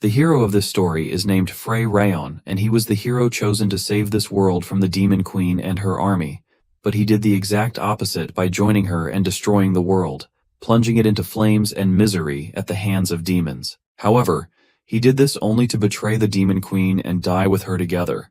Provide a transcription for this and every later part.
The hero of this story is named Frey Rayon, and he was the hero chosen to save this world from the Demon Queen and her army. But he did the exact opposite by joining her and destroying the world, plunging it into flames and misery at the hands of demons. However, he did this only to betray the Demon Queen and die with her together.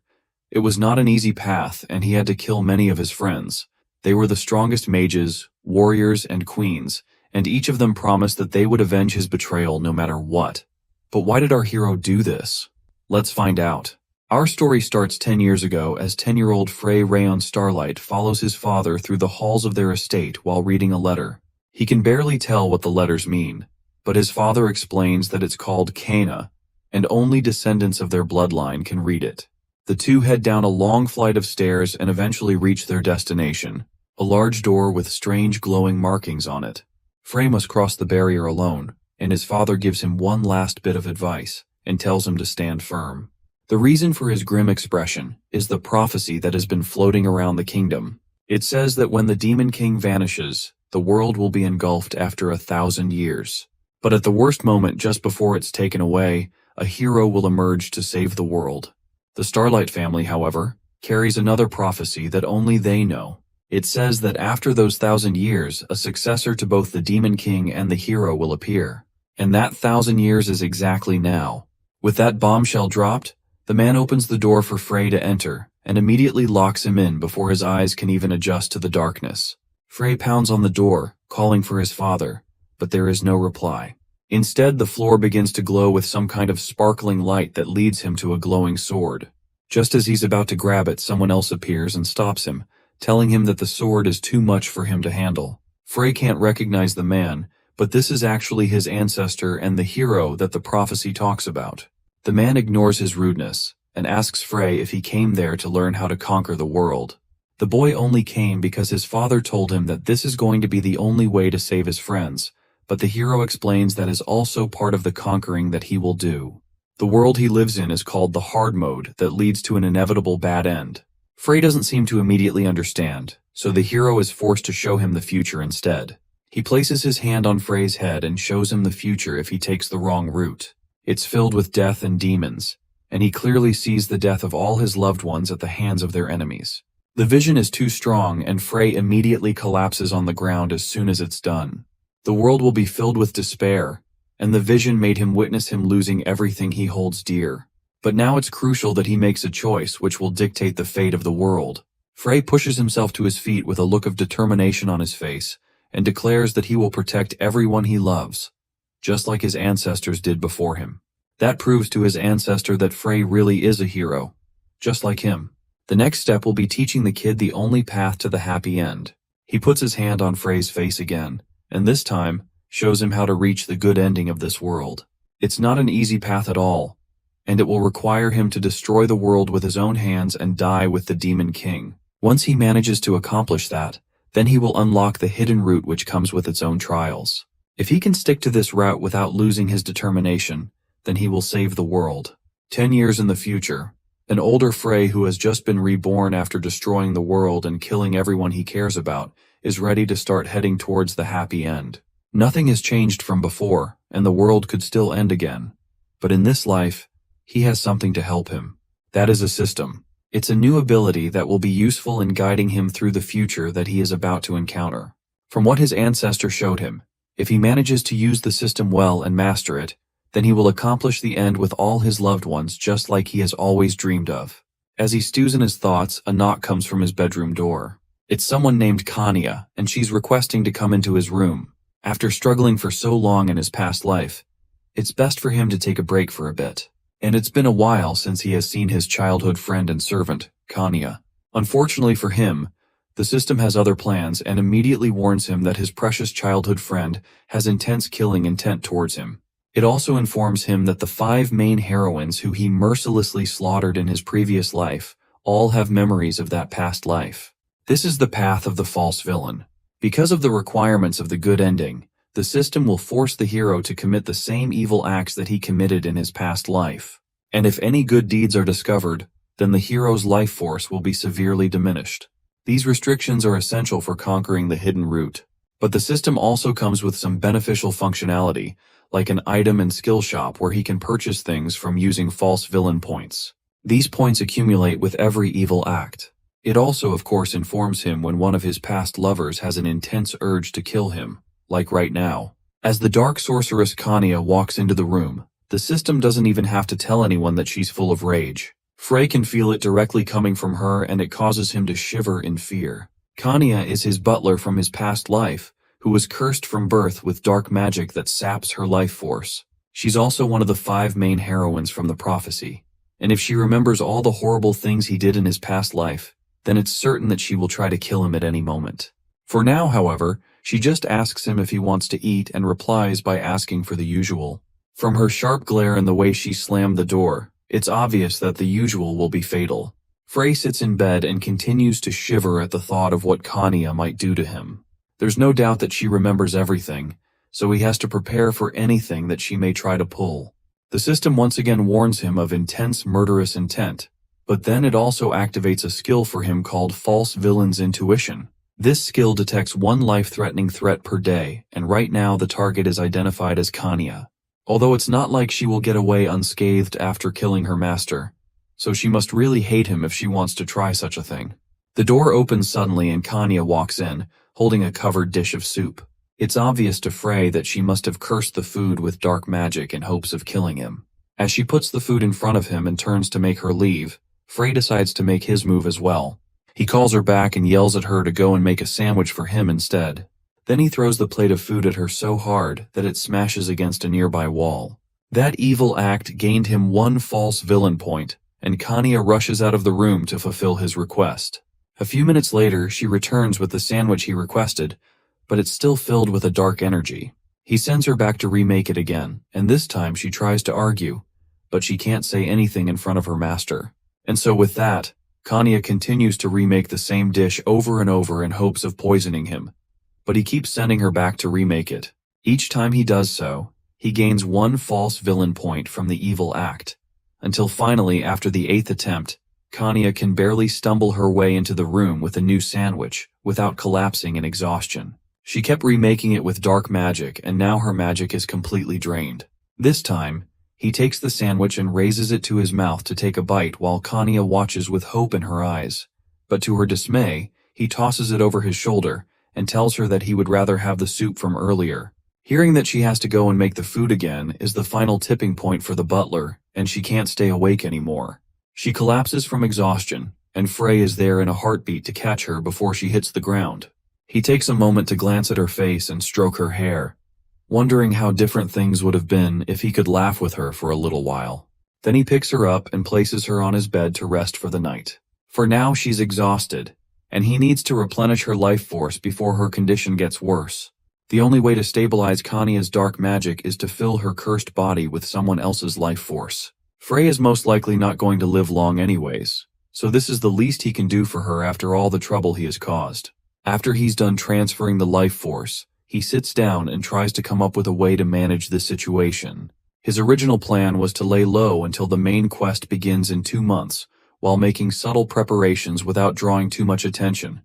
It was not an easy path, and he had to kill many of his friends. They were the strongest mages, warriors, and queens, and each of them promised that they would avenge his betrayal no matter what. But why did our hero do this? Let's find out. Our story starts 10 years ago as 10-year-old Frey Rayon Starlight follows his father through the halls of their estate while reading a letter. He can barely tell what the letters mean, but his father explains that it's called Kana, and only descendants of their bloodline can read it. The two head down a long flight of stairs and eventually reach their destination, a large door with strange glowing markings on it. Frey must cross the barrier alone, and his father gives him one last bit of advice and tells him to stand firm. The reason for his grim expression is the prophecy that has been floating around the kingdom. It says that when the Demon King vanishes, the world will be engulfed after 1,000 years. But at the worst moment just before it's taken away, a hero will emerge to save the world. The Starlight family, however, carries another prophecy that only they know. It says that after those 1,000 years, a successor to both the Demon King and the hero will appear. And that 1,000 years is exactly now. With that bombshell dropped, the man opens the door for Frey to enter, and immediately locks him in before his eyes can even adjust to the darkness. Frey pounds on the door, calling for his father, but there is no reply. Instead, the floor begins to glow with some kind of sparkling light that leads him to a glowing sword. Just as he's about to grab it, someone else appears and stops him, telling him that the sword is too much for him to handle. Frey can't recognize the man, but this is actually his ancestor and the hero that the prophecy talks about. The man ignores his rudeness and asks Frey if he came there to learn how to conquer the world. The boy only came because his father told him that this is going to be the only way to save his friends, but the hero explains that is also part of the conquering that he will do. The world he lives in is called the hard mode that leads to an inevitable bad end. Frey doesn't seem to immediately understand, so the hero is forced to show him the future instead. He places his hand on Frey's head and shows him the future if he takes the wrong route. It's filled with death and demons, and he clearly sees the death of all his loved ones at the hands of their enemies. The vision is too strong, and Frey immediately collapses on the ground as soon as it's done. The world will be filled with despair, and the vision made him witness him losing everything he holds dear. But now it's crucial that he makes a choice which will dictate the fate of the world. Frey pushes himself to his feet with a look of determination on his face, and declares that he will protect everyone he loves, just like his ancestors did before him. That proves to his ancestor that Frey really is a hero, just like him. The next step will be teaching the kid the only path to the happy end. He puts his hand on Frey's face again, and this time shows him how to reach the good ending of this world. It's not an easy path at all, and it will require him to destroy the world with his own hands and die with the Demon King. Once he manages to accomplish that, then he will unlock the hidden route which comes with its own trials. If he can stick to this route without losing his determination, then he will save the world. 10 years in the future, an older Frey who has just been reborn after destroying the world and killing everyone he cares about, is ready to start heading towards the happy end. Nothing has changed from before, and the world could still end again. But in this life, he has something to help him. That is a system. It's a new ability that will be useful in guiding him through the future that he is about to encounter. From what his ancestor showed him, if he manages to use the system well and master it, then he will accomplish the end with all his loved ones just like he has always dreamed of. As he stews in his thoughts, a knock comes from his bedroom door. It's someone named Kanya, and she's requesting to come into his room. After struggling for so long in his past life, it's best for him to take a break for a bit. And it's been a while since he has seen his childhood friend and servant, Kanya. Unfortunately for him, the system has other plans and immediately warns him that his precious childhood friend has intense killing intent towards him. It also informs him that the 5 main heroines who he mercilessly slaughtered in his previous life all have memories of that past life. This is the path of the false villain. Because of the requirements of the good ending, the system will force the hero to commit the same evil acts that he committed in his past life. And if any good deeds are discovered, then the hero's life force will be severely diminished. These restrictions are essential for conquering the hidden route. But the system also comes with some beneficial functionality, like an item and skill shop where he can purchase things from using false villain points. These points accumulate with every evil act. It also, of course, informs him when one of his past lovers has an intense urge to kill him, like right now. As the dark sorceress Kanya walks into the room, the system doesn't even have to tell anyone that she's full of rage. Frey can feel it directly coming from her, and it causes him to shiver in fear. Kanya is his butler from his past life, who was cursed from birth with dark magic that saps her life force. She's also one of the 5 main heroines from the prophecy, and if she remembers all the horrible things he did in his past life, then it's certain that she will try to kill him at any moment. For now, however, she just asks him if he wants to eat and replies by asking for the usual. From her sharp glare and the way she slammed the door, it's obvious that the usual will be fatal. Frey sits in bed and continues to shiver at the thought of what Kanya might do to him. There's no doubt that she remembers everything, so he has to prepare for anything that she may try to pull. The system once again warns him of intense murderous intent, but then it also activates a skill for him called False Villain's Intuition. This skill detects 1 life-threatening threat per day, and right now the target is identified as Kanya. Although it's not like she will get away unscathed after killing her master, so she must really hate him if she wants to try such a thing. The door opens suddenly and Kanya walks in, holding a covered dish of soup. It's obvious to Frey that she must have cursed the food with dark magic in hopes of killing him. As she puts the food in front of him and turns to make her leave, Frey decides to make his move as well. He calls her back and yells at her to go and make a sandwich for him instead. Then he throws the plate of food at her so hard that it smashes against a nearby wall. That evil act gained him 1 false villain point, and Kanya rushes out of the room to fulfill his request. A few minutes later, she returns with the sandwich he requested, but it's still filled with a dark energy. He sends her back to remake it again, and this time she tries to argue, but she can't say anything in front of her master. And so with that, Kanya continues to remake the same dish over and over in hopes of poisoning him, but he keeps sending her back to remake it. Each time he does so, he gains 1 false villain point from the evil act, until finally, after the 8th attempt, Kanya can barely stumble her way into the room with a new sandwich without collapsing in exhaustion. She kept remaking it with dark magic, and now her magic is completely drained. This time, he takes the sandwich and raises it to his mouth to take a bite while Kanya watches with hope in her eyes. But to her dismay, he tosses it over his shoulder and tells her that he would rather have the soup from earlier. Hearing that she has to go and make the food again is the final tipping point for the butler, and she can't stay awake anymore. She collapses from exhaustion, and Frey is there in a heartbeat to catch her before she hits the ground. He takes a moment to glance at her face and stroke her hair, wondering how different things would have been if he could laugh with her for a little while. Then he picks her up and places her on his bed to rest for the night. For now she's exhausted, and he needs to replenish her life force before her condition gets worse. The only way to stabilize Kanya's dark magic is to fill her cursed body with someone else's life force. Frey is most likely not going to live long anyways, so this is the least he can do for her after all the trouble he has caused. After he's done transferring the life force, he sits down and tries to come up with a way to manage this situation. His original plan was to lay low until the main quest begins in 2 months, while making subtle preparations without drawing too much attention.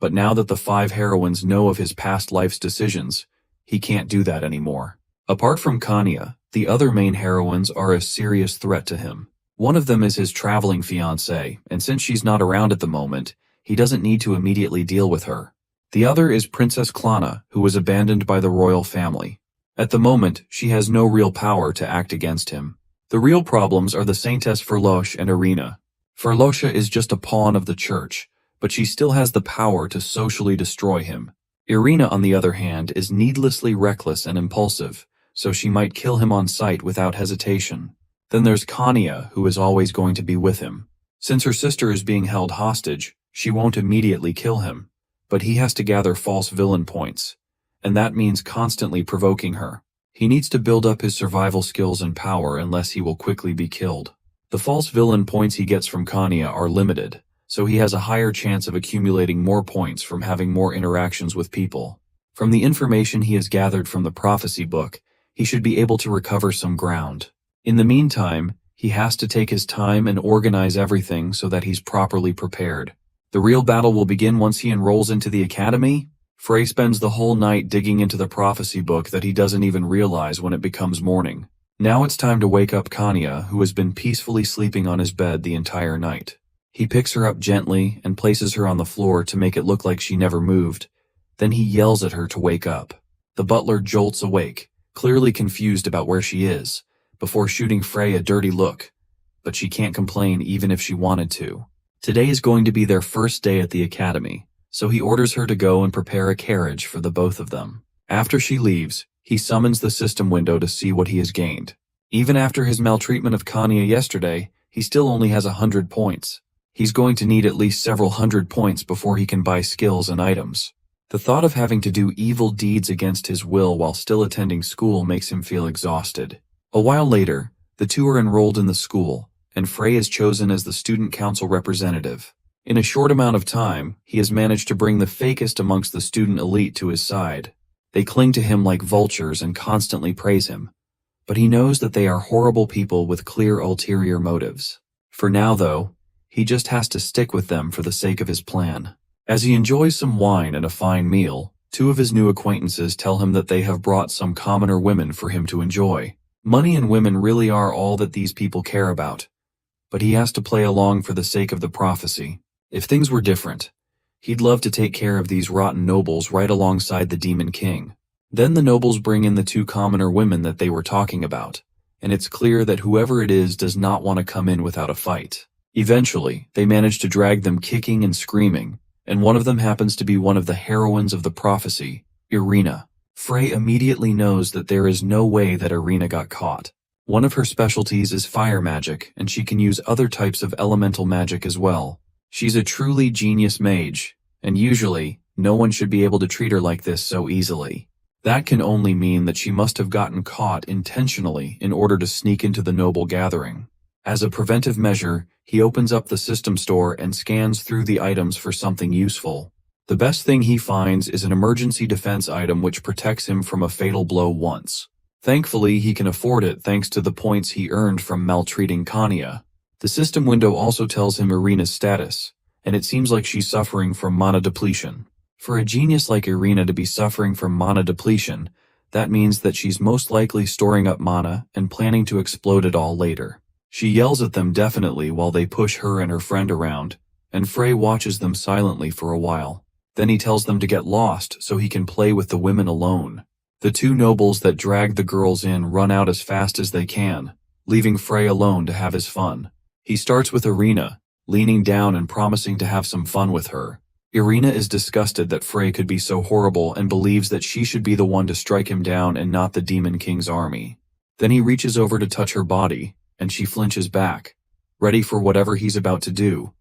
But now that the 5 heroines know of his past life's decisions, he can't do that anymore. Apart from Kanya, the other main heroines are a serious threat to him. One of them is his traveling fiancée, and since she's not around at the moment, he doesn't need to immediately deal with her. The other is Princess Klana, who was abandoned by the royal family. At the moment, she has no real power to act against him. The real problems are the Saintess Ferloche and Irina. Ferloche is just a pawn of the church, but she still has the power to socially destroy him. Irina, on the other hand, is needlessly reckless and impulsive, so she might kill him on sight without hesitation. Then there's Kanya, who is always going to be with him. Since her sister is being held hostage, she won't immediately kill him, but he has to gather false villain points, and that means constantly provoking her. He needs to build up his survival skills and power unless he will quickly be killed. The false villain points he gets from Kanya are limited, so he has a higher chance of accumulating more points from having more interactions with people. From the information he has gathered from the prophecy book, he should be able to recover some ground. In the meantime, he has to take his time and organize everything so that he's properly prepared. The real battle will begin once he enrolls into the academy, Frey spends the whole night digging into the prophecy book that he doesn't even realize when it becomes morning. Now it's time to wake up Kanya, who has been peacefully sleeping on his bed the entire night. He picks her up gently and places her on the floor to make it look like she never moved. Then he yells at her to wake up. The butler jolts awake, clearly confused about where she is, before shooting Frey a dirty look. But she can't complain even if she wanted to. Today is going to be their first day at the academy, so he orders her to go and prepare a carriage for the both of them. After she leaves, he summons the system window to see what he has gained. Even after his maltreatment of Kanya yesterday, he still only has 100 points. He's going to need at least several hundred points before he can buy skills and items. The thought of having to do evil deeds against his will while still attending school makes him feel exhausted. A while later, the two are enrolled in the school, and Frey is chosen as the student council representative. In a short amount of time, he has managed to bring the fakest amongst the student elite to his side. They cling to him like vultures and constantly praise him. But he knows that they are horrible people with clear ulterior motives. For now, though, he just has to stick with them for the sake of his plan. As he enjoys some wine and a fine meal, two of his new acquaintances tell him that they have brought some commoner women for him to enjoy. Money and women really are all that these people care about. But he has to play along for the sake of the prophecy. If things were different, he'd love to take care of these rotten nobles right alongside the Demon King. Then the nobles bring in the two commoner women that they were talking about, and it's clear that whoever it is does not want to come in without a fight. Eventually, they manage to drag them kicking and screaming, and one of them happens to be one of the heroines of the prophecy, Irina. Frey immediately knows that there is no way that Irina got caught. One of her specialties is fire magic, and she can use other types of elemental magic as well. She's a truly genius mage, and usually, no one should be able to treat her like this so easily. That can only mean that she must have gotten caught intentionally in order to sneak into the noble gathering. As a preventive measure, he opens up the system store and scans through the items for something useful. The best thing he finds is an emergency defense item which protects him from a fatal blow once. Thankfully, he can afford it thanks to the points he earned from maltreating Kanya. The system window also tells him Irina's status, and it seems like she's suffering from mana depletion. For a genius like Irina to be suffering from mana depletion, that means that she's most likely storing up mana and planning to explode it all later. She yells at them definitely while they push her and her friend around, and Frey watches them silently for a while. Then he tells them to get lost so he can play with the women alone. The two nobles that drag the girls in run out as fast as they can, leaving Frey alone to have his fun. He starts with Irina, leaning down and promising to have some fun with her. Irina is disgusted that Frey could be so horrible and believes that she should be the one to strike him down and not the Demon King's army. Then he reaches over to touch her body, and she flinches back, ready for whatever he's about to do.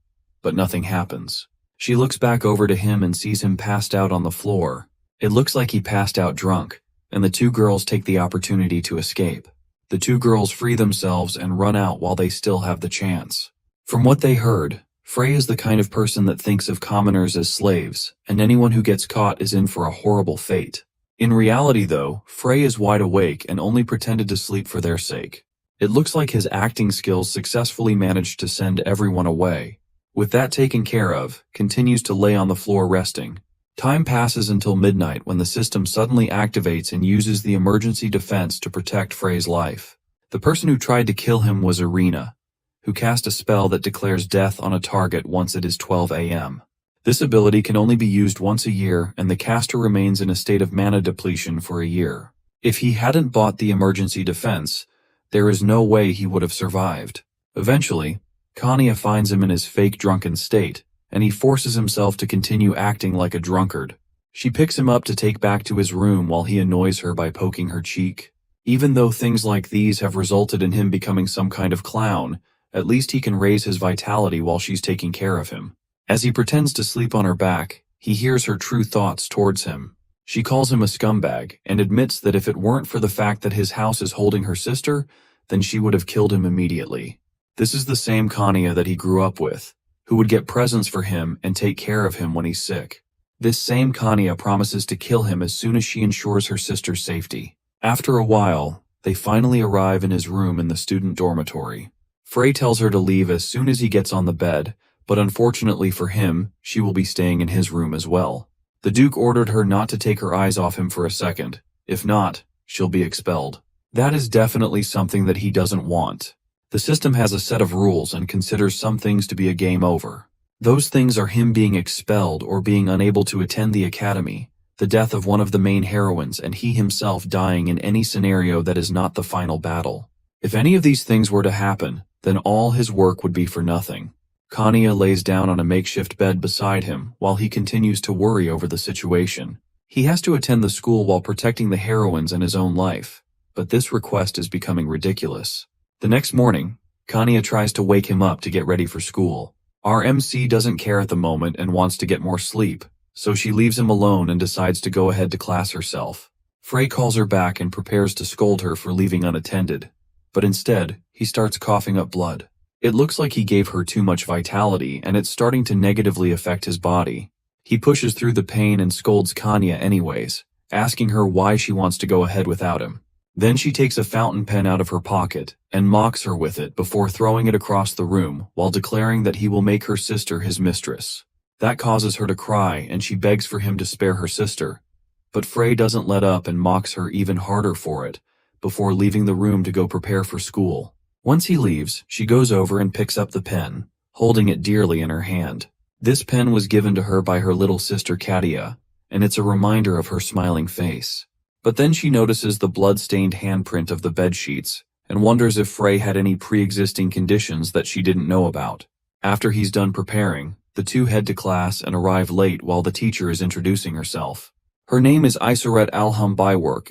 But nothing happens. She looks back over to him and sees him passed out on the floor. It looks like he passed out drunk, and the two girls take the opportunity to escape. The two girls free themselves and run out while they still have the chance. From what they heard, Frey is the kind of person that thinks of commoners as slaves, and anyone who gets caught is in for a horrible fate. In reality, though, Frey is wide awake and only pretended to sleep for their sake. It looks like his acting skills successfully managed to send everyone away. With that taken care of, continues to lay on the floor resting. Time passes until midnight when the system suddenly activates and uses the emergency defense to protect Frey's life. The person who tried to kill him was Irina, who cast a spell that declares death on a target once it is 12 a.m. This ability can only be used once a year, and the caster remains in a state of mana depletion for a year. If he hadn't bought the emergency defense, there is no way he would have survived. Eventually, Kanya finds him in his fake drunken state, and he forces himself to continue acting like a drunkard. She picks him up to take back to his room while he annoys her by poking her cheek. Even though things like these have resulted in him becoming some kind of clown, at least he can raise his vitality while she's taking care of him. As he pretends to sleep on her back, he hears her true thoughts towards him. She calls him a scumbag and admits that if it weren't for the fact that his house is holding her sister, then she would have killed him immediately. This is the same Kanya that he grew up with, who would get presents for him and take care of him when he's sick. This same Kanya promises to kill him as soon as she ensures her sister's safety. After a while, they finally arrive in his room in the student dormitory. Frey tells her to leave as soon as he gets on the bed, but unfortunately for him, she will be staying in his room as well. The Duke ordered her not to take her eyes off him for a second. If not, she'll be expelled. That is definitely something that he doesn't want. The system has a set of rules and considers some things to be a game over. Those things are him being expelled or being unable to attend the academy, the death of one of the main heroines, and he himself dying in any scenario that is not the final battle. If any of these things were to happen, then all his work would be for nothing. Kanya lays down on a makeshift bed beside him while he continues to worry over the situation. He has to attend the school while protecting the heroines and his own life, but this request is becoming ridiculous. The next morning, Kanya tries to wake him up to get ready for school. Our MC doesn't care at the moment and wants to get more sleep, so she leaves him alone and decides to go ahead to class herself. Frey calls her back and prepares to scold her for leaving unattended, but instead, he starts coughing up blood. It looks like he gave her too much vitality and it's starting to negatively affect his body. He pushes through the pain and scolds Kanya anyways, asking her why she wants to go ahead without him. Then she takes a fountain pen out of her pocket and mocks her with it before throwing it across the room while declaring that he will make her sister his mistress. That causes her to cry and she begs for him to spare her sister. But Frey doesn't let up and mocks her even harder for it, before leaving the room to go prepare for school. Once he leaves, she goes over and picks up the pen, holding it dearly in her hand. This pen was given to her by her little sister Katia, and it's a reminder of her smiling face. But then she notices the blood-stained handprint of the bedsheets and wonders if Frey had any pre-existing conditions that she didn't know about. After he's done preparing, the two head to class and arrive late while the teacher is introducing herself. Her name is Isuret Alham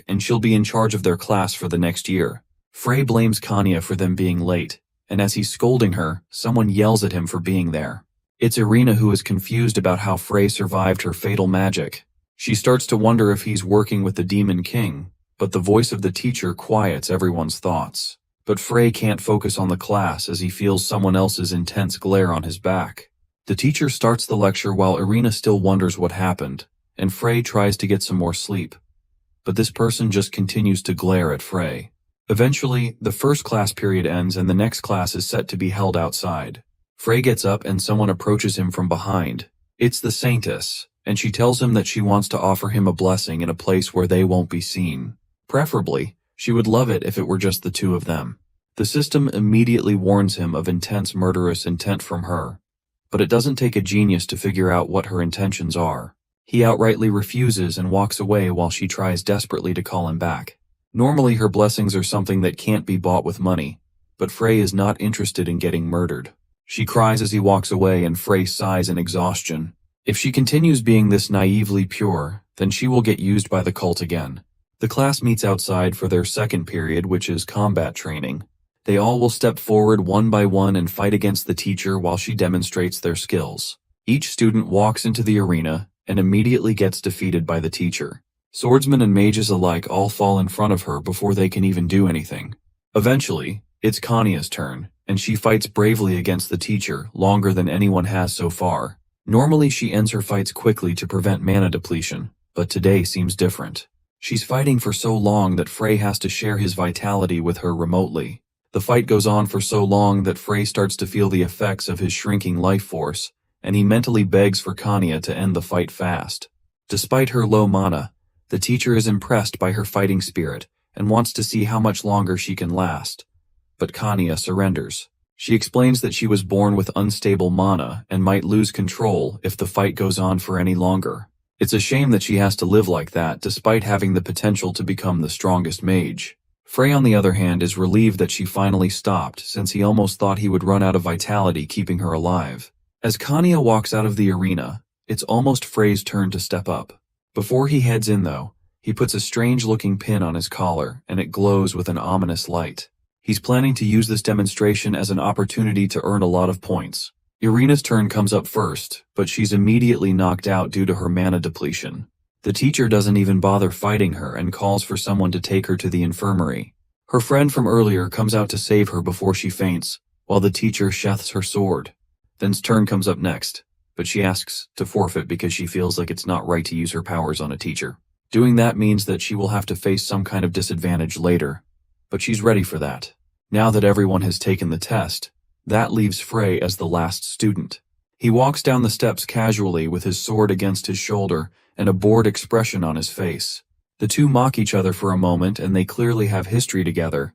and she'll be in charge of their class for the next year. Frey blames Kanya for them being late, and as he's scolding her, someone yells at him for being there. It's Irina who is confused about how Frey survived her fatal magic. She starts to wonder if he's working with the Demon King, but the voice of the teacher quiets everyone's thoughts. But Frey can't focus on the class as he feels someone else's intense glare on his back. The teacher starts the lecture while Irina still wonders what happened, and Frey tries to get some more sleep. But this person just continues to glare at Frey. Eventually, the first class period ends and the next class is set to be held outside. Frey gets up and someone approaches him from behind. It's the Saintess, and she tells him that she wants to offer him a blessing in a place where they won't be seen. Preferably, she would love it if it were just the two of them. The system immediately warns him of intense murderous intent from her, but it doesn't take a genius to figure out what her intentions are. He outrightly refuses and walks away while she tries desperately to call him back. Normally her blessings are something that can't be bought with money, but Frey is not interested in getting murdered. She cries as he walks away and Frey sighs in exhaustion. If she continues being this naively pure, then she will get used by the cult again. The class meets outside for their second period, which is combat training. They all will step forward one by one and fight against the teacher while she demonstrates their skills. Each student walks into the arena and immediately gets defeated by the teacher. Swordsmen and mages alike all fall in front of her before they can even do anything. Eventually, it's Kanya's turn, and she fights bravely against the teacher longer than anyone has so far. Normally she ends her fights quickly to prevent mana depletion, but today seems different. She's fighting for so long that Frey has to share his vitality with her remotely. The fight goes on for so long that Frey starts to feel the effects of his shrinking life force, and he mentally begs for Kanya to end the fight fast. Despite her low mana, the teacher is impressed by her fighting spirit and wants to see how much longer she can last. But Kanya surrenders. She explains that she was born with unstable mana and might lose control if the fight goes on for any longer. It's a shame that she has to live like that despite having the potential to become the strongest mage. Frey, on the other hand, is relieved that she finally stopped since he almost thought he would run out of vitality keeping her alive. As Kanya walks out of the arena, it's almost Frey's turn to step up. Before he heads in though, he puts a strange-looking pin on his collar and it glows with an ominous light. He's planning to use this demonstration as an opportunity to earn a lot of points. Irina's turn comes up first, but she's immediately knocked out due to her mana depletion. The teacher doesn't even bother fighting her and calls for someone to take her to the infirmary. Her friend from earlier comes out to save her before she faints, while the teacher sheaths her sword. Then's turn comes up next, but she asks to forfeit because she feels like it's not right to use her powers on a teacher. Doing that means that she will have to face some kind of disadvantage later, but she's ready for that. Now that everyone has taken the test, that leaves Frey as the last student. He walks down the steps casually with his sword against his shoulder and a bored expression on his face. The two mock each other for a moment and they clearly have history together,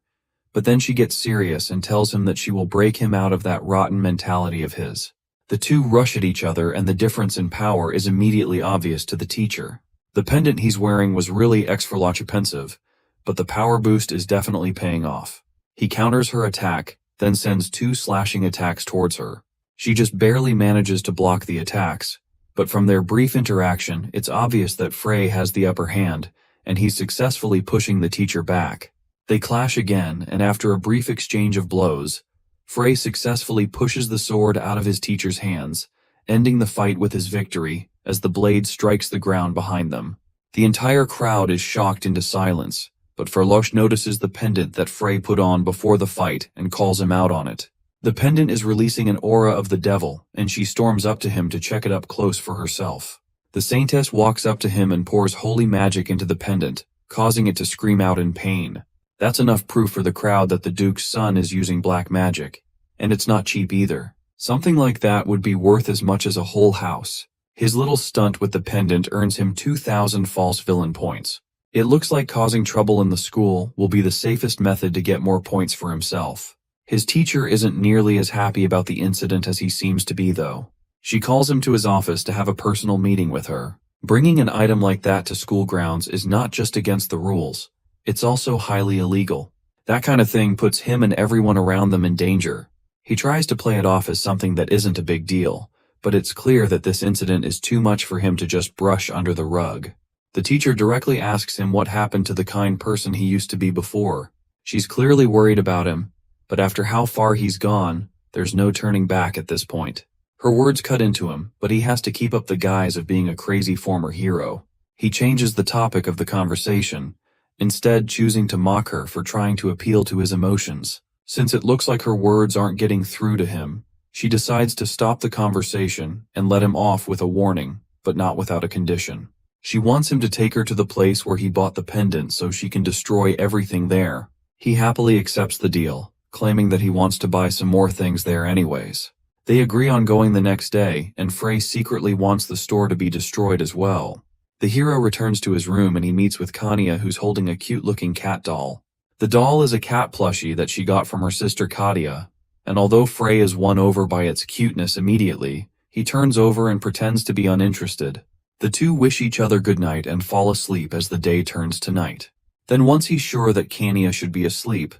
but then she gets serious and tells him that she will break him out of that rotten mentality of his. The two rush at each other and the difference in power is immediately obvious to the teacher. The pendant he's wearing was really extra expensive, but the power boost is definitely paying off. He counters her attack, then sends 2 slashing attacks towards her. She just barely manages to block the attacks, but from their brief interaction, it's obvious that Frey has the upper hand, and he's successfully pushing the teacher back. They clash again, and after a brief exchange of blows, Frey successfully pushes the sword out of his teacher's hands, ending the fight with his victory as the blade strikes the ground behind them. The entire crowd is shocked into silence, but Farlosh notices the pendant that Frey put on before the fight and calls him out on it. The pendant is releasing an aura of the devil, and she storms up to him to check it up close for herself. The saintess walks up to him and pours holy magic into the pendant, causing it to scream out in pain. That's enough proof for the crowd that the Duke's son is using black magic. And it's not cheap either. Something like that would be worth as much as a whole house. His little stunt with the pendant earns him 2,000 false villain points. It looks like causing trouble in the school will be the safest method to get more points for himself. His teacher isn't nearly as happy about the incident as he seems to be though. She calls him to his office to have a personal meeting with her. Bringing an item like that to school grounds is not just against the rules. It's also highly illegal. That kind of thing puts him and everyone around them in danger. He tries to play it off as something that isn't a big deal, but it's clear that this incident is too much for him to just brush under the rug. The teacher directly asks him what happened to the kind person he used to be before. She's clearly worried about him, but after how far he's gone, there's no turning back at this point. Her words cut into him, but he has to keep up the guise of being a crazy former hero. He changes the topic of the conversation, instead choosing to mock her for trying to appeal to his emotions. Since it looks like her words aren't getting through to him, she decides to stop the conversation and let him off with a warning, but not without a condition. She wants him to take her to the place where he bought the pendant so she can destroy everything there. He happily accepts the deal, claiming that he wants to buy some more things there anyways. They agree on going the next day, and Frey secretly wants the store to be destroyed as well. The hero returns to his room and he meets with Kanya, who's holding a cute-looking cat doll. The doll is a cat plushie that she got from her sister Katia, and although Frey is won over by its cuteness immediately, he turns over and pretends to be uninterested. The two wish each other goodnight and fall asleep as the day turns to night. Then once he's sure that Kanya should be asleep,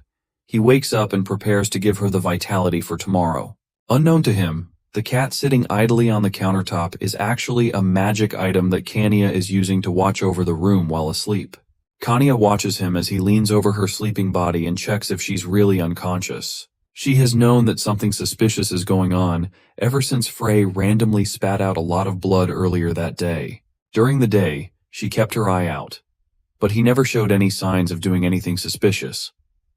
he wakes up and prepares to give her the vitality for tomorrow. Unknown to him, the cat sitting idly on the countertop is actually a magic item that Kanya is using to watch over the room while asleep. Kanya watches him as he leans over her sleeping body and checks if she's really unconscious. She has known that something suspicious is going on ever since Frey randomly spat out a lot of blood earlier that day. During the day, she kept her eye out, but he never showed any signs of doing anything suspicious.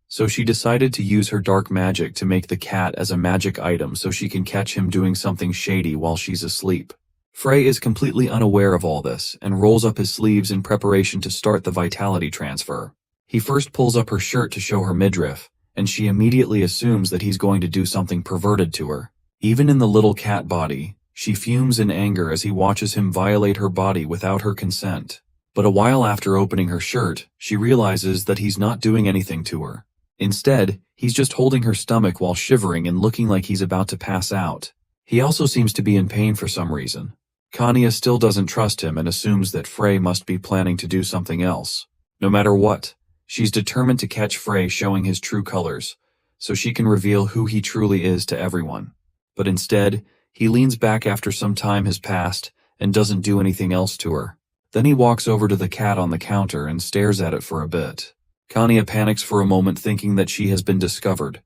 So she decided to use her dark magic to make the cat as a magic item so she can catch him doing something shady while she's asleep. Frey is completely unaware of all this and rolls up his sleeves in preparation to start the vitality transfer. He first pulls up her shirt to show her midriff, and she immediately assumes that he's going to do something perverted to her. Even in the little cat body, she fumes in anger as he watches him violate her body without her consent. But a while after opening her shirt, she realizes that he's not doing anything to her. Instead, he's just holding her stomach while shivering and looking like he's about to pass out. He also seems to be in pain for some reason. Kanya still doesn't trust him and assumes that Frey must be planning to do something else. No matter what, she's determined to catch Frey showing his true colors, so she can reveal who he truly is to everyone. But instead, he leans back after some time has passed and doesn't do anything else to her. Then he walks over to the cat on the counter and stares at it for a bit. Kanya panics for a moment, thinking that she has been discovered,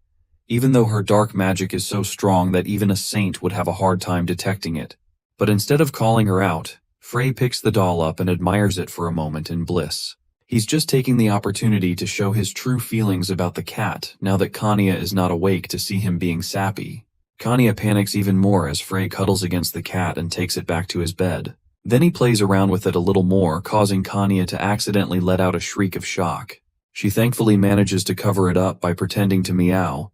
even though her dark magic is so strong that even a saint would have a hard time detecting it. But instead of calling her out, Frey picks the doll up and admires it for a moment in bliss. He's just taking the opportunity to show his true feelings about the cat now that Kanya is not awake to see him being sappy. Kanya panics even more as Frey cuddles against the cat and takes it back to his bed. Then he plays around with it a little more, causing Kanya to accidentally let out a shriek of shock. She thankfully manages to cover it up by pretending to meow,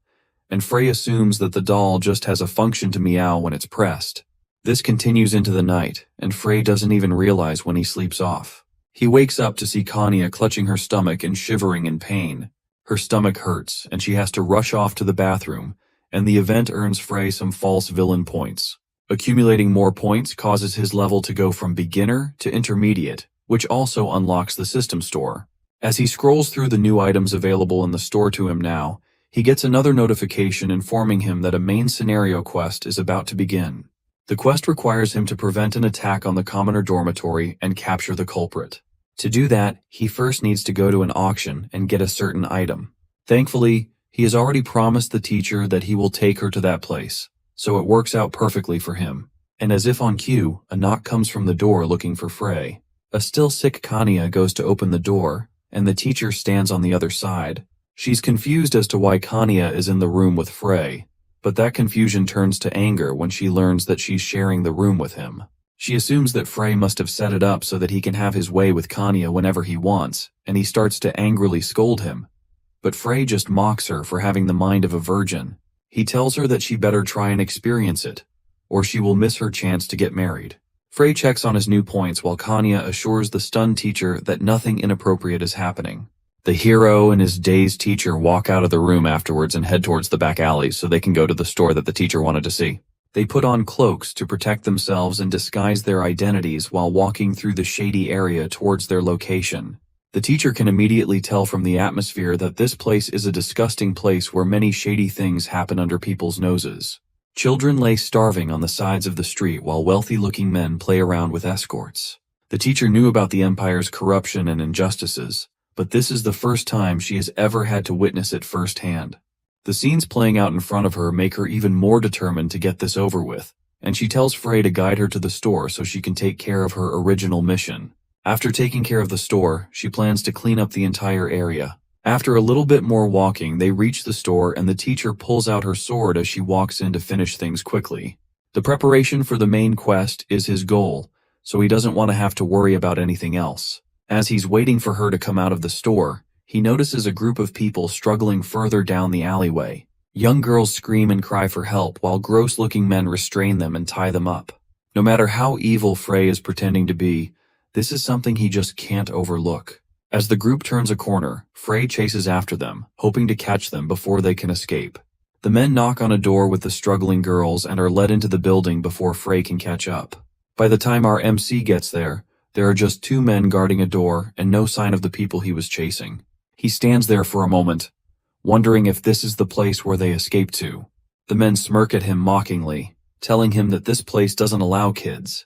and Frey assumes that the doll just has a function to meow when it's pressed. This continues into the night, and Frey doesn't even realize when he sleeps off. He wakes up to see Kanya clutching her stomach and shivering in pain. Her stomach hurts, and she has to rush off to the bathroom, and the event earns Frey some false villain points. Accumulating more points causes his level to go from beginner to intermediate, which also unlocks the system store. As he scrolls through the new items available in the store to him now, he gets another notification informing him that a main scenario quest is about to begin. The quest requires him to prevent an attack on the commoner dormitory and capture the culprit. To do that, he first needs to go to an auction and get a certain item. Thankfully, he has already promised the teacher that he will take her to that place, so it works out perfectly for him. And as if on cue, a knock comes from the door looking for Frey. A still sick Kanya goes to open the door, and the teacher stands on the other side. She's confused as to why Kanya is in the room with Frey, but that confusion turns to anger when she learns that she's sharing the room with him. She assumes that Frey must have set it up so that he can have his way with Kanya whenever he wants, and he starts to angrily scold him. But Frey just mocks her for having the mind of a virgin. He tells her that she better try and experience it, or she will miss her chance to get married. Frey checks on his new points while Kanya assures the stunned teacher that nothing inappropriate is happening. The hero and his dazed teacher walk out of the room afterwards and head towards the back alleys so they can go to the store that the teacher wanted to see. They put on cloaks to protect themselves and disguise their identities while walking through the shady area towards their location. The teacher can immediately tell from the atmosphere that this place is a disgusting place where many shady things happen under people's noses. Children lay starving on the sides of the street while wealthy-looking men play around with escorts. The teacher knew about the empire's corruption and injustices, but this is the first time she has ever had to witness it firsthand. The scenes playing out in front of her make her even more determined to get this over with, and she tells Frey to guide her to the store so she can take care of her original mission. After taking care of the store, she plans to clean up the entire area. After a little bit more walking, they reach the store and the teacher pulls out her sword as she walks in to finish things quickly. The preparation for the main quest is his goal, so he doesn't want to have to worry about anything else. As he's waiting for her to come out of the store, he notices a group of people struggling further down the alleyway. Young girls scream and cry for help while gross-looking men restrain them and tie them up. No matter how evil Frey is pretending to be, this is something he just can't overlook. As the group turns a corner, Frey chases after them, hoping to catch them before they can escape. The men knock on a door with the struggling girls and are led into the building before Frey can catch up. By the time our MC gets there are just two men guarding a door and no sign of the people he was chasing. He stands there for a moment, wondering if this is the place where they escaped to. The men smirk at him mockingly, telling him that this place doesn't allow kids.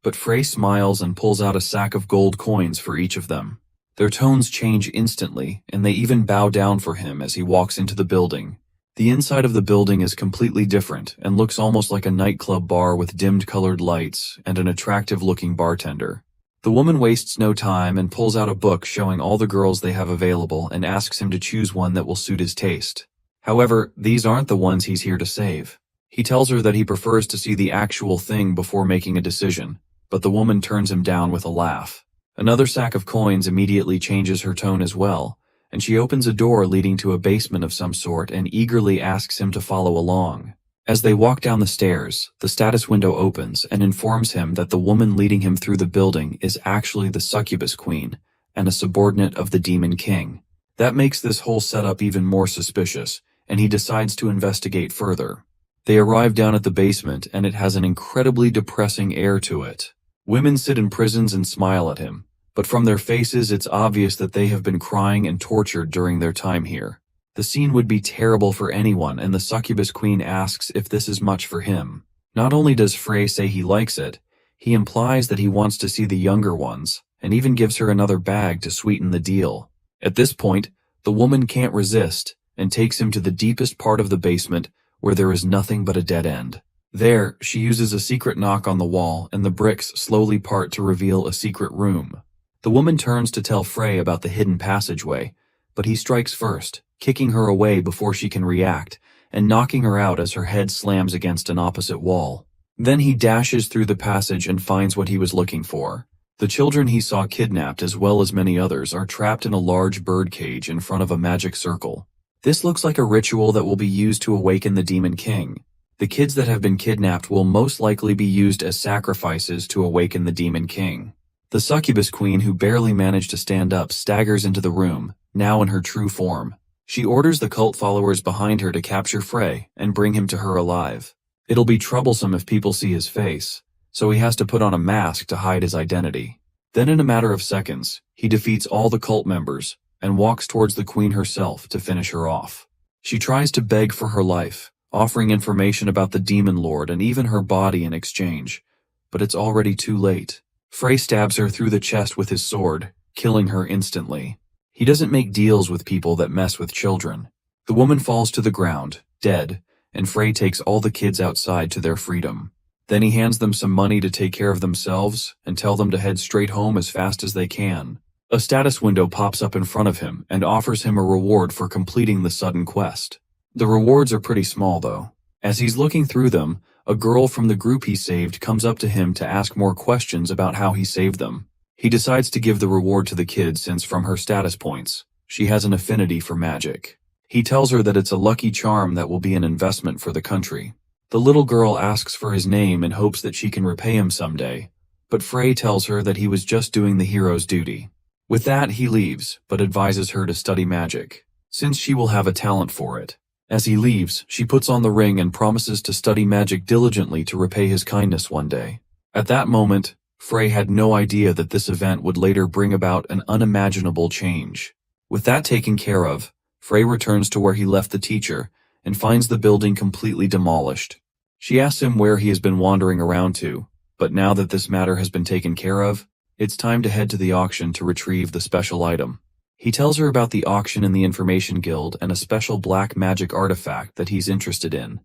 But Frey smiles and pulls out a sack of gold coins for each of them. Their tones change instantly, and they even bow down for him as he walks into the building. The inside of the building is completely different and looks almost like a nightclub bar with dimmed colored lights and an attractive-looking bartender. The woman wastes no time and pulls out a book showing all the girls they have available and asks him to choose one that will suit his taste. However, these aren't the ones he's here to save. He tells her that he prefers to see the actual thing before making a decision, but the woman turns him down with a laugh. Another sack of coins immediately changes her tone as well, and she opens a door leading to a basement of some sort and eagerly asks him to follow along. As they walk down the stairs, the status window opens and informs him that the woman leading him through the building is actually the succubus queen and a subordinate of the demon king. That makes this whole setup even more suspicious, and he decides to investigate further. They arrive down at the basement and it has an incredibly depressing air to it. Women sit in prisons and smile at him, but from their faces it's obvious that they have been crying and tortured during their time here. The scene would be terrible for anyone, and the succubus queen asks if this is much for him. Not only does Frey say he likes it, he implies that he wants to see the younger ones, and even gives her another bag to sweeten the deal. At this point, the woman can't resist, and takes him to the deepest part of the basement, where there is nothing but a dead end. There, she uses a secret knock on the wall, and the bricks slowly part to reveal a secret room. The woman turns to tell Frey about the hidden passageway, but he strikes first, kicking her away before she can react, and knocking her out as her head slams against an opposite wall. Then he dashes through the passage and finds what he was looking for. The children he saw kidnapped, as well as many others, are trapped in a large bird cage in front of a magic circle. This looks like a ritual that will be used to awaken the Demon King. The kids that have been kidnapped will most likely be used as sacrifices to awaken the Demon King. The succubus queen, who barely managed to stand up, staggers into the room, now in her true form. She orders the cult followers behind her to capture Frey and bring him to her alive. It'll be troublesome if people see his face, so he has to put on a mask to hide his identity. Then in a matter of seconds, he defeats all the cult members and walks towards the queen herself to finish her off. She tries to beg for her life, offering information about the demon lord and even her body in exchange, but it's already too late. Frey stabs her through the chest with his sword, killing her instantly. He doesn't make deals with people that mess with children. The woman falls to the ground, dead, and Frey takes all the kids outside to their freedom. Then he hands them some money to take care of themselves and tell them to head straight home as fast as they can. A status window pops up in front of him and offers him a reward for completing the sudden quest. The rewards are pretty small though. As he's looking through them, a girl from the group he saved comes up to him to ask more questions about how he saved them. He decides to give the reward to the kid since from her status points, she has an affinity for magic. He tells her that it's a lucky charm that will be an investment for the country. The little girl asks for his name in hopes that she can repay him someday, but Frey tells her that he was just doing the hero's duty. With that, he leaves, but advises her to study magic, since she will have a talent for it. As he leaves, she puts on the ring and promises to study magic diligently to repay his kindness one day. At that moment, Frey had no idea that this event would later bring about an unimaginable change. With that taken care of, Frey returns to where he left the teacher and finds the building completely demolished. She asks him where he has been wandering around to, but now that this matter has been taken care of, it's time to head to the auction to retrieve the special item. He tells her about the auction in the Information Guild and a special black magic artifact that he's interested in,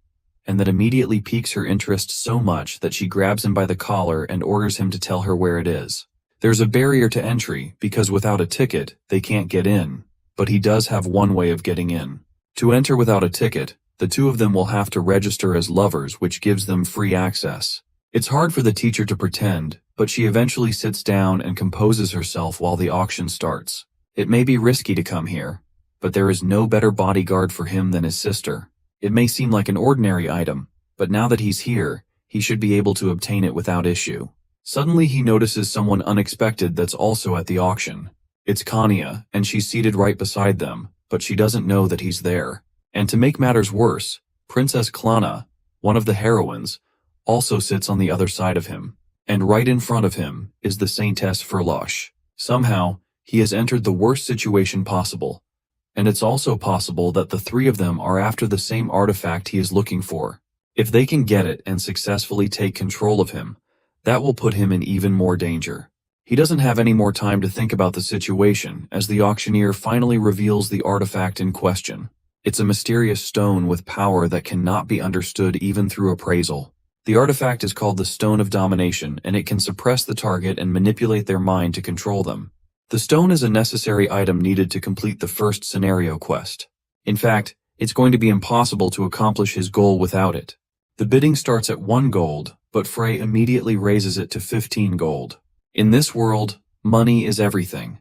and that immediately piques her interest so much that she grabs him by the collar and orders him to tell her where it is. There's a barrier to entry because without a ticket, they can't get in, but he does have one way of getting in. To enter without a ticket, the two of them will have to register as lovers, which gives them free access. It's hard for the teacher to pretend, but she eventually sits down and composes herself while the auction starts. It may be risky to come here, but there is no better bodyguard for him than his sister. It may seem like an ordinary item, but now that he's here, he should be able to obtain it without issue. Suddenly he notices someone unexpected that's also at the auction. It's Kanya, and she's seated right beside them, but she doesn't know that he's there. And to make matters worse, Princess Klana, one of the heroines, also sits on the other side of him. And right in front of him is the Saintess Furlosh. Somehow, he has entered the worst situation possible. And it's also possible that the three of them are after the same artifact he is looking for. If they can get it and successfully take control of him, that will put him in even more danger. He doesn't have any more time to think about the situation as the auctioneer finally reveals the artifact in question. It's a mysterious stone with power that cannot be understood even through appraisal. The artifact is called the Stone of Domination, and it can suppress the target and manipulate their mind to control them. The stone is a necessary item needed to complete the first scenario quest. In fact, it's going to be impossible to accomplish his goal without it. The bidding starts at 1 gold, but Frey immediately raises it to 15 gold. In this world, money is everything,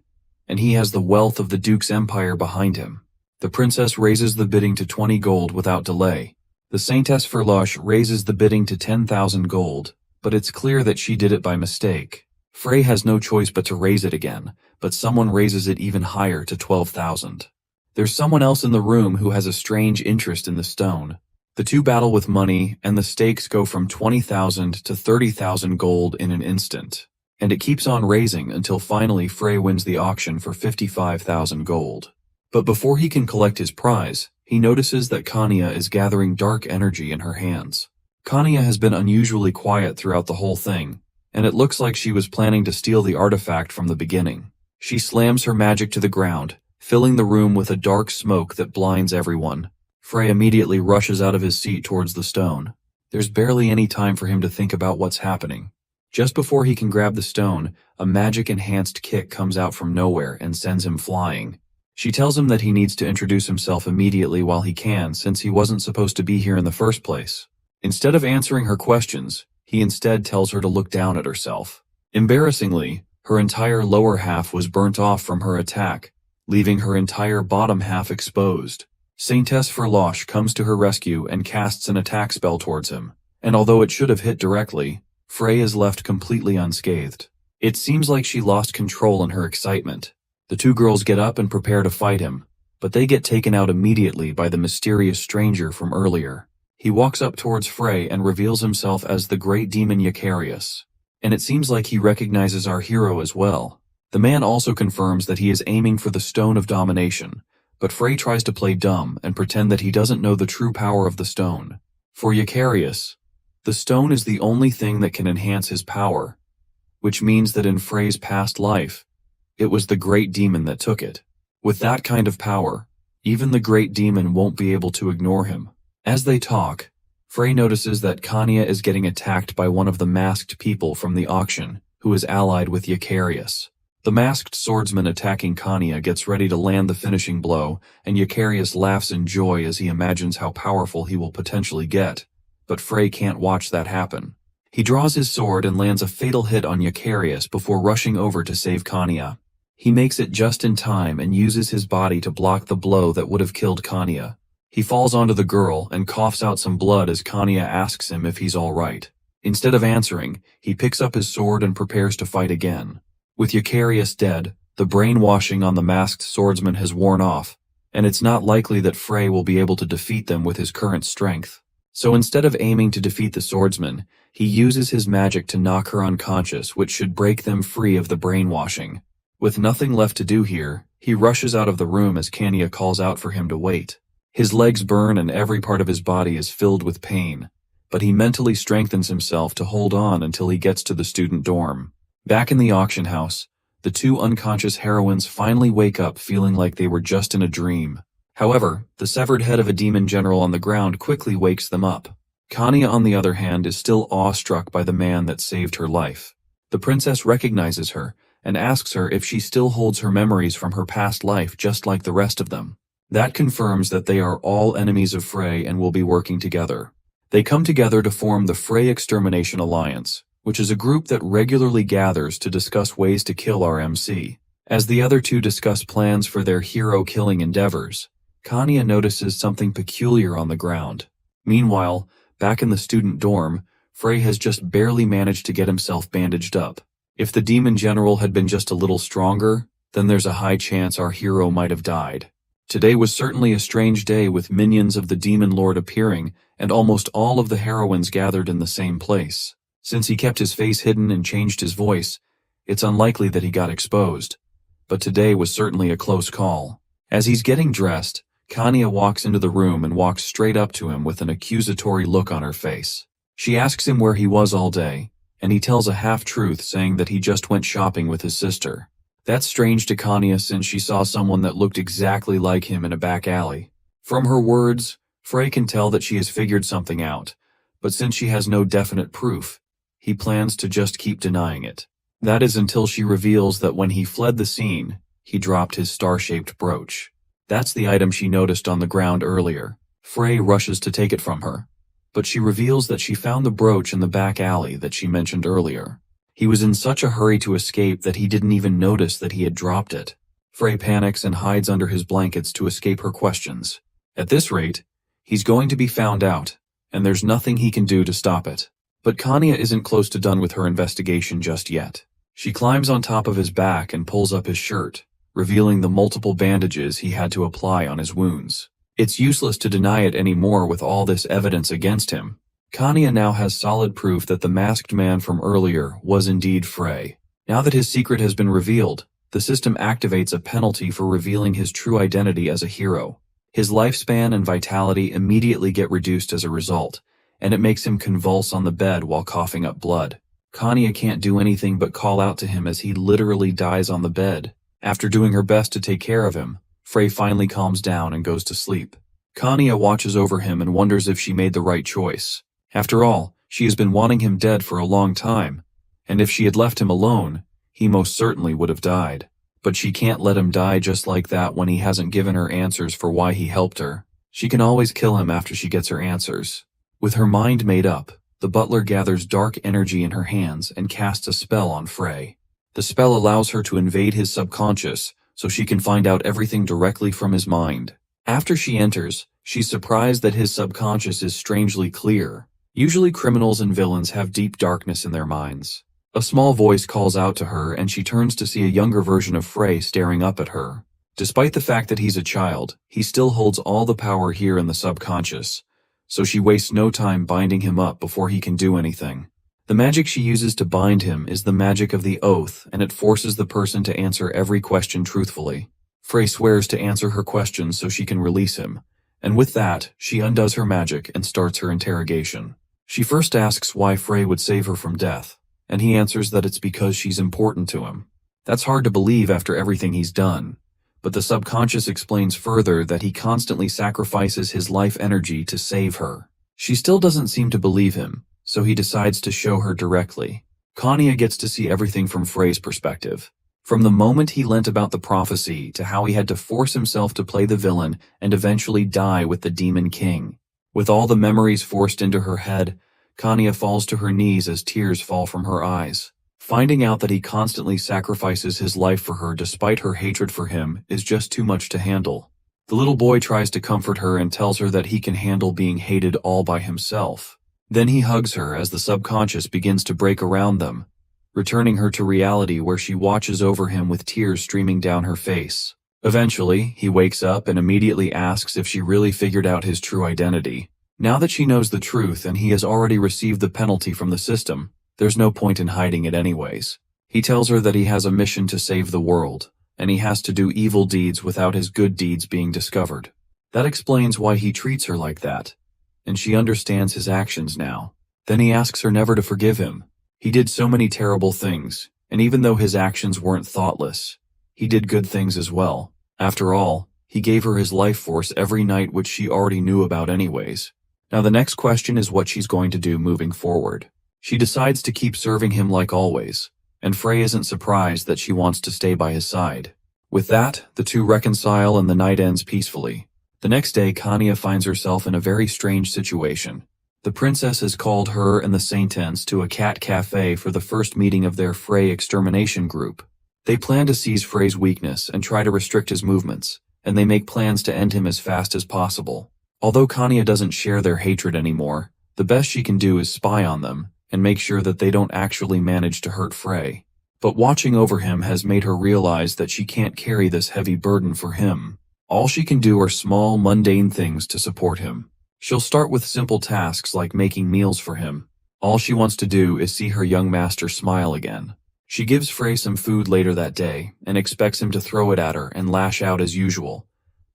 and he has the wealth of the Duke's empire behind him. The princess raises the bidding to 20 gold without delay. The Saintess Furlosh raises the bidding to 10,000 gold, but it's clear that she did it by mistake. Frey has no choice but to raise it again, but someone raises it even higher to 12,000. There's someone else in the room who has a strange interest in the stone. The two battle with money, and the stakes go from 20,000 to 30,000 gold in an instant. And it keeps on raising until finally Frey wins the auction for 55,000 gold. But before he can collect his prize, he notices that Kanya is gathering dark energy in her hands. Kanya has been unusually quiet throughout the whole thing, and it looks like she was planning to steal the artifact from the beginning. She slams her magic to the ground, filling the room with a dark smoke that blinds everyone. Frey immediately rushes out of his seat towards the stone. There's barely any time for him to think about what's happening. Just before he can grab the stone, a magic-enhanced kick comes out from nowhere and sends him flying. She tells him that he needs to introduce himself immediately while he can, since he wasn't supposed to be here in the first place. Instead of answering her questions, he instead tells her to look down at herself. Embarrassingly, her entire lower half was burnt off from her attack, leaving her entire bottom half exposed. Saintess Verlosh comes to her rescue and casts an attack spell towards him, and although it should have hit directly, Frey is left completely unscathed. It seems like she lost control in her excitement. The two girls get up and prepare to fight him, but they get taken out immediately by the mysterious stranger from earlier. He walks up towards Frey and reveals himself as the great demon Eucharius, and it seems like he recognizes our hero as well. The man also confirms that he is aiming for the Stone of Domination, but Frey tries to play dumb and pretend that he doesn't know the true power of the stone. For Eucharius, the stone is the only thing that can enhance his power, which means that in Frey's past life, it was the great demon that took it. With that kind of power, even the great demon won't be able to ignore him. As they talk, Frey notices that Kanya is getting attacked by one of the masked people from the auction, who is allied with Eucharius. The masked swordsman attacking Kanya gets ready to land the finishing blow, and Eucharius laughs in joy as he imagines how powerful he will potentially get. But Frey can't watch that happen. He draws his sword and lands a fatal hit on Eucharius before rushing over to save Kanya. He makes it just in time and uses his body to block the blow that would have killed Kanya. He falls onto the girl and coughs out some blood as Kanya asks him if he's all right. Instead of answering, he picks up his sword and prepares to fight again. With Eucharius dead, the brainwashing on the masked swordsman has worn off, and it's not likely that Frey will be able to defeat them with his current strength. So instead of aiming to defeat the swordsman, he uses his magic to knock her unconscious, which should break them free of the brainwashing. With nothing left to do here, he rushes out of the room as Kanya calls out for him to wait. His legs burn and every part of his body is filled with pain, but he mentally strengthens himself to hold on until he gets to the student dorm. Back in the auction house, the two unconscious heroines finally wake up feeling like they were just in a dream. However, the severed head of a demon general on the ground quickly wakes them up. Kanya, on the other hand, is still awestruck by the man that saved her life. The princess recognizes her and asks her if she still holds her memories from her past life just like the rest of them. That confirms that they are all enemies of Frey and will be working together. They come together to form the Frey Extermination Alliance, which is a group that regularly gathers to discuss ways to kill our MC. As the other two discuss plans for their hero-killing endeavors, Kanya notices something peculiar on the ground. Meanwhile, back in the student dorm, Frey has just barely managed to get himself bandaged up. If the demon general had been just a little stronger, then there's a high chance our hero might have died. Today was certainly a strange day with minions of the demon lord appearing and almost all of the heroines gathered in the same place. Since he kept his face hidden and changed his voice, it's unlikely that he got exposed. But today was certainly a close call. As he's getting dressed, Kanya walks into the room and walks straight up to him with an accusatory look on her face. She asks him where he was all day, and he tells a half-truth saying that he just went shopping with his sister. That's strange to Kanya since she saw someone that looked exactly like him in a back alley. From her words, Frey can tell that she has figured something out, but since she has no definite proof, he plans to just keep denying it. That is until she reveals that when he fled the scene, he dropped his star-shaped brooch. That's the item she noticed on the ground earlier. Frey rushes to take it from her, but she reveals that she found the brooch in the back alley that she mentioned earlier. He was in such a hurry to escape that he didn't even notice that he had dropped it. Frey panics and hides under his blankets to escape her questions. At this rate, he's going to be found out, and there's nothing he can do to stop it. But Kanya isn't close to done with her investigation just yet. She climbs on top of his back and pulls up his shirt, revealing the multiple bandages he had to apply on his wounds. It's useless to deny it anymore with all this evidence against him. Kanya now has solid proof that the masked man from earlier was indeed Frey. Now that his secret has been revealed, the system activates a penalty for revealing his true identity as a hero. His lifespan and vitality immediately get reduced as a result, and it makes him convulse on the bed while coughing up blood. Kanya can't do anything but call out to him as he literally dies on the bed. After doing her best to take care of him, Frey finally calms down and goes to sleep. Kanya watches over him and wonders if she made the right choice. After all, she has been wanting him dead for a long time, and if she had left him alone, he most certainly would have died. But she can't let him die just like that when he hasn't given her answers for why he helped her. She can always kill him after she gets her answers. With her mind made up, the butler gathers dark energy in her hands and casts a spell on Frey. The spell allows her to invade his subconscious, so she can find out everything directly from his mind. After she enters, she's surprised that his subconscious is strangely clear. Usually criminals and villains have deep darkness in their minds. A small voice calls out to her and she turns to see a younger version of Frey staring up at her. Despite the fact that he's a child, he still holds all the power here in the subconscious, so she wastes no time binding him up before he can do anything. The magic she uses to bind him is the magic of the oath, and it forces the person to answer every question truthfully. Frey swears to answer her questions so she can release him, and with that, she undoes her magic and starts her interrogation. She first asks why Frey would save her from death, and he answers that it's because she's important to him. That's hard to believe after everything he's done, but the subconscious explains further that he constantly sacrifices his life energy to save her. She still doesn't seem to believe him, so he decides to show her directly. Kanya gets to see everything from Frey's perspective. From the moment he learnt about the prophecy to how he had to force himself to play the villain and eventually die with the Demon King. With all the memories forced into her head, Kanya falls to her knees as tears fall from her eyes. Finding out that he constantly sacrifices his life for her despite her hatred for him is just too much to handle. The little boy tries to comfort her and tells her that he can handle being hated all by himself. Then he hugs her as the subconscious begins to break around them, returning her to reality where she watches over him with tears streaming down her face. Eventually, he wakes up and immediately asks if she really figured out his true identity. Now that she knows the truth and he has already received the penalty from the system, there's no point in hiding it anyways. He tells her that he has a mission to save the world, and he has to do evil deeds without his good deeds being discovered. That explains why he treats her like that, and she understands his actions now. Then he asks her never to forgive him. He did so many terrible things, and even though his actions weren't thoughtless, he did good things as well. After all, he gave her his life force every night, which she already knew about anyways. Now the next question is what she's going to do moving forward. She decides to keep serving him like always, and Frey isn't surprised that she wants to stay by his side. With that, the two reconcile and the night ends peacefully. The next day, Kanya finds herself in a very strange situation. The princess has called her and the Saintens to a cat cafe for the first meeting of their Frey extermination group. They plan to seize Frey's weakness and try to restrict his movements, and they make plans to end him as fast as possible. Although Kanya doesn't share their hatred anymore, the best she can do is spy on them and make sure that they don't actually manage to hurt Frey. But watching over him has made her realize that she can't carry this heavy burden for him. All she can do are small, mundane things to support him. She'll start with simple tasks like making meals for him. All she wants to do is see her young master smile again. She gives Frey some food later that day and expects him to throw it at her and lash out as usual.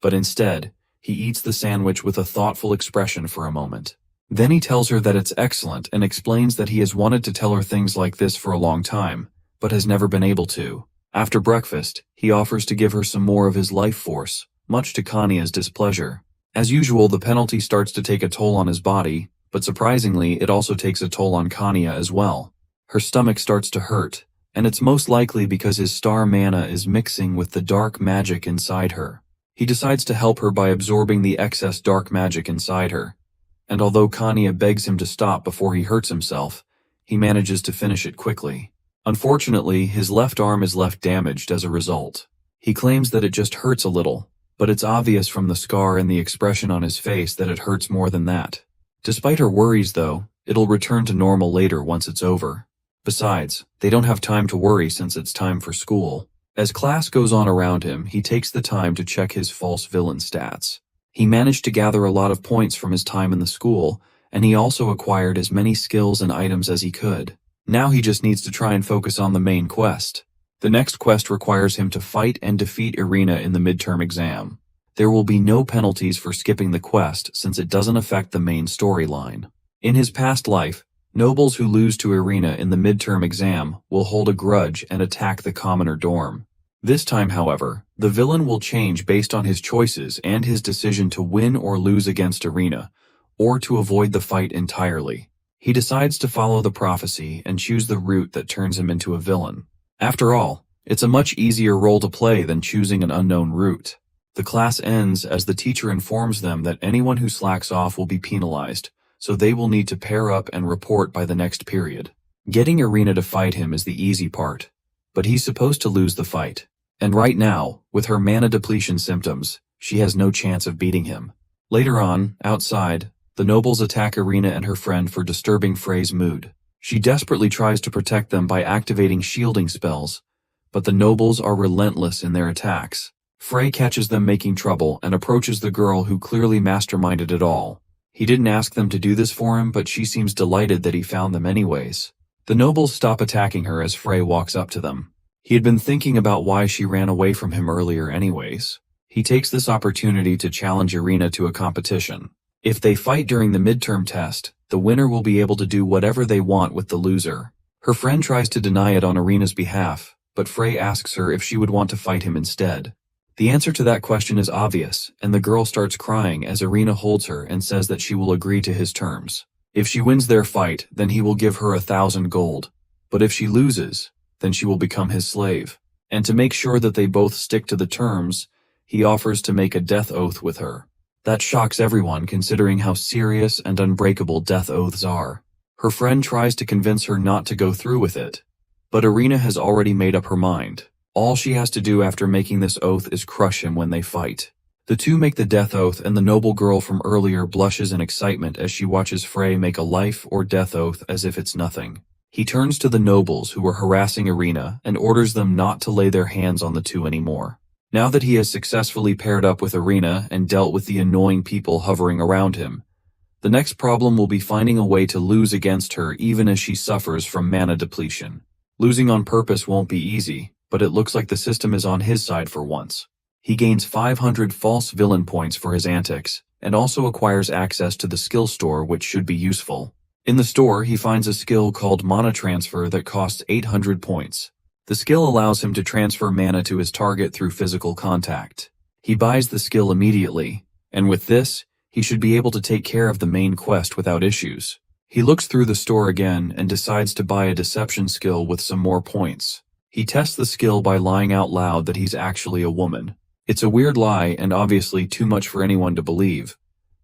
But instead, he eats the sandwich with a thoughtful expression for a moment. Then he tells her that it's excellent and explains that he has wanted to tell her things like this for a long time, but has never been able to. After breakfast, he offers to give her some more of his life force, much to Kanya's displeasure. As usual, the penalty starts to take a toll on his body, but surprisingly, it also takes a toll on Kanya as well. Her stomach starts to hurt, and it's most likely because his star mana is mixing with the dark magic inside her. He decides to help her by absorbing the excess dark magic inside her, and although Kanya begs him to stop before he hurts himself, he manages to finish it quickly. Unfortunately, his left arm is left damaged as a result. He claims that it just hurts a little, but it's obvious from the scar and the expression on his face that it hurts more than that. Despite her worries though, it'll return to normal later once it's over. Besides, they don't have time to worry since it's time for school. As class goes on around him, he takes the time to check his false villain stats. He managed to gather a lot of points from his time in the school, and he also acquired as many skills and items as he could. Now he just needs to try and focus on the main quest. The next quest requires him to fight and defeat Irina in the midterm exam. There will be no penalties for skipping the quest since it doesn't affect the main storyline. In his past life, nobles who lose to Irina in the midterm exam will hold a grudge and attack the commoner dorm. This time, however, the villain will change based on his choices and his decision to win or lose against Irina, or to avoid the fight entirely. He decides to follow the prophecy and choose the route that turns him into a villain. After all, it's a much easier role to play than choosing an unknown route. The class ends as the teacher informs them that anyone who slacks off will be penalized, so they will need to pair up and report by the next period. Getting Irina to fight him is the easy part, but he's supposed to lose the fight. And right now, with her mana depletion symptoms, she has no chance of beating him. Later on, outside, the nobles attack Irina and her friend for disturbing Frey's mood. She desperately tries to protect them by activating shielding spells, but the nobles are relentless in their attacks. Frey catches them making trouble and approaches the girl who clearly masterminded it all. He didn't ask them to do this for him, but she seems delighted that he found them anyways. The nobles stop attacking her as Frey walks up to them. He had been thinking about why she ran away from him earlier anyways. He takes this opportunity to challenge Irina to a competition. If they fight during the midterm test, the winner will be able to do whatever they want with the loser. Her friend tries to deny it on Irina's behalf, but Frey asks her if she would want to fight him instead. The answer to that question is obvious, and the girl starts crying as Irina holds her and says that she will agree to his terms. If she wins their fight, then he will give her 1,000 gold. But if she loses, then she will become his slave. And to make sure that they both stick to the terms, he offers to make a death oath with her. That shocks everyone considering how serious and unbreakable death oaths are. Her friend tries to convince her not to go through with it, but Irina has already made up her mind. All she has to do after making this oath is crush him when they fight. The two make the death oath, and the noble girl from earlier blushes in excitement as she watches Frey make a life or death oath as if it's nothing. He turns to the nobles who were harassing Irina and orders them not to lay their hands on the two anymore. Now that he has successfully paired up with Irina and dealt with the annoying people hovering around him, the next problem will be finding a way to lose against her even as she suffers from mana depletion. Losing on purpose won't be easy, but it looks like the system is on his side for once. He gains 500 false villain points for his antics, and also acquires access to the skill store, which should be useful. In the store, he finds a skill called Mana Transfer that costs 800 points. The skill allows him to transfer mana to his target through physical contact. He buys the skill immediately, and with this, he should be able to take care of the main quest without issues. He looks through the store again and decides to buy a deception skill with some more points. He tests the skill by lying out loud that he's actually a woman. It's a weird lie and obviously too much for anyone to believe,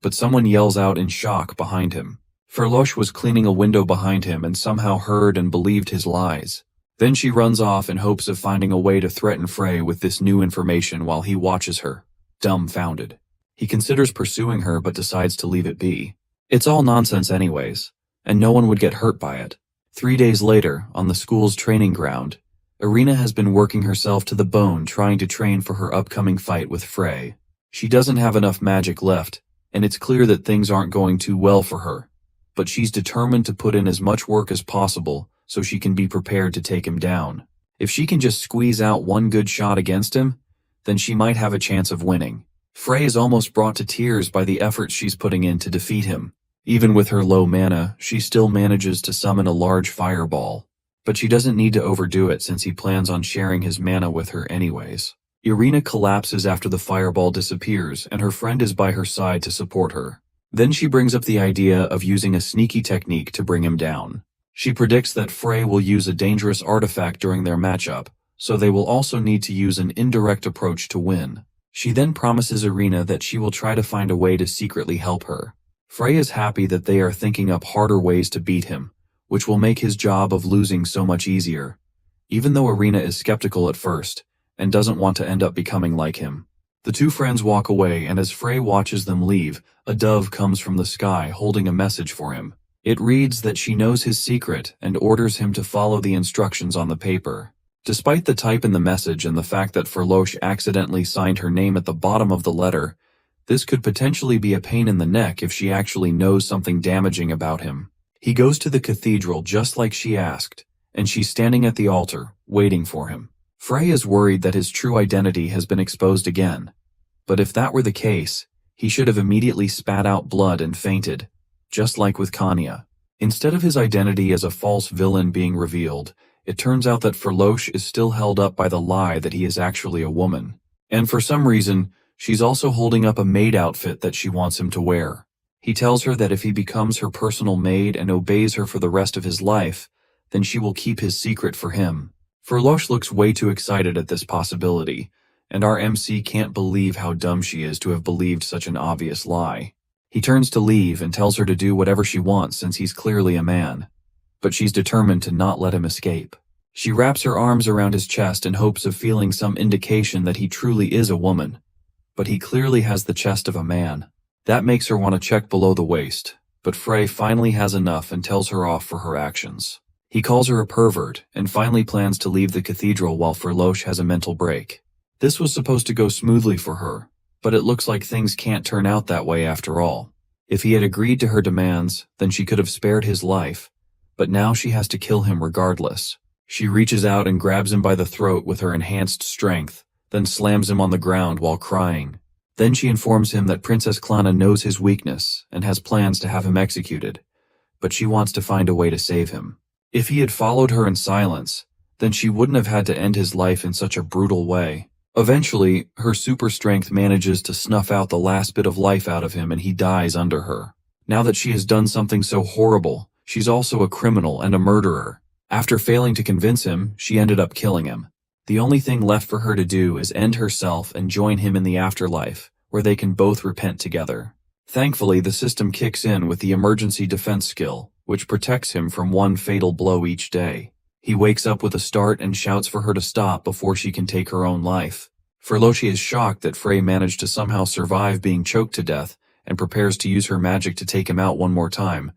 but someone yells out in shock behind him. Ferloche was cleaning a window behind him and somehow heard and believed his lies. Then she runs off in hopes of finding a way to threaten Frey with this new information while he watches her, dumbfounded. He considers pursuing her but decides to leave it be. It's all nonsense anyways, and no one would get hurt by it. 3 days later, on the school's training ground, Irina has been working herself to the bone trying to train for her upcoming fight with Frey. She doesn't have enough magic left, and it's clear that things aren't going too well for her. But she's determined to put in as much work as possible so she can be prepared to take him down. If she can just squeeze out one good shot against him, then she might have a chance of winning. Frey is almost brought to tears by the effort she's putting in to defeat him. Even with her low mana, she still manages to summon a large fireball. But she doesn't need to overdo it since he plans on sharing his mana with her anyways. Irina collapses after the fireball disappears, and her friend is by her side to support her. Then she brings up the idea of using a sneaky technique to bring him down. She predicts that Frey will use a dangerous artifact during their matchup, so they will also need to use an indirect approach to win. She then promises Irina that she will try to find a way to secretly help her. Frey is happy that they are thinking up harder ways to beat him, which will make his job of losing so much easier, even though Irina is skeptical at first and doesn't want to end up becoming like him. The two friends walk away, and as Frey watches them leave, a dove comes from the sky holding a message for him. It reads that she knows his secret and orders him to follow the instructions on the paper. Despite the type in the message and the fact that Ferloche accidentally signed her name at the bottom of the letter, this could potentially be a pain in the neck if she actually knows something damaging about him. He goes to the cathedral just like she asked, and she's standing at the altar, waiting for him. Frey is worried that his true identity has been exposed again, but if that were the case, he should have immediately spat out blood and fainted, just like with Kanya. Instead of his identity as a false villain being revealed, it turns out that Ferloche is still held up by the lie that he is actually a woman. And for some reason, she's also holding up a maid outfit that she wants him to wear. He tells her that if he becomes her personal maid and obeys her for the rest of his life, then she will keep his secret for him. Ferloche looks way too excited at this possibility, and our MC can't believe how dumb she is to have believed such an obvious lie. He turns to leave and tells her to do whatever she wants since he's clearly a man, but she's determined to not let him escape. She wraps her arms around his chest in hopes of feeling some indication that he truly is a woman, but he clearly has the chest of a man. That makes her want to check below the waist, but Frey finally has enough and tells her off for her actions. He calls her a pervert and finally plans to leave the cathedral while Ferloche has a mental break. This was supposed to go smoothly for her, but it looks like things can't turn out that way after all. If he had agreed to her demands, then she could have spared his life, but now she has to kill him regardless. She reaches out and grabs him by the throat with her enhanced strength, then slams him on the ground while crying. Then she informs him that Princess Klana knows his weakness and has plans to have him executed, but she wants to find a way to save him. If he had followed her in silence, then she wouldn't have had to end his life in such a brutal way. Eventually, her super strength manages to snuff out the last bit of life out of him and he dies under her. Now that she has done something so horrible, she's also a criminal and a murderer. After failing to convince him, she ended up killing him. The only thing left for her to do is end herself and join him in the afterlife, where they can both repent together. Thankfully, the system kicks in with the emergency defense skill, which protects him from one fatal blow each day. He wakes up with a start and shouts for her to stop before she can take her own life. Ferloche is shocked that Frey managed to somehow survive being choked to death and prepares to use her magic to take him out one more time,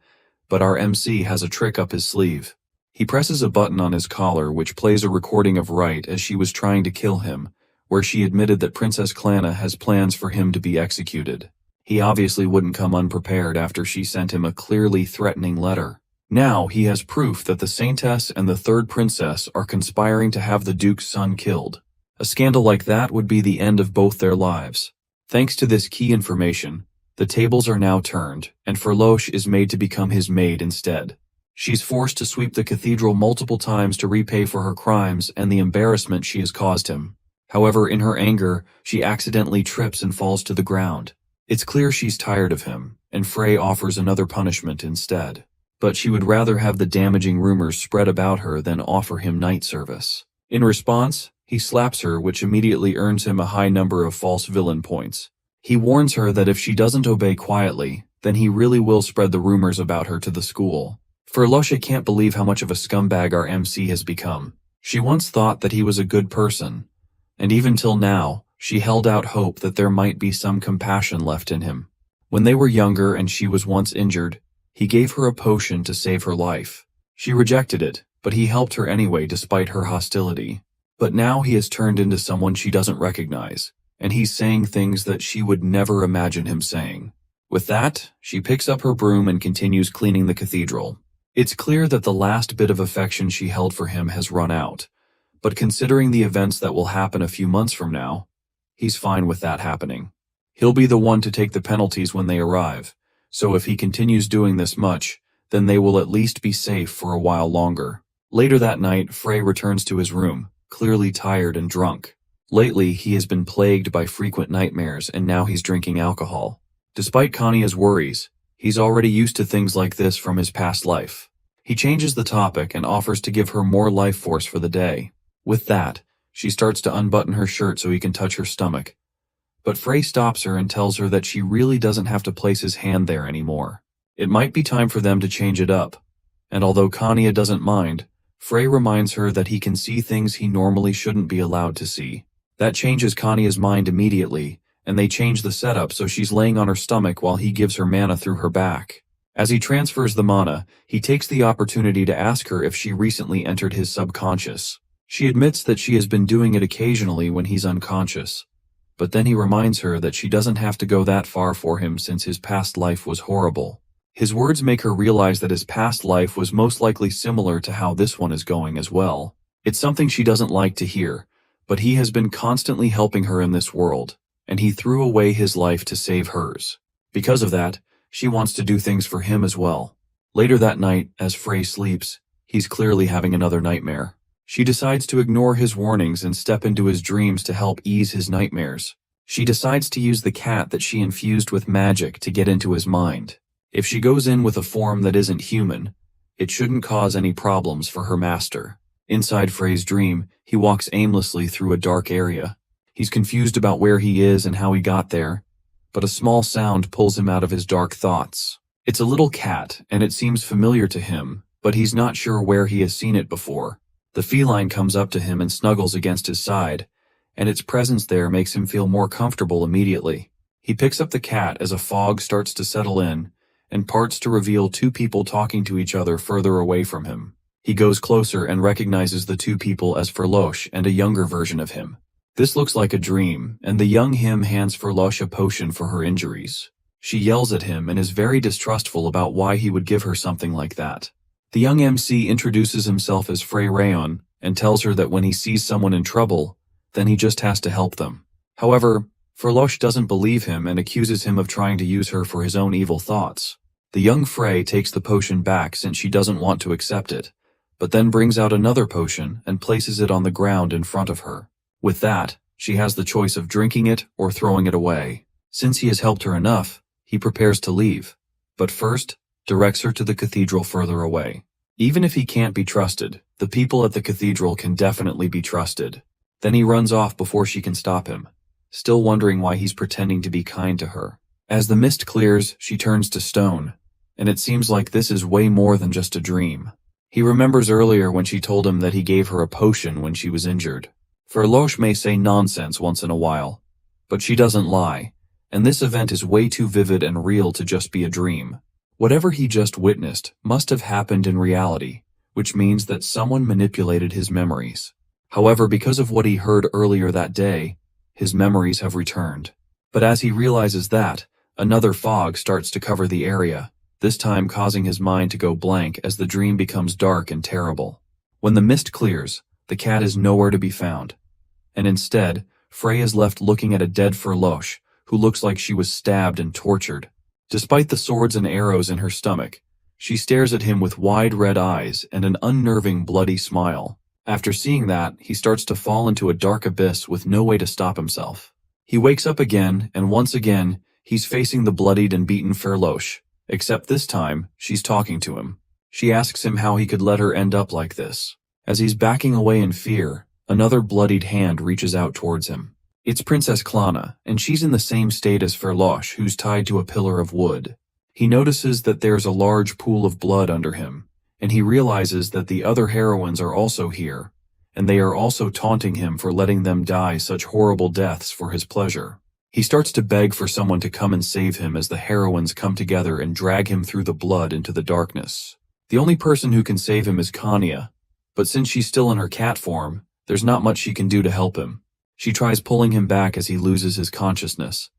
but our MC has a trick up his sleeve. He presses a button on his collar which plays a recording of right as she was trying to kill him, where she admitted that Princess Klana has plans for him to be executed. He obviously wouldn't come unprepared after she sent him a clearly threatening letter. Now he has proof that the Saintess and the third princess are conspiring to have the Duke's son killed. A scandal like that would be the end of both their lives. Thanks to this key information, the tables are now turned, and Ferloche is made to become his maid instead. She's forced to sweep the cathedral multiple times to repay for her crimes and the embarrassment she has caused him. However, in her anger, she accidentally trips and falls to the ground. It's clear she's tired of him, and Frey offers another punishment instead. But she would rather have the damaging rumors spread about her than offer him night service. In response, he slaps her, which immediately earns him a high number of false villain points. He warns her that if she doesn't obey quietly, then he really will spread the rumors about her to the school. Ferloche can't believe how much of a scumbag our MC has become. She once thought that he was a good person, and even till now, she held out hope that there might be some compassion left in him. When they were younger and she was once injured, he gave her a potion to save her life. She rejected it, but he helped her anyway despite her hostility. But now he has turned into someone she doesn't recognize, and he's saying things that she would never imagine him saying. With that, she picks up her broom and continues cleaning the cathedral. It's clear that the last bit of affection she held for him has run out, but considering the events that will happen a few months from now, he's fine with that happening. He'll be the one to take the penalties when they arrive, so if he continues doing this much, then they will at least be safe for a while longer. Later that night, Frey returns to his room, clearly tired and drunk. Lately, he has been plagued by frequent nightmares and now he's drinking alcohol. Despite Kania's worries, he's already used to things like this from his past life. He changes the topic and offers to give her more life force for the day. With that, she starts to unbutton her shirt so he can touch her stomach. But Frey stops her and tells her that she really doesn't have to place his hand there anymore. It might be time for them to change it up. And although Kania doesn't mind, Frey reminds her that he can see things he normally shouldn't be allowed to see. That changes Kania's mind immediately, and they change the setup so she's laying on her stomach while he gives her mana through her back. As he transfers the mana, he takes the opportunity to ask her if she recently entered his subconscious. She admits that she has been doing it occasionally when he's unconscious. But then he reminds her that she doesn't have to go that far for him since his past life was horrible. His words make her realize that his past life was most likely similar to how this one is going as well. It's something she doesn't like to hear, but he has been constantly helping her in this world, and he threw away his life to save hers. Because of that, she wants to do things for him as well. Later that night, as Frey sleeps, he's clearly having another nightmare. She decides to ignore his warnings and step into his dreams to help ease his nightmares. She decides to use the cat that she infused with magic to get into his mind. If she goes in with a form that isn't human, it shouldn't cause any problems for her master. Inside Frey's dream, he walks aimlessly through a dark area. He's confused about where he is and how he got there, but a small sound pulls him out of his dark thoughts. It's a little cat, and it seems familiar to him, but he's not sure where he has seen it before. The feline comes up to him and snuggles against his side, and its presence there makes him feel more comfortable immediately. He picks up the cat as a fog starts to settle in, and parts to reveal two people talking to each other further away from him. He goes closer and recognizes the two people as Ferloche and a younger version of him. This looks like a dream, and the young him hands Ferloche a potion for her injuries. She yells at him and is very distrustful about why he would give her something like that. The young MC introduces himself as Frey Rayon and tells her that when he sees someone in trouble, then he just has to help them. However, Ferloche doesn't believe him and accuses him of trying to use her for his own evil thoughts. The young Frey takes the potion back since she doesn't want to accept it, but then brings out another potion and places it on the ground in front of her. With that, she has the choice of drinking it or throwing it away. Since he has helped her enough, he prepares to leave, but first directs her to the cathedral further away. Even if he can't be trusted, the people at the cathedral can definitely be trusted. Then he runs off before she can stop him, still wondering why he's pretending to be kind to her. As the mist clears, she turns to stone, and it seems like this is way more than just a dream. He remembers earlier when she told him that he gave her a potion when she was injured. Ferloche may say nonsense once in a while, but she doesn't lie, and this event is way too vivid and real to just be a dream. Whatever he just witnessed must have happened in reality, which means that someone manipulated his memories. However, because of what he heard earlier that day, his memories have returned. But as he realizes that, another fog starts to cover the area, this time causing his mind to go blank as the dream becomes dark and terrible. When the mist clears, the cat is nowhere to be found, and instead, Frey is left looking at a dead Ferloche, who looks like she was stabbed and tortured. Despite the swords and arrows in her stomach, she stares at him with wide red eyes and an unnerving bloody smile. After seeing that, he starts to fall into a dark abyss with no way to stop himself. He wakes up again, and once again, he's facing the bloodied and beaten Ferloche, except this time, she's talking to him. She asks him how he could let her end up like this. As he's backing away in fear, another bloodied hand reaches out towards him. It's Princess Klana, and she's in the same state as Ferloche, who's tied to a pillar of wood. He notices that there's a large pool of blood under him, and he realizes that the other heroines are also here, and they are also taunting him for letting them die such horrible deaths for his pleasure. He starts to beg for someone to come and save him as the heroines come together and drag him through the blood into the darkness. The only person who can save him is Kanya, but since she's still in her cat form, there's not much she can do to help him. She tries pulling him back as he loses his consciousness,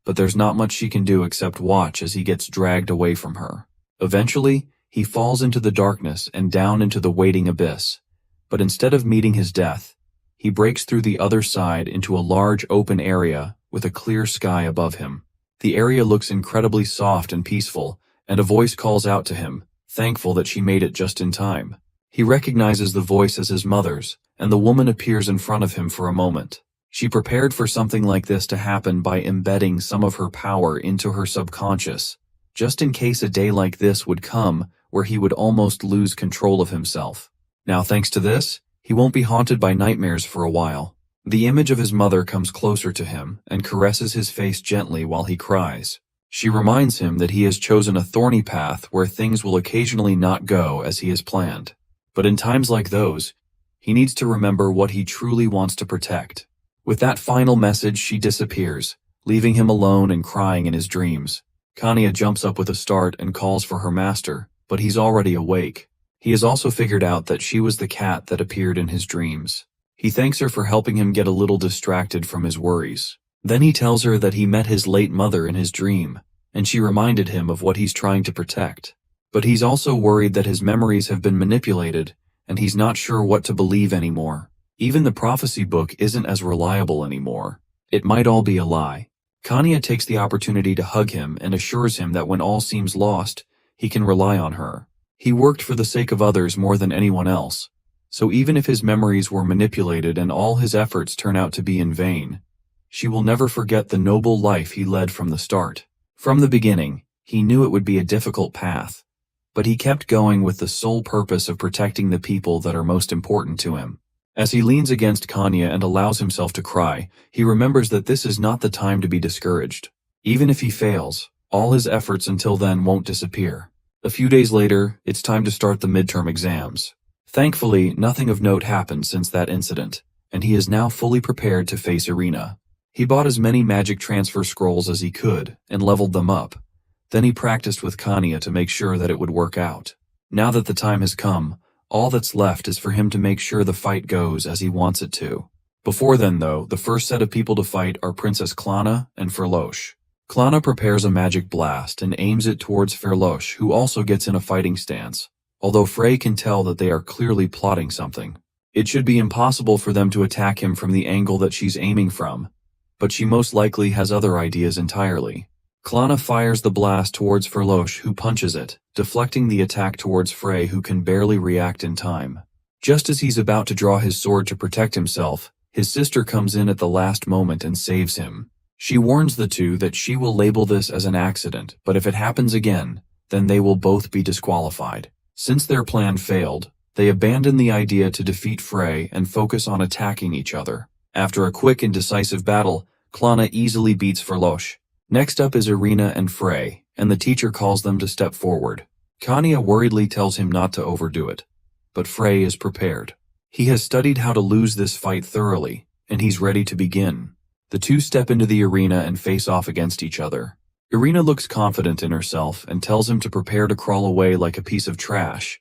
but there's not much she can do except watch as he gets dragged away from her. Eventually, he falls into the darkness and down into the waiting abyss, but instead of meeting his death, he breaks through the other side into a large open area with a clear sky above him. The area looks incredibly soft and peaceful, and a voice calls out to him, thankful that she made it just in time. He recognizes the voice as his mother's, and the woman appears in front of him for a moment. She prepared for something like this to happen by embedding some of her power into her subconscious, just in case a day like this would come where he would almost lose control of himself. Now, thanks to this, he won't be haunted by nightmares for a while. The image of his mother comes closer to him and caresses his face gently while he cries. She reminds him that he has chosen a thorny path where things will occasionally not go as he has planned. But in times like those, he needs to remember what he truly wants to protect. With that final message, she disappears, leaving him alone and crying in his dreams. Kanya jumps up with a start and calls for her master, but he's already awake. He has also figured out that she was the cat that appeared in his dreams. He thanks her for helping him get a little distracted from his worries. Then he tells her that he met his late mother in his dream, and she reminded him of what he's trying to protect. But he's also worried that his memories have been manipulated, and he's not sure what to believe anymore. Even the prophecy book isn't as reliable anymore. It might all be a lie. Kanya takes the opportunity to hug him and assures him that when all seems lost, he can rely on her. He worked for the sake of others more than anyone else, so even if his memories were manipulated and all his efforts turn out to be in vain, she will never forget the noble life he led from the start. From the beginning, he knew it would be a difficult path, but he kept going with the sole purpose of protecting the people that are most important to him. As he leans against Kanya and allows himself to cry, he remembers that this is not the time to be discouraged. Even if he fails, all his efforts until then won't disappear. A few days later, it's time to start the midterm exams. Thankfully, nothing of note happened since that incident, and he is now fully prepared to face Irina. He bought as many magic transfer scrolls as he could and leveled them up. Then he practiced with Kanya to make sure that it would work out. Now that the time has come, all that's left is for him to make sure the fight goes as he wants it to. Before then, though, the first set of people to fight are Princess Klana and Ferloche. Klana prepares a magic blast and aims it towards Ferloche, who also gets in a fighting stance, although Frey can tell that they are clearly plotting something. It should be impossible for them to attack him from the angle that she's aiming from, but she most likely has other ideas entirely. Klana fires the blast towards Ferloche, who punches it, deflecting the attack towards Frey, who can barely react in time. Just as he's about to draw his sword to protect himself, his sister comes in at the last moment and saves him. She warns the two that she will label this as an accident, but if it happens again, then they will both be disqualified. Since their plan failed, they abandon the idea to defeat Frey and focus on attacking each other. After a quick and decisive battle, Klana easily beats Ferloche. Next up is Irina and Frey, and the teacher calls them to step forward. Kanya worriedly tells him not to overdo it, but Frey is prepared. He has studied how to lose this fight thoroughly, and he's ready to begin. The two step into the arena and face off against each other. Irina looks confident in herself and tells him to prepare to crawl away like a piece of trash,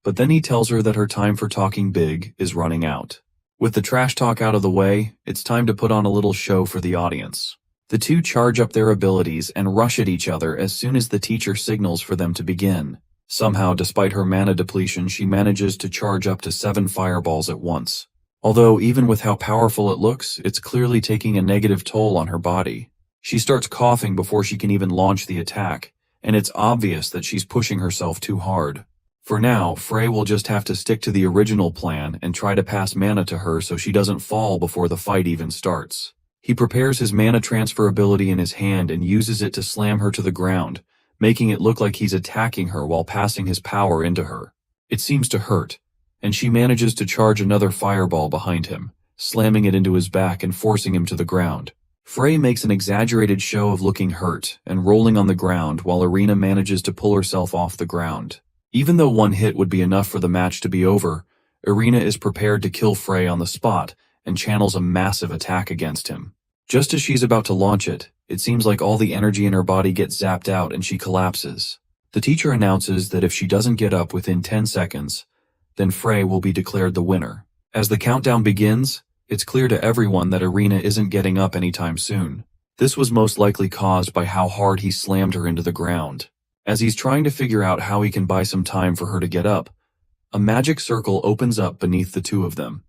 but then he tells her that her time for talking big is running out. With the trash talk out of the way, it's time to put on a little show for the audience. The two charge up their abilities and rush at each other as soon as the teacher signals for them to begin. Somehow, despite her mana depletion, she manages to charge up to 7 fireballs at once. Although, even with how powerful it looks, it's clearly taking a negative toll on her body. She starts coughing before she can even launch the attack, and it's obvious that she's pushing herself too hard. For now, Frey will just have to stick to the original plan and try to pass mana to her so she doesn't fall before the fight even starts. He prepares his mana transfer ability in his hand and uses it to slam her to the ground, making it look like he's attacking her while passing his power into her. It seems to hurt, and she manages to charge another fireball behind him, slamming it into his back and forcing him to the ground. Frey makes an exaggerated show of looking hurt and rolling on the ground while Irina manages to pull herself off the ground. Even though one hit would be enough for the match to be over, Irina is prepared to kill Frey on the spot and channels a massive attack against him. Just as she's about to launch it, it seems like all the energy in her body gets zapped out and she collapses. The teacher announces that if she doesn't get up within 10 seconds, then Frey will be declared the winner. As the countdown begins, it's clear to everyone that Irina isn't getting up anytime soon. This was most likely caused by how hard he slammed her into the ground. As he's trying to figure out how he can buy some time for her to get up, a magic circle opens up beneath the two of them,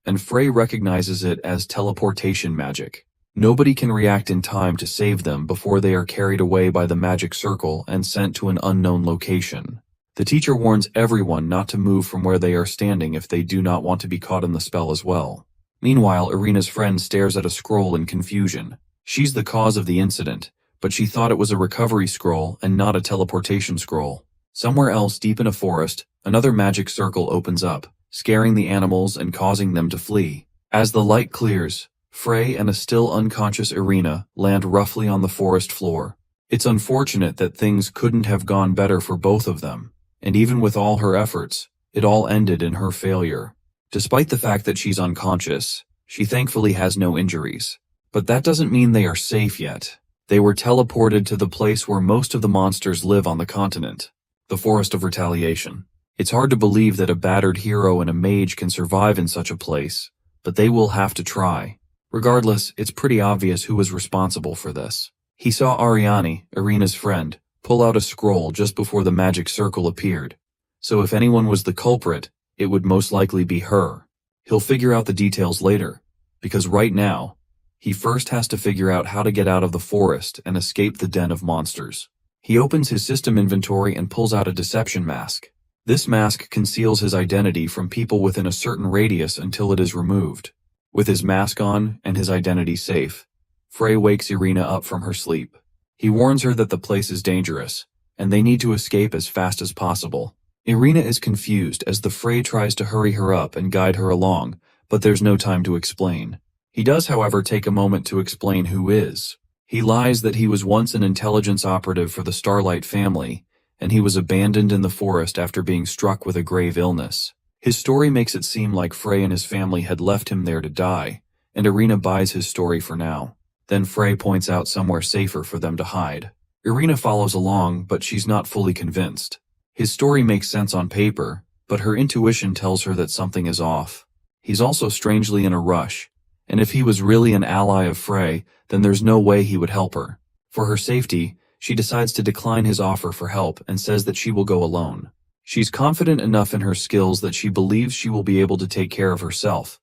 and Frey recognizes it as teleportation magic. Nobody can react in time to save them before they are carried away by the magic circle and sent to an unknown location. The teacher warns everyone not to move from where they are standing if they do not want to be caught in the spell as well. Meanwhile, Irina's friend stares at a scroll in confusion. She's the cause of the incident, but she thought it was a recovery scroll and not a teleportation scroll. Somewhere else deep in a forest, another magic circle opens up, scaring the animals and causing them to flee. As the light clears, Frey and a still unconscious Irina land roughly on the forest floor. It's unfortunate that things couldn't have gone better for both of them, and even with all her efforts, it all ended in her failure. Despite the fact that she's unconscious, she thankfully has no injuries. But that doesn't mean they are safe yet. They were teleported to the place where most of the monsters live on the continent, the Forest of Retaliation. It's hard to believe that a battered hero and a mage can survive in such a place, but they will have to try. Regardless, it's pretty obvious who was responsible for this. He saw Ariane, Irina's friend, pull out a scroll just before the magic circle appeared. So if anyone was the culprit, it would most likely be her. He'll figure out the details later, because right now, he first has to figure out how to get out of the forest and escape the den of monsters. He opens his system inventory and pulls out a deception mask. This mask conceals his identity from people within a certain radius until it is removed. With his mask on and his identity safe, Frey wakes Irina up from her sleep. He warns her that the place is dangerous, and they need to escape as fast as possible. Irina is confused as the Frey tries to hurry her up and guide her along, but there's no time to explain. He does, however, take a moment to explain who is. He lies that he was once an intelligence operative for the Starlight family, and he was abandoned in the forest after being struck with a grave illness. His story makes it seem like Frey and his family had left him there to die, and Irina buys his story for now. Then Frey points out somewhere safer for them to hide. Irina follows along, but she's not fully convinced. His story makes sense on paper, but her intuition tells her that something is off. He's also strangely in a rush, and if he was really an ally of Frey, then there's no way he would help her. For her safety, she decides to decline his offer for help and says that she will go alone. She's confident enough in her skills that she believes she will be able to take care of herself,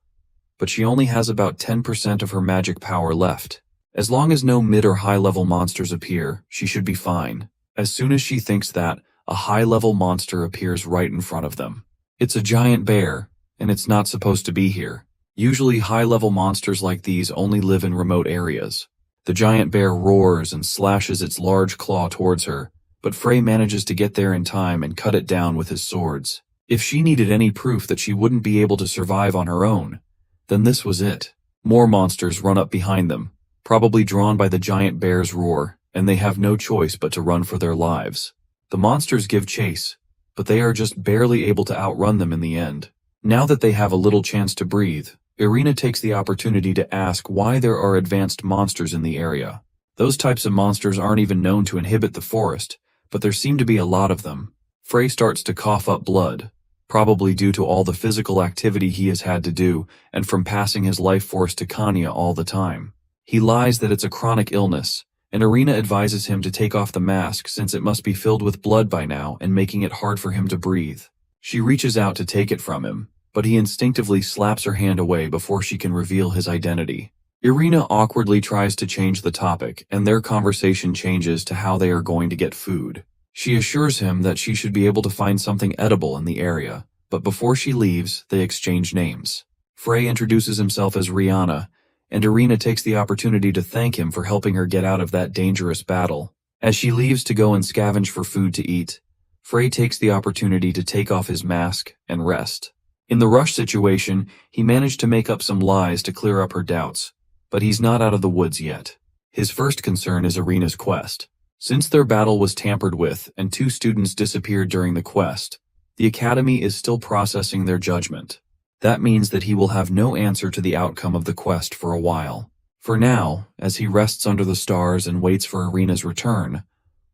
but she only has about 10% of her magic power left. As long as no mid or high-level monsters appear, she should be fine. As soon as she thinks that, a high-level monster appears right in front of them. It's a giant bear, and it's not supposed to be here. Usually high-level monsters like these only live in remote areas. The giant bear roars and slashes its large claw towards her, but Frey manages to get there in time and cut it down with his swords. If she needed any proof that she wouldn't be able to survive on her own, then this was it. More monsters run up behind them, probably drawn by the giant bear's roar, and they have no choice but to run for their lives. The monsters give chase, but they are just barely able to outrun them in the end. Now that they have a little chance to breathe, Irina takes the opportunity to ask why there are advanced monsters in the area. Those types of monsters aren't even known to inhabit the forest, but there seem to be a lot of them. Frey starts to cough up blood, probably due to all the physical activity he has had to do and from passing his life force to Kanya all the time. He lies that it's a chronic illness, and Irina advises him to take off the mask since it must be filled with blood by now and making it hard for him to breathe. She reaches out to take it from him, but he instinctively slaps her hand away before she can reveal his identity. Irina awkwardly tries to change the topic, and their conversation changes to how they are going to get food. She assures him that she should be able to find something edible in the area, but before she leaves, they exchange names. Frey introduces himself as Rihanna, and Irina takes the opportunity to thank him for helping her get out of that dangerous battle. As she leaves to go and scavenge for food to eat, Frey takes the opportunity to take off his mask and rest. In the rush situation, he managed to make up some lies to clear up her doubts, but he's not out of the woods yet. His first concern is Irina's quest. Since their battle was tampered with and 2 students disappeared during the quest, the Academy is still processing their judgment. That means that he will have no answer to the outcome of the quest for a while. For now, as he rests under the stars and waits for Irina's return,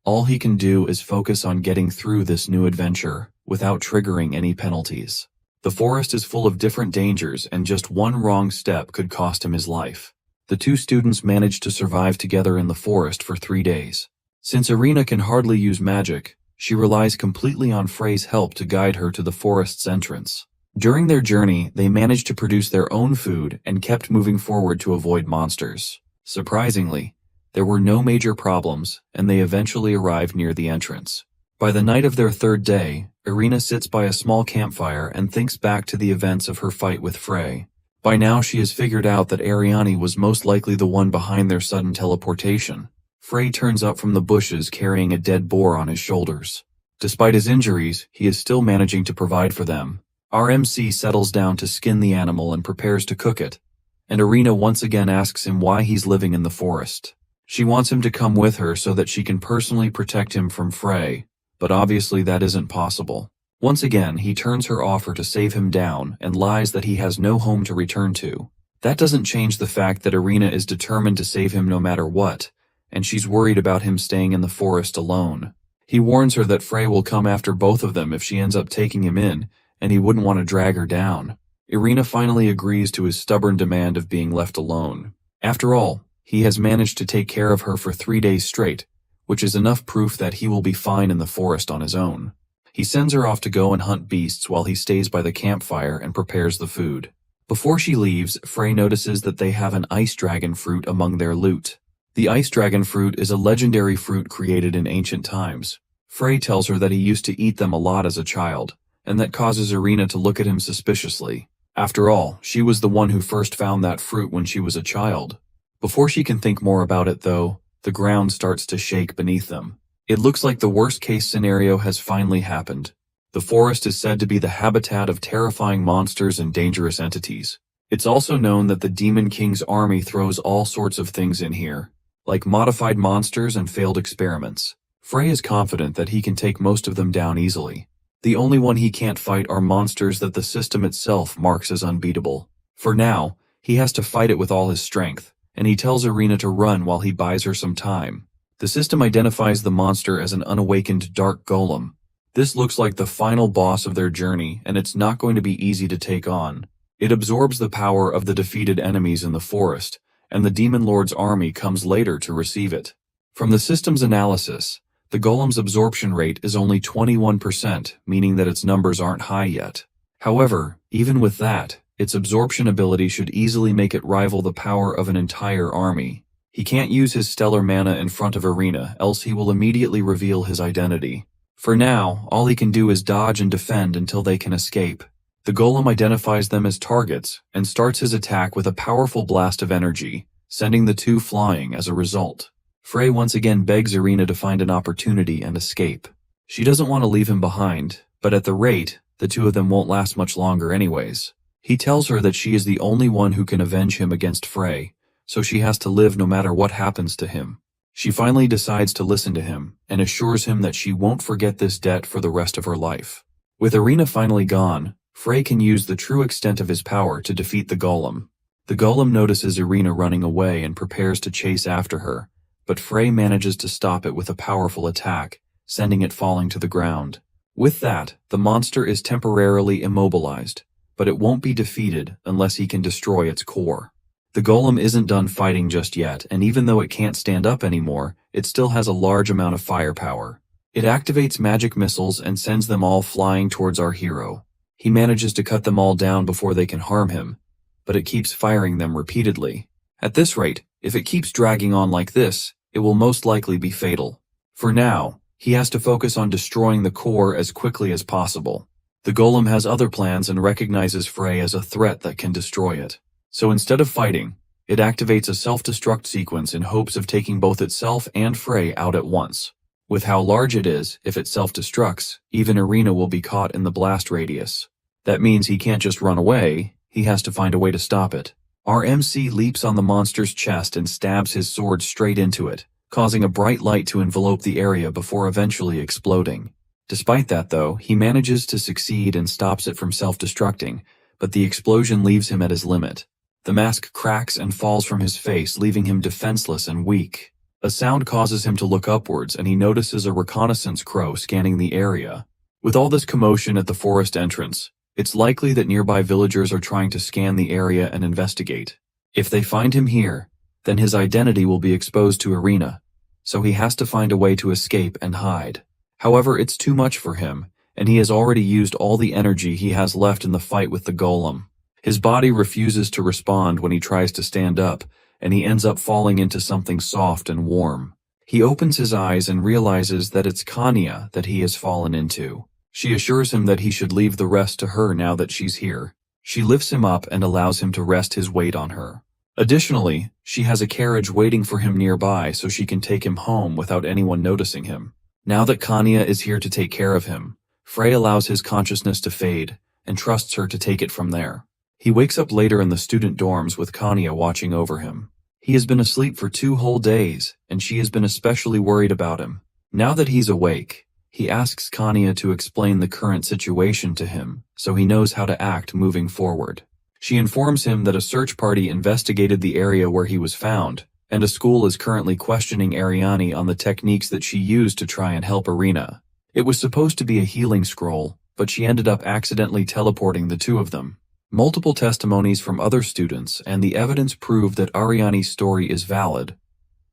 all he can do is focus on getting through this new adventure without triggering any penalties. The forest is full of different dangers, and just one wrong step could cost him his life. The 2 students managed to survive together in the forest for 3 days. Since Irina can hardly use magic, she relies completely on Frey's help to guide her to the forest's entrance. During their journey, they managed to produce their own food and kept moving forward to avoid monsters. Surprisingly, there were no major problems, and they eventually arrived near the entrance. By the night of their 3rd day, Irina sits by a small campfire and thinks back to the events of her fight with Frey. By now she has figured out that Ariani was most likely the one behind their sudden teleportation. Frey turns up from the bushes carrying a dead boar on his shoulders. Despite his injuries, he is still managing to provide for them. RMC settles down to skin the animal and prepares to cook it, and Irina once again asks him why he's living in the forest. She wants him to come with her so that she can personally protect him from Frey, but obviously that isn't possible. Once again, he turns her offer to save him down and lies that he has no home to return to. That doesn't change the fact that Irina is determined to save him no matter what, and she's worried about him staying in the forest alone. He warns her that Frey will come after both of them if she ends up taking him in, and he wouldn't want to drag her down. Irina finally agrees to his stubborn demand of being left alone. After all, he has managed to take care of her for 3 days straight, which is enough proof that he will be fine in the forest on his own. He sends her off to go and hunt beasts while he stays by the campfire and prepares the food. Before she leaves, Frey notices that they have an ice dragon fruit among their loot. The ice dragon fruit is a legendary fruit created in ancient times. Frey tells her that he used to eat them a lot as a child, and that causes Irina to look at him suspiciously. After all, she was the one who first found that fruit when she was a child. Before she can think more about it, though, the ground starts to shake beneath them. It looks like the worst-case scenario has finally happened. The forest is said to be the habitat of terrifying monsters and dangerous entities. It's also known that the Demon King's army throws all sorts of things in here, like modified monsters and failed experiments. Frey is confident that he can take most of them down easily. The only one he can't fight are monsters that the system itself marks as unbeatable. For now, he has to fight it with all his strength, and he tells Irina to run while he buys her some time. The system identifies the monster as an unawakened dark golem. This looks like the final boss of their journey, and it's not going to be easy to take on. It absorbs the power of the defeated enemies in the forest, and the Demon Lord's army comes later to receive it. From the system's analysis, the golem's absorption rate is only 21%, meaning that its numbers aren't high yet. However, even with that, its absorption ability should easily make it rival the power of an entire army. He can't use his stellar mana in front of Irina, else he will immediately reveal his identity. For now, all he can do is dodge and defend until they can escape. The golem identifies them as targets and starts his attack with a powerful blast of energy, sending the two flying as a result. Frey once again begs Irina to find an opportunity and escape. She doesn't want to leave him behind, but at the rate, the two of them won't last much longer anyways. He tells her that she is the only one who can avenge him against Frey, so she has to live no matter what happens to him. She finally decides to listen to him and assures him that she won't forget this debt for the rest of her life. With Irina finally gone, Frey can use the true extent of his power to defeat the golem. The golem notices Irina running away and prepares to chase after her, but Frey manages to stop it with a powerful attack, sending it falling to the ground. With that, the monster is temporarily immobilized, but it won't be defeated unless he can destroy its core. The golem isn't done fighting just yet, and even though it can't stand up anymore, it still has a large amount of firepower. It activates magic missiles and sends them all flying towards our hero. He manages to cut them all down before they can harm him, but it keeps firing them repeatedly. At this rate, if it keeps dragging on like this, it will most likely be fatal. For now, he has to focus on destroying the core as quickly as possible. The golem has other plans and recognizes Frey as a threat that can destroy it. So instead of fighting, it activates a self-destruct sequence in hopes of taking both itself and Frey out at once. With how large it is, if it self-destructs, even Irina will be caught in the blast radius. That means he can't just run away, he has to find a way to stop it. Our MC leaps on the monster's chest and stabs his sword straight into it, causing a bright light to envelope the area before eventually exploding. Despite that though, he manages to succeed and stops it from self-destructing, but the explosion leaves him at his limit. The mask cracks and falls from his face, leaving him defenseless and weak. A sound causes him to look upwards, and he notices a reconnaissance crow scanning the area. With all this commotion at the forest entrance, it's likely that nearby villagers are trying to scan the area and investigate. If they find him here, then his identity will be exposed to Irina, so he has to find a way to escape and hide. However, it's too much for him, and he has already used all the energy he has left in the fight with the golem. His body refuses to respond when he tries to stand up, and he ends up falling into something soft and warm. He opens his eyes and realizes that it's Kanya that he has fallen into. She assures him that he should leave the rest to her now that she's here. She lifts him up and allows him to rest his weight on her. Additionally, she has a carriage waiting for him nearby so she can take him home without anyone noticing him. Now that Kanya is here to take care of him, Frey allows his consciousness to fade and trusts her to take it from there. He wakes up later in the student dorms with Kanya watching over him. He has been asleep for 2 whole days, and she has been especially worried about him. Now that he's awake, he asks Kanya to explain the current situation to him, so he knows how to act moving forward. She informs him that a search party investigated the area where he was found, and a school is currently questioning Ariani on the techniques that she used to try and help Irina. It was supposed to be a healing scroll, but she ended up accidentally teleporting the two of them. Multiple testimonies from other students and the evidence prove that Ariani's story is valid,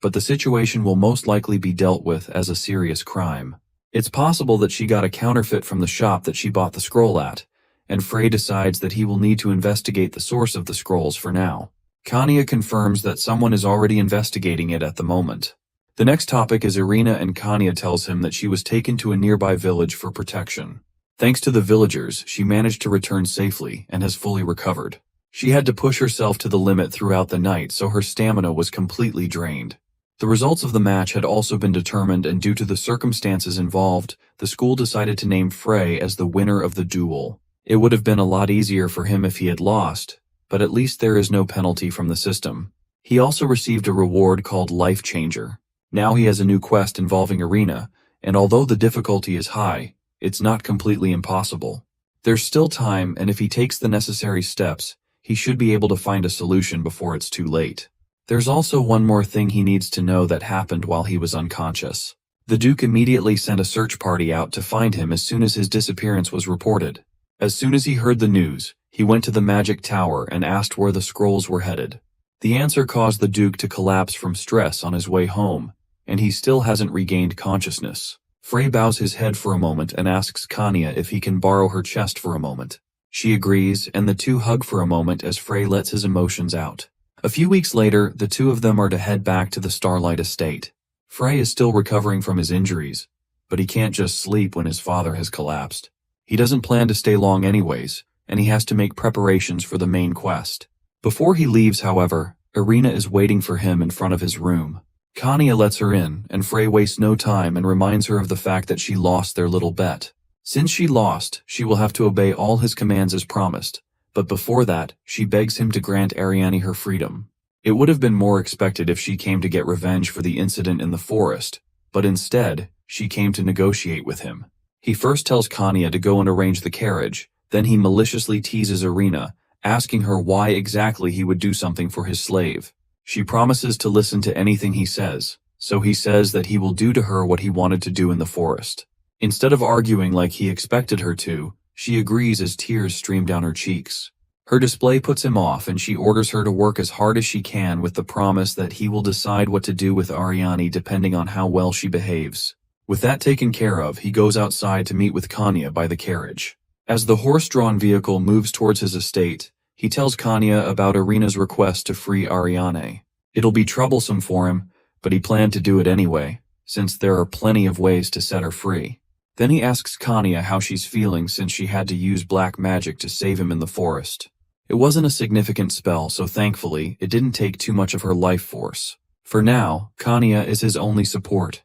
but the situation will most likely be dealt with as a serious crime. It's possible that she got a counterfeit from the shop that she bought the scroll at, and Frey decides that he will need to investigate the source of the scrolls for now. Kanya confirms that someone is already investigating it at the moment. The next topic is Irina, and Kanya tells him that she was taken to a nearby village for protection. Thanks to the villagers, she managed to return safely and has fully recovered. She had to push herself to the limit throughout the night, so her stamina was completely drained. The results of the match had also been determined, and due to the circumstances involved, the school decided to name Frey as the winner of the duel. It would have been a lot easier for him if he had lost, but at least there is no penalty from the system. He also received a reward called Life Changer. Now he has a new quest involving Irina, and although the difficulty is high, it's not completely impossible. There's still time, and if he takes the necessary steps, he should be able to find a solution before it's too late. There's also one more thing he needs to know that happened while he was unconscious. The Duke immediately sent a search party out to find him as soon as his disappearance was reported. As soon as he heard the news, he went to the magic tower and asked where the scrolls were headed. The answer caused the Duke to collapse from stress on his way home, and he still hasn't regained consciousness. Frey bows his head for a moment and asks Kanya if he can borrow her chest for a moment. She agrees, and the two hug for a moment as Frey lets his emotions out. A few weeks later, the two of them are to head back to the Starlight Estate. Frey is still recovering from his injuries, but he can't just sleep when his father has collapsed. He doesn't plan to stay long anyways, and he has to make preparations for the main quest. Before he leaves, however, Irina is waiting for him in front of his room. Kanya lets her in, and Frey wastes no time and reminds her of the fact that she lost their little bet. Since she lost, she will have to obey all his commands as promised, but before that, she begs him to grant Ariane her freedom. It would have been more expected if she came to get revenge for the incident in the forest, but instead, she came to negotiate with him. He first tells Kanya to go and arrange the carriage, then he maliciously teases Irina, asking her why exactly he would do something for his slave. She promises to listen to anything he says, so he says that he will do to her what he wanted to do in the forest. Instead of arguing like he expected her to, she agrees as tears stream down her cheeks. Her display puts him off, and she orders her to work as hard as she can with the promise that he will decide what to do with Ariane depending on how well she behaves. With that taken care of, he goes outside to meet with Kanya by the carriage. As the horse-drawn vehicle moves towards his estate, he tells Kanya about Irina's request to free Ariane. It'll be troublesome for him, but he planned to do it anyway, since there are plenty of ways to set her free. Then he asks Kanya how she's feeling since she had to use black magic to save him in the forest. It wasn't a significant spell, so thankfully, it didn't take too much of her life force. For now, Kanya is his only support,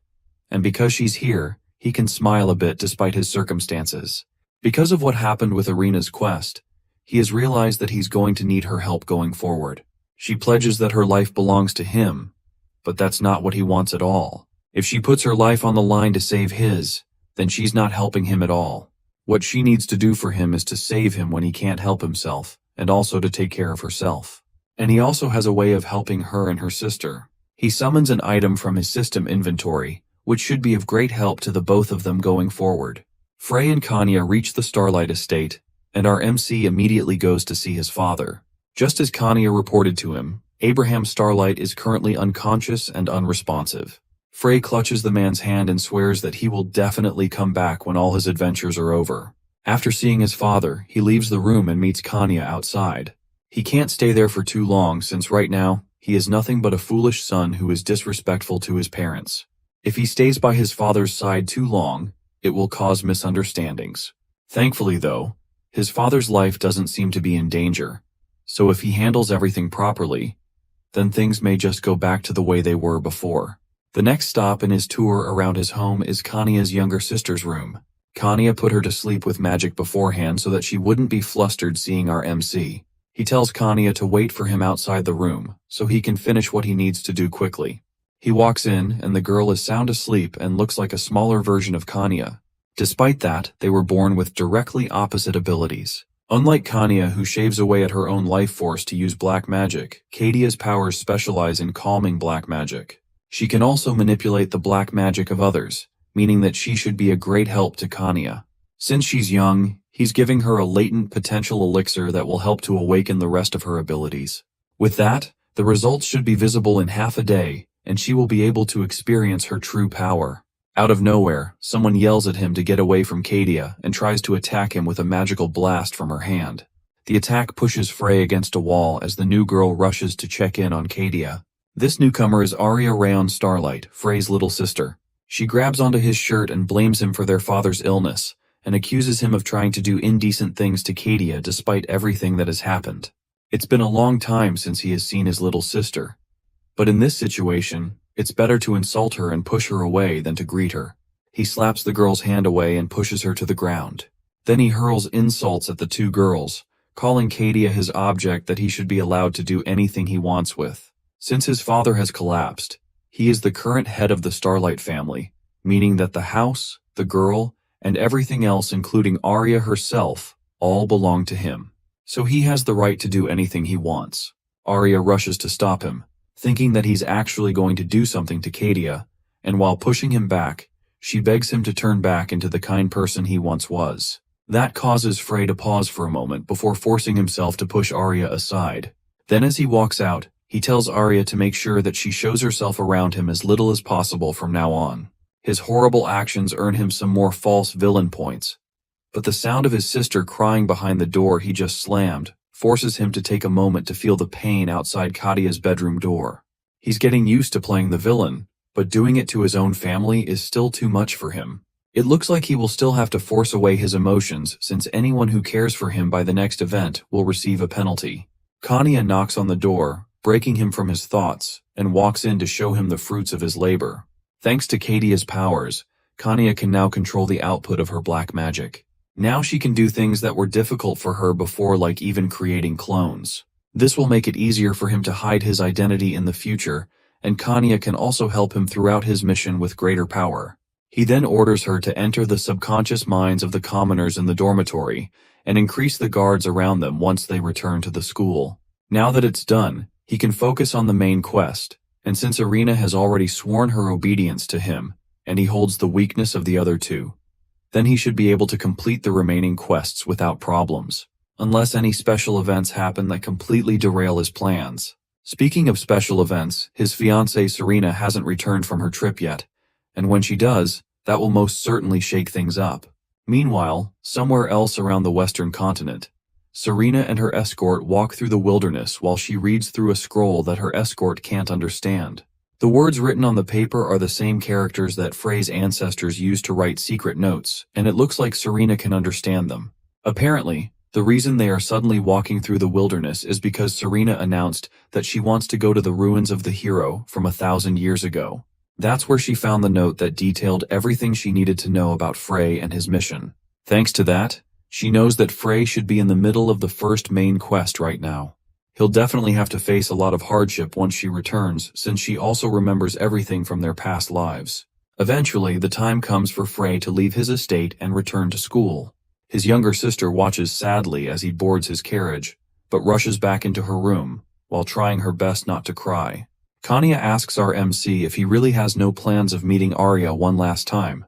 and because she's here, he can smile a bit despite his circumstances. Because of what happened with Irina's quest, he has realized that he's going to need her help going forward. She pledges that her life belongs to him, but that's not what he wants at all. If she puts her life on the line to save his, then she's not helping him at all. What she needs to do for him is to save him when he can't help himself, and also to take care of herself. And he also has a way of helping her and her sister. He summons an item from his system inventory, which should be of great help to the both of them going forward. Frey and Kanya reach the Starlight Estate, and our MC immediately goes to see his father. Just as Kanya reported to him, Abraham Starlight is currently unconscious and unresponsive. Frey clutches the man's hand and swears that he will definitely come back when all his adventures are over. After seeing his father, he leaves the room and meets Kanya outside. He can't stay there for too long since right now, he is nothing but a foolish son who is disrespectful to his parents. If he stays by his father's side too long, it will cause misunderstandings. Thankfully though, his father's life doesn't seem to be in danger, so if he handles everything properly, then things may just go back to the way they were before. The next stop in his tour around his home is Kanya's younger sister's room. Kanya put her to sleep with magic beforehand so that she wouldn't be flustered seeing our MC. He tells Kanya to wait for him outside the room, so he can finish what he needs to do quickly. He walks in, and the girl is sound asleep and looks like a smaller version of Kanya. Despite that, they were born with directly opposite abilities. Unlike Kanya, who shaves away at her own life force to use black magic, Kadia's powers specialize in calming black magic. She can also manipulate the black magic of others, meaning that she should be a great help to Kanya. Since she's young, he's giving her a latent potential elixir that will help to awaken the rest of her abilities. With that, the results should be visible in half a day, and she will be able to experience her true power. Out of nowhere, someone yells at him to get away from Kadia and tries to attack him with a magical blast from her hand. The attack pushes Frey against a wall as the new girl rushes to check in on Kadia. This newcomer is Arya Rayon Starlight, Frey's little sister. She grabs onto his shirt and blames him for their father's illness, and accuses him of trying to do indecent things to Kadia despite everything that has happened. It's been a long time since he has seen his little sister. But in this situation, it's better to insult her and push her away than to greet her. He slaps the girl's hand away and pushes her to the ground. Then he hurls insults at the two girls, calling Kadia his object that he should be allowed to do anything he wants with. Since his father has collapsed, he is the current head of the Starlight family, meaning that the house, the girl, and everything else including Arya herself, all belong to him. So he has the right to do anything he wants. Arya rushes to stop him, thinking that he's actually going to do something to Kadia, and while pushing him back, she begs him to turn back into the kind person he once was. That causes Frey to pause for a moment before forcing himself to push Arya aside. Then as he walks out, he tells Arya to make sure that she shows herself around him as little as possible from now on. His horrible actions earn him some more false villain points, but the sound of his sister crying behind the door he just slammed forces him to take a moment to feel the pain outside Kadia's bedroom door. He's getting used to playing the villain, but doing it to his own family is still too much for him. It looks like he will still have to force away his emotions since anyone who cares for him by the next event will receive a penalty. Kania knocks on the door, breaking him from his thoughts, and walks in to show him the fruits of his labor. Thanks to Kadia's powers, Kania can now control the output of her black magic. Now she can do things that were difficult for her before, like even creating clones. This will make it easier for him to hide his identity in the future, and Kania can also help him throughout his mission with greater power. He then orders her to enter the subconscious minds of the commoners in the dormitory, and increase the guards around them once they return to the school. Now that it's done, he can focus on the main quest, and since Irina has already sworn her obedience to him, and he holds the weakness of the other two, then he should be able to complete the remaining quests without problems, unless any special events happen that completely derail his plans. Speaking of special events, his fiancée Serena hasn't returned from her trip yet, and when she does, that will most certainly shake things up. Meanwhile, somewhere else around the western continent, Serena and her escort walk through the wilderness while she reads through a scroll that her escort can't understand. The words written on the paper are the same characters that Frey's ancestors used to write secret notes, and it looks like Serena can understand them. Apparently, the reason they are suddenly walking through the wilderness is because Serena announced that she wants to go to the ruins of the hero from 1,000 years ago. That's where she found the note that detailed everything she needed to know about Frey and his mission. Thanks to that, she knows that Frey should be in the middle of the first main quest right now. He'll definitely have to face a lot of hardship once she returns, since she also remembers everything from their past lives. Eventually, the time comes for Frey to leave his estate and return to school. His younger sister watches sadly as he boards his carriage, but rushes back into her room, while trying her best not to cry. Kania asks our MC if he really has no plans of meeting Arya one last time,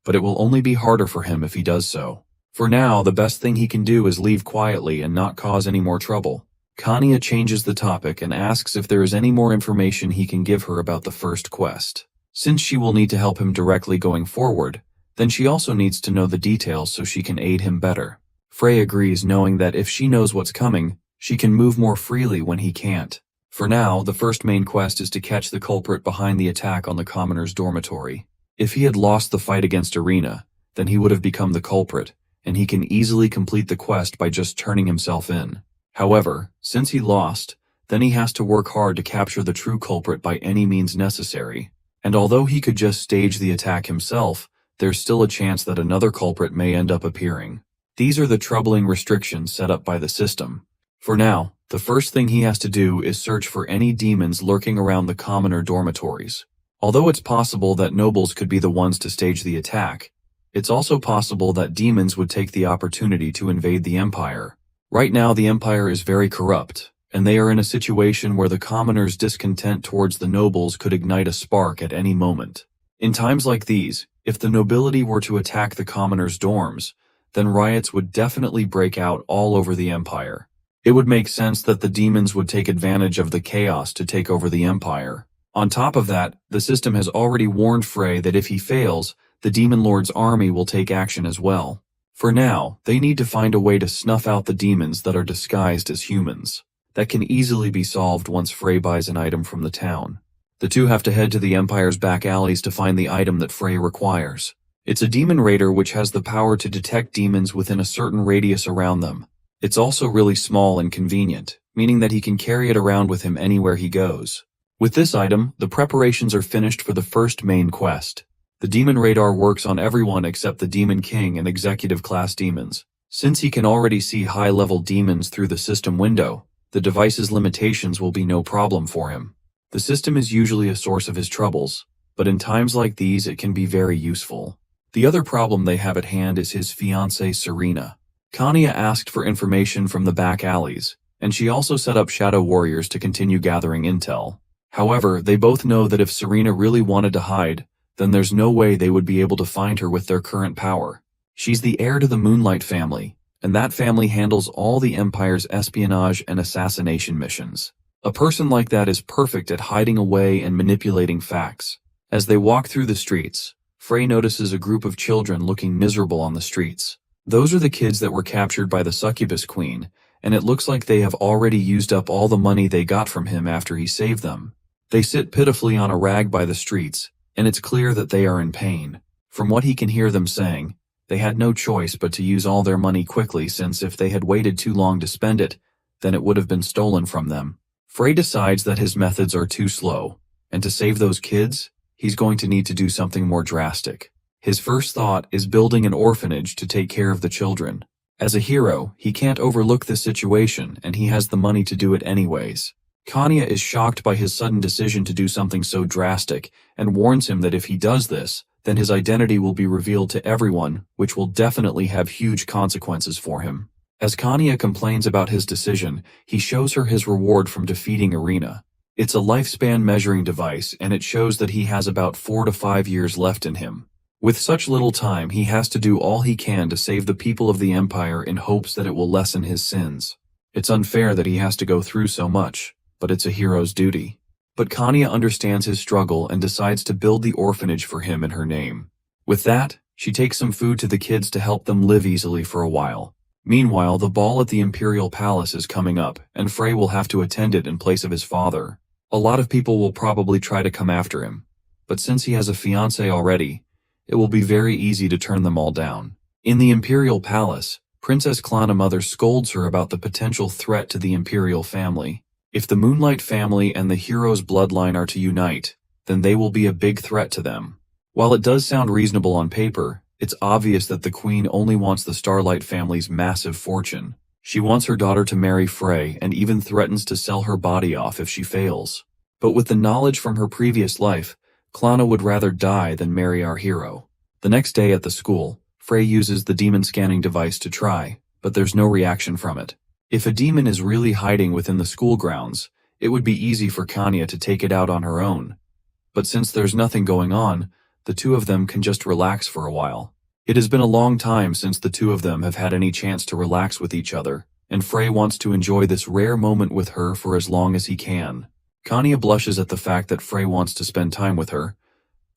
but it will only be harder for him if he does so. For now, the best thing he can do is leave quietly and not cause any more trouble. Kania changes the topic and asks if there is any more information he can give her about the first quest. Since she will need to help him directly going forward, then she also needs to know the details so she can aid him better. Frey agrees, knowing that if she knows what's coming, she can move more freely when he can't. For now, the first main quest is to catch the culprit behind the attack on the commoners' dormitory. If he had lost the fight against Irina, then he would have become the culprit, and he can easily complete the quest by just turning himself in. However, since he lost, then he has to work hard to capture the true culprit by any means necessary. And although he could just stage the attack himself, there's still a chance that another culprit may end up appearing. These are the troubling restrictions set up by the system. For now, the first thing he has to do is search for any demons lurking around the commoner dormitories. Although it's possible that nobles could be the ones to stage the attack, it's also possible that demons would take the opportunity to invade the empire. Right now the empire is very corrupt, and they are in a situation where the commoners' discontent towards the nobles could ignite a spark at any moment. In times like these, if the nobility were to attack the commoners' dorms, then riots would definitely break out all over the empire. It would make sense that the demons would take advantage of the chaos to take over the empire. On top of that, the system has already warned Frey that if he fails, the Demon Lord's army will take action as well. For now, they need to find a way to snuff out the demons that are disguised as humans. That can easily be solved once Frey buys an item from the town. The two have to head to the Empire's back alleys to find the item that Frey requires. It's a demon raider which has the power to detect demons within a certain radius around them. It's also really small and convenient, meaning that he can carry it around with him anywhere he goes. With this item, the preparations are finished for the first main quest. The demon radar works on everyone except the Demon King and executive class demons. Since he can already see high-level demons through the system window, the device's limitations will be no problem for him. The system is usually a source of his troubles, but in times like these it can be very useful. The other problem they have at hand is his fiancée Serena. Kanya asked for information from the back alleys, and she also set up shadow warriors to continue gathering intel. However, they both know that if Serena really wanted to hide, then there's no way they would be able to find her with their current power. She's the heir to the Moonlight family, and that family handles all the Empire's espionage and assassination missions. A person like that is perfect at hiding away and manipulating facts. As they walk through the streets, Frey notices a group of children looking miserable on the streets. Those are the kids that were captured by the Succubus Queen, and it looks like they have already used up all the money they got from him after he saved them. They sit pitifully on a rag by the streets, and it's clear that they are in pain. From what he can hear them saying, they had no choice but to use all their money quickly, since if they had waited too long to spend it, then it would have been stolen from them. Frey decides that his methods are too slow, and to save those kids, he's going to need to do something more drastic. His first thought is building an orphanage to take care of the children. As a hero, he can't overlook this situation, and he has the money to do it anyways. Kanya is shocked by his sudden decision to do something so drastic, and warns him that if he does this, then his identity will be revealed to everyone, which will definitely have huge consequences for him. As Kanya complains about his decision, he shows her his reward from defeating Arena. It's a lifespan measuring device, and it shows that he has about 4 to 5 years left in him. With such little time, he has to do all he can to save the people of the Empire in hopes that it will lessen his sins. It's unfair that he has to go through so much, but it's a hero's duty. But Kanya understands his struggle and decides to build the orphanage for him in her name. With that, she takes some food to the kids to help them live easily for a while. Meanwhile, the ball at the Imperial Palace is coming up, and Frey will have to attend it in place of his father. A lot of people will probably try to come after him, but since he has a fiancée already, it will be very easy to turn them all down. In the Imperial Palace, Princess Klana Mother scolds her about the potential threat to the Imperial family. If the Moonlight family and the hero's bloodline are to unite, then they will be a big threat to them. While it does sound reasonable on paper, it's obvious that the Queen only wants the Starlight family's massive fortune. She wants her daughter to marry Frey and even threatens to sell her body off if she fails. But with the knowledge from her previous life, Klana would rather die than marry our hero. The next day at the school, Frey uses the demon scanning device to try, but there's no reaction from it. If a demon is really hiding within the school grounds, it would be easy for Kanya to take it out on her own. But since there's nothing going on, the two of them can just relax for a while. It has been a long time since the two of them have had any chance to relax with each other, and Frey wants to enjoy this rare moment with her for as long as he can. Kanya blushes at the fact that Frey wants to spend time with her,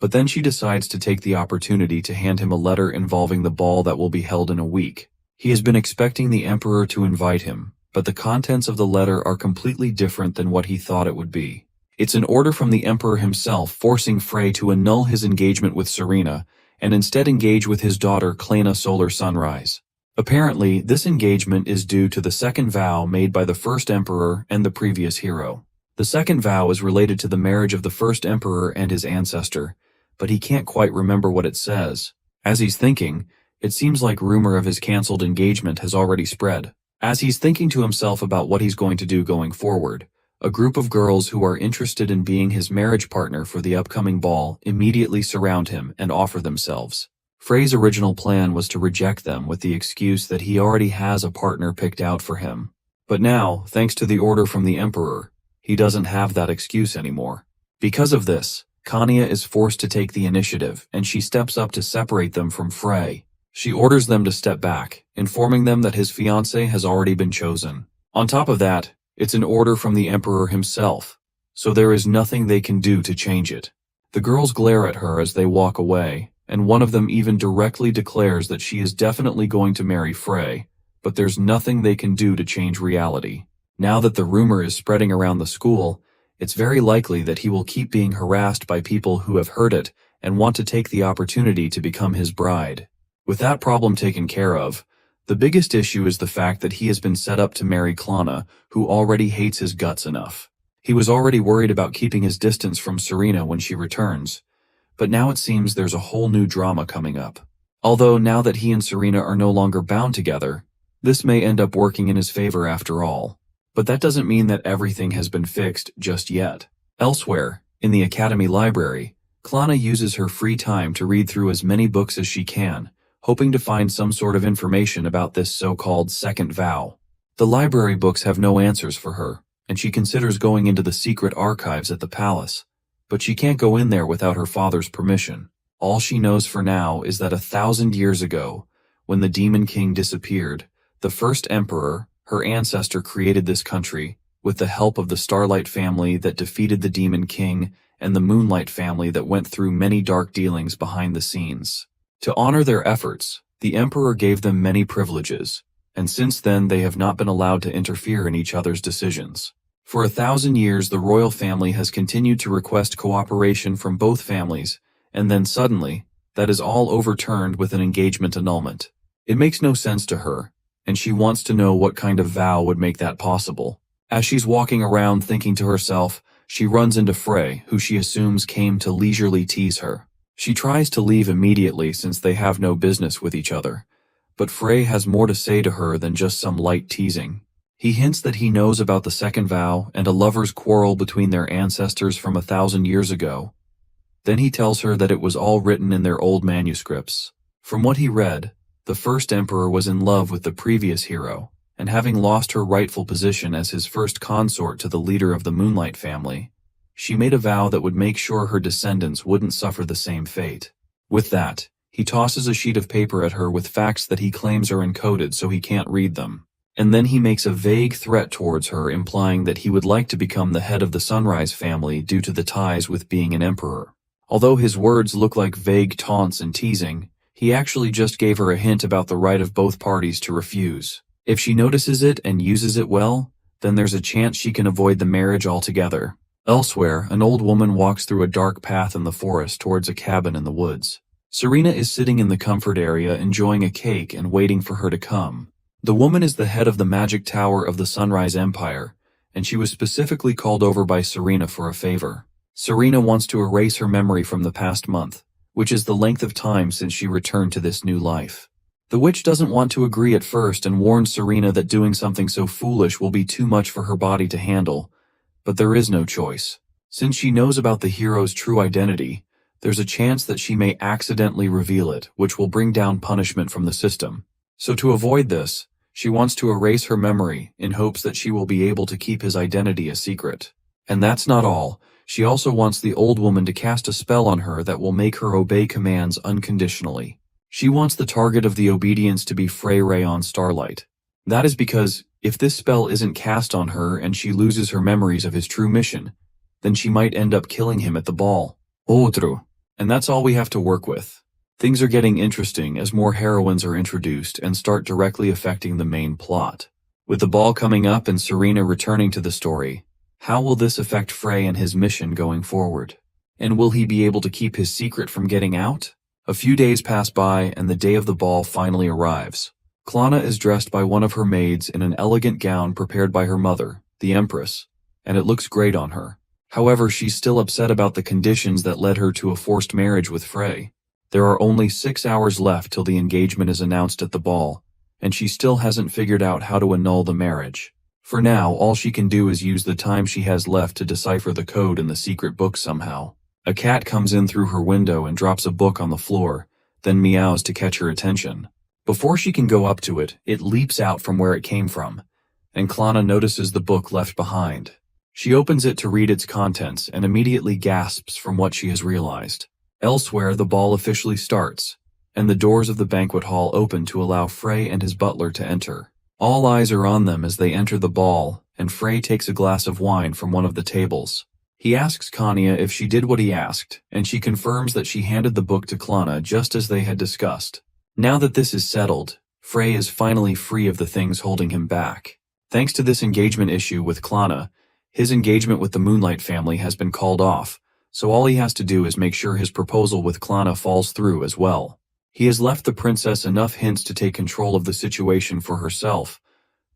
but then she decides to take the opportunity to hand him a letter involving the ball that will be held in a week. He has been expecting the Emperor to invite him, but the contents of the letter are completely different than what he thought it would be. It's an order from the Emperor himself forcing Frey to annul his engagement with Serena and instead engage with his daughter Klana Solar Sunrise. Apparently, this engagement is due to the second vow made by the first Emperor and the previous hero. The second vow is related to the marriage of the first Emperor and his ancestor, but he can't quite remember what it says. As he's thinking, it seems like rumor of his cancelled engagement has already spread. As he's thinking to himself about what he's going to do going forward, a group of girls who are interested in being his marriage partner for the upcoming ball immediately surround him and offer themselves. Frey's original plan was to reject them with the excuse that he already has a partner picked out for him. But now, thanks to the order from the Emperor, he doesn't have that excuse anymore. Because of this, Kanya is forced to take the initiative, and she steps up to separate them from Frey. She orders them to step back, informing them that his fiancée has already been chosen. On top of that, it's an order from the Emperor himself, so there is nothing they can do to change it. The girls glare at her as they walk away, and one of them even directly declares that she is definitely going to marry Frey, but there's nothing they can do to change reality. Now that the rumor is spreading around the school, it's very likely that he will keep being harassed by people who have heard it and want to take the opportunity to become his bride. With that problem taken care of, the biggest issue is the fact that he has been set up to marry Klana, who already hates his guts enough. He was already worried about keeping his distance from Serena when she returns, but now it seems there's a whole new drama coming up. Although now that he and Serena are no longer bound together, this may end up working in his favor after all. But that doesn't mean that everything has been fixed just yet. Elsewhere, in the Academy Library, Klana uses her free time to read through as many books as she can, hoping to find some sort of information about this so-called second vow. The library books have no answers for her, and she considers going into the secret archives at the palace, but she can't go in there without her father's permission. All she knows for now is that 1,000 years ago, when the Demon King disappeared, the first emperor, her ancestor, created this country with the help of the Starlight family that defeated the Demon King and the Moonlight family that went through many dark dealings behind the scenes. To honor their efforts, the emperor gave them many privileges, and since then they have not been allowed to interfere in each other's decisions. For 1,000 years the royal family has continued to request cooperation from both families, and then suddenly, that is all overturned with an engagement annulment. It makes no sense to her, and she wants to know what kind of vow would make that possible. As she's walking around thinking to herself, she runs into Frey, who she assumes came to leisurely tease her. She tries to leave immediately since they have no business with each other, but Frey has more to say to her than just some light teasing. He hints that he knows about the second vow and a lover's quarrel between their ancestors from 1,000 years ago. Then he tells her that it was all written in their old manuscripts. From what he read, the first emperor was in love with the previous hero, and having lost her rightful position as his first consort to the leader of the Moonlight family, she made a vow that would make sure her descendants wouldn't suffer the same fate. With that, he tosses a sheet of paper at her with facts that he claims are encoded so he can't read them. And then he makes a vague threat towards her, implying that he would like to become the head of the Sunrise family due to the ties with being an emperor. Although his words look like vague taunts and teasing, he actually just gave her a hint about the right of both parties to refuse. If she notices it and uses it well, then there's a chance she can avoid the marriage altogether. Elsewhere, an old woman walks through a dark path in the forest towards a cabin in the woods. Serena is sitting in the comfort area enjoying a cake and waiting for her to come. The woman is the head of the magic tower of the Sunrise Empire, and she was specifically called over by Serena for a favor. Serena wants to erase her memory from the past month, which is the length of time since she returned to this new life. The witch doesn't want to agree at first and warns Serena that doing something so foolish will be too much for her body to handle, but there is no choice. Since she knows about the hero's true identity, there's a chance that she may accidentally reveal it, which will bring down punishment from the system. So to avoid this, she wants to erase her memory in hopes that she will be able to keep his identity a secret. And that's not all. She also wants the old woman to cast a spell on her that will make her obey commands unconditionally. She wants the target of the obedience to be Frey Rayon Starlight. That is because, if this spell isn't cast on her and she loses her memories of his true mission, then she might end up killing him at the ball. Outro. And that's all we have to work with. Things are getting interesting as more heroines are introduced and start directly affecting the main plot. With the ball coming up and Serena returning to the story, how will this affect Frey and his mission going forward? And will he be able to keep his secret from getting out? A few days pass by and the day of the ball finally arrives. Klana is dressed by one of her maids in an elegant gown prepared by her mother, the Empress, and it looks great on her. However, she's still upset about the conditions that led her to a forced marriage with Frey. There are only 6 hours left till the engagement is announced at the ball, and she still hasn't figured out how to annul the marriage. For now, all she can do is use the time she has left to decipher the code in the secret book somehow. A cat comes in through her window and drops a book on the floor, then meows to catch her attention. Before she can go up to it, it leaps out from where it came from, and Klana notices the book left behind. She opens it to read its contents and immediately gasps from what she has realized. Elsewhere, the ball officially starts, and the doors of the banquet hall open to allow Frey and his butler to enter. All eyes are on them as they enter the ball, and Frey takes a glass of wine from one of the tables. He asks Kanya if she did what he asked, and she confirms that she handed the book to Klana just as they had discussed. Now that this is settled, Frey is finally free of the things holding him back. Thanks to this engagement issue with Klana, his engagement with the Moonlight family has been called off, so all he has to do is make sure his proposal with Klana falls through as well. He has left the princess enough hints to take control of the situation for herself,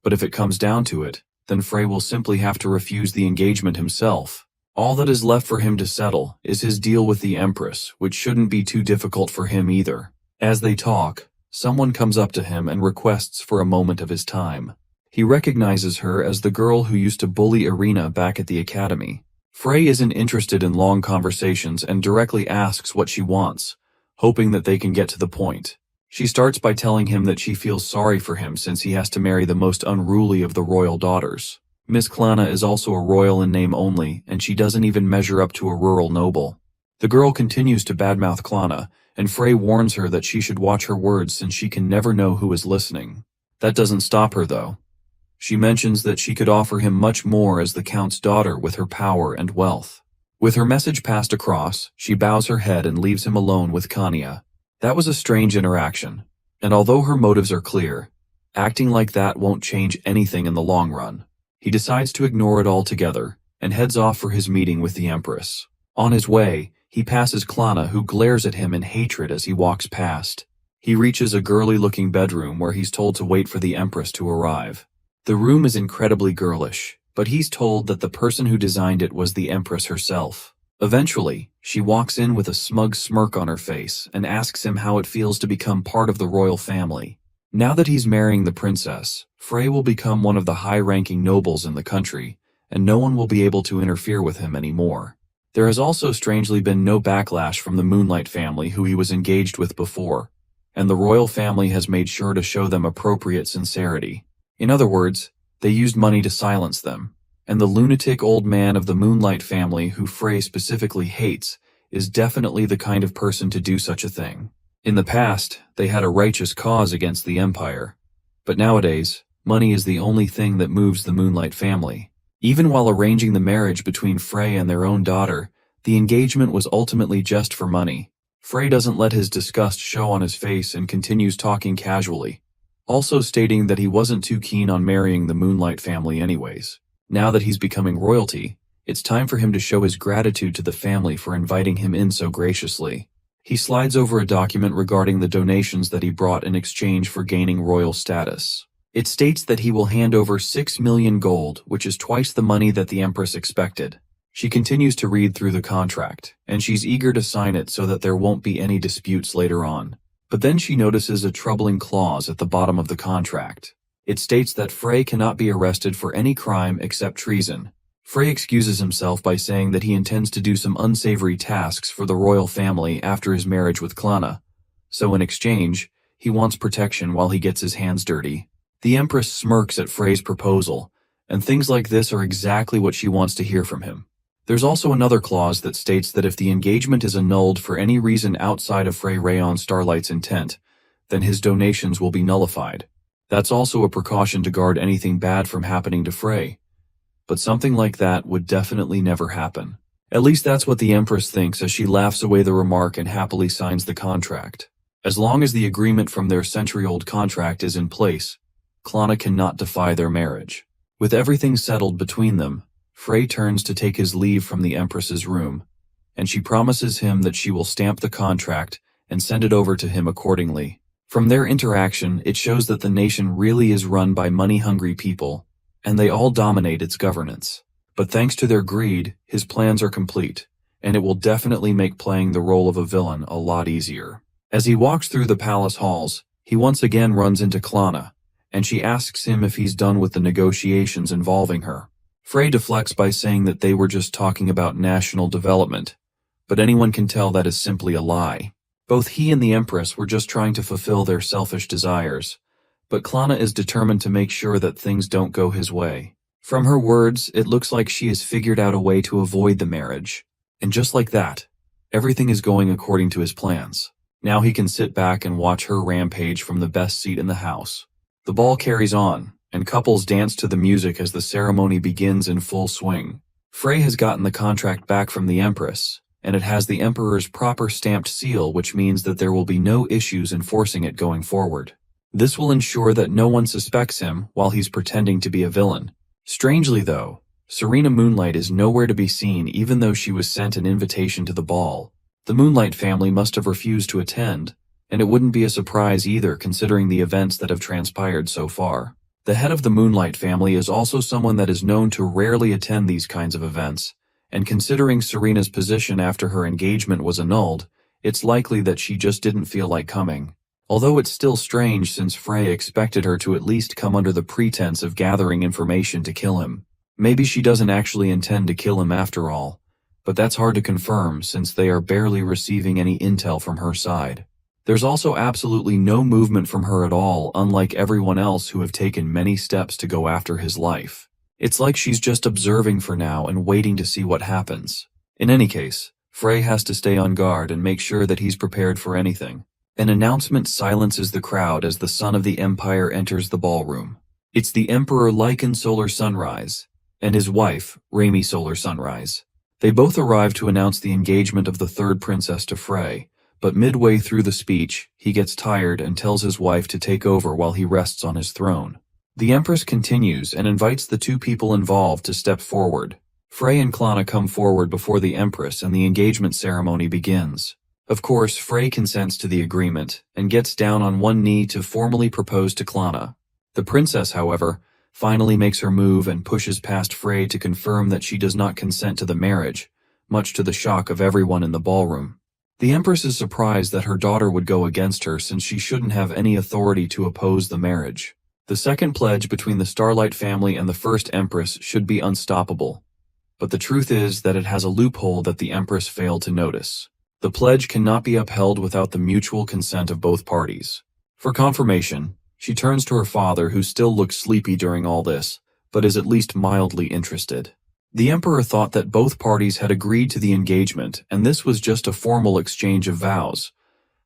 but if it comes down to it, then Frey will simply have to refuse the engagement himself. All that is left for him to settle is his deal with the Empress, which shouldn't be too difficult for him either. As they talk, someone comes up to him and requests for a moment of his time. He recognizes her as the girl who used to bully Irina back at the academy. Frey isn't interested in long conversations and directly asks what she wants, hoping that they can get to the point. She starts by telling him that she feels sorry for him since he has to marry the most unruly of the royal daughters. Miss Klana is also a royal in name only, and she doesn't even measure up to a rural noble. The girl continues to badmouth Klana, and Frey warns her that she should watch her words since she can never know who is listening. That doesn't stop her though. She mentions that she could offer him much more as the Count's daughter with her power and wealth. With her message passed across, she bows her head and leaves him alone with Kanya. That was a strange interaction, and although her motives are clear, acting like that won't change anything in the long run. He decides to ignore it altogether and heads off for his meeting with the Empress. On his way, he passes Klana, who glares at him in hatred as he walks past. He reaches a girly-looking bedroom where he's told to wait for the Empress to arrive. The room is incredibly girlish, but he's told that the person who designed it was the Empress herself. Eventually, she walks in with a smug smirk on her face and asks him how it feels to become part of the royal family. Now that he's marrying the princess, Frey will become one of the high-ranking nobles in the country, and no one will be able to interfere with him anymore. There has also strangely been no backlash from the Moonlight family who he was engaged with before, and the royal family has made sure to show them appropriate sincerity. In other words, they used money to silence them, and the lunatic old man of the Moonlight family who Frey specifically hates is definitely the kind of person to do such a thing. In the past, they had a righteous cause against the Empire, but nowadays, money is the only thing that moves the Moonlight family. Even while arranging the marriage between Frey and their own daughter, the engagement was ultimately just for money. Frey doesn't let his disgust show on his face and continues talking casually, also stating that he wasn't too keen on marrying the Moonlight family anyways. Now that he's becoming royalty, it's time for him to show his gratitude to the family for inviting him in so graciously. He slides over a document regarding the donations that he brought in exchange for gaining royal status. It states that he will hand over 6 million gold, which is twice the money that the Empress expected. She continues to read through the contract, and she's eager to sign it so that there won't be any disputes later on. But then she notices a troubling clause at the bottom of the contract. It states that Frey cannot be arrested for any crime except treason. Frey excuses himself by saying that he intends to do some unsavory tasks for the royal family after his marriage with Klana. So in exchange, he wants protection while he gets his hands dirty. The Empress smirks at Frey's proposal, and things like this are exactly what she wants to hear from him. There's also another clause that states that if the engagement is annulled for any reason outside of Frey Rayon Starlight's intent, then his donations will be nullified. That's also a precaution to guard anything bad from happening to Frey. But something like that would definitely never happen. At least that's what the Empress thinks as she laughs away the remark and happily signs the contract. As long as the agreement from their century-old contract is in place, Klana cannot defy their marriage. With everything settled between them, Frey turns to take his leave from the Empress's room, and she promises him that she will stamp the contract and send it over to him accordingly. From their interaction, it shows that the nation really is run by money-hungry people, and they all dominate its governance. But thanks to their greed, his plans are complete, and it will definitely make playing the role of a villain a lot easier. As he walks through the palace halls, he once again runs into Klana, and she asks him if he's done with the negotiations involving her. Frey deflects by saying that they were just talking about national development, but anyone can tell that is simply a lie. Both he and the Empress were just trying to fulfill their selfish desires, but Klana is determined to make sure that things don't go his way. From her words, it looks like she has figured out a way to avoid the marriage. And just like that, everything is going according to his plans. Now he can sit back and watch her rampage from the best seat in the house. The ball carries on, and couples dance to the music as the ceremony begins in full swing. Frey has gotten the contract back from the Empress, and it has the Emperor's proper stamped seal, which means that there will be no issues enforcing it going forward. This will ensure that no one suspects him while he's pretending to be a villain. Strangely though, Serena Moonlight is nowhere to be seen even though she was sent an invitation to the ball. The Moonlight family must have refused to attend, and it wouldn't be a surprise either considering the events that have transpired so far. The head of the Moonlight family is also someone that is known to rarely attend these kinds of events, and considering Serena's position after her engagement was annulled, it's likely that she just didn't feel like coming. Although it's still strange since Frey expected her to at least come under the pretense of gathering information to kill him. Maybe she doesn't actually intend to kill him after all, but that's hard to confirm since they are barely receiving any intel from her side. There's also absolutely no movement from her at all, unlike everyone else who have taken many steps to go after his life. It's like she's just observing for now and waiting to see what happens. In any case, Frey has to stay on guard and make sure that he's prepared for anything. An announcement silences the crowd as the son of the Empire enters the ballroom. It's the Emperor Lycan Solar Sunrise, and his wife, Raimi Solar Sunrise. They both arrive to announce the engagement of the third princess to Frey, but midway through the speech, he gets tired and tells his wife to take over while he rests on his throne. The Empress continues and invites the two people involved to step forward. Frey and Klana come forward before the Empress and the engagement ceremony begins. Of course, Frey consents to the agreement and gets down on one knee to formally propose to Klana. The princess, however, finally makes her move and pushes past Frey to confirm that she does not consent to the marriage, much to the shock of everyone in the ballroom. The Empress is surprised that her daughter would go against her since she shouldn't have any authority to oppose the marriage. The second pledge between the Starlight family and the first Empress should be unstoppable, but the truth is that it has a loophole that the Empress failed to notice. The pledge cannot be upheld without the mutual consent of both parties. For confirmation, she turns to her father, who still looks sleepy during all this, but is at least mildly interested. The Emperor thought that both parties had agreed to the engagement, and this was just a formal exchange of vows.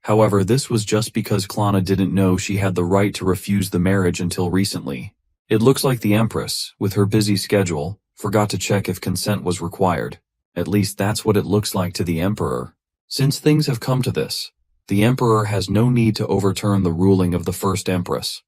However, this was just because Klana didn't know she had the right to refuse the marriage until recently. It looks like the Empress, with her busy schedule, forgot to check if consent was required. At least that's what it looks like to the Emperor. Since things have come to this, the Emperor has no need to overturn the ruling of the first Empress.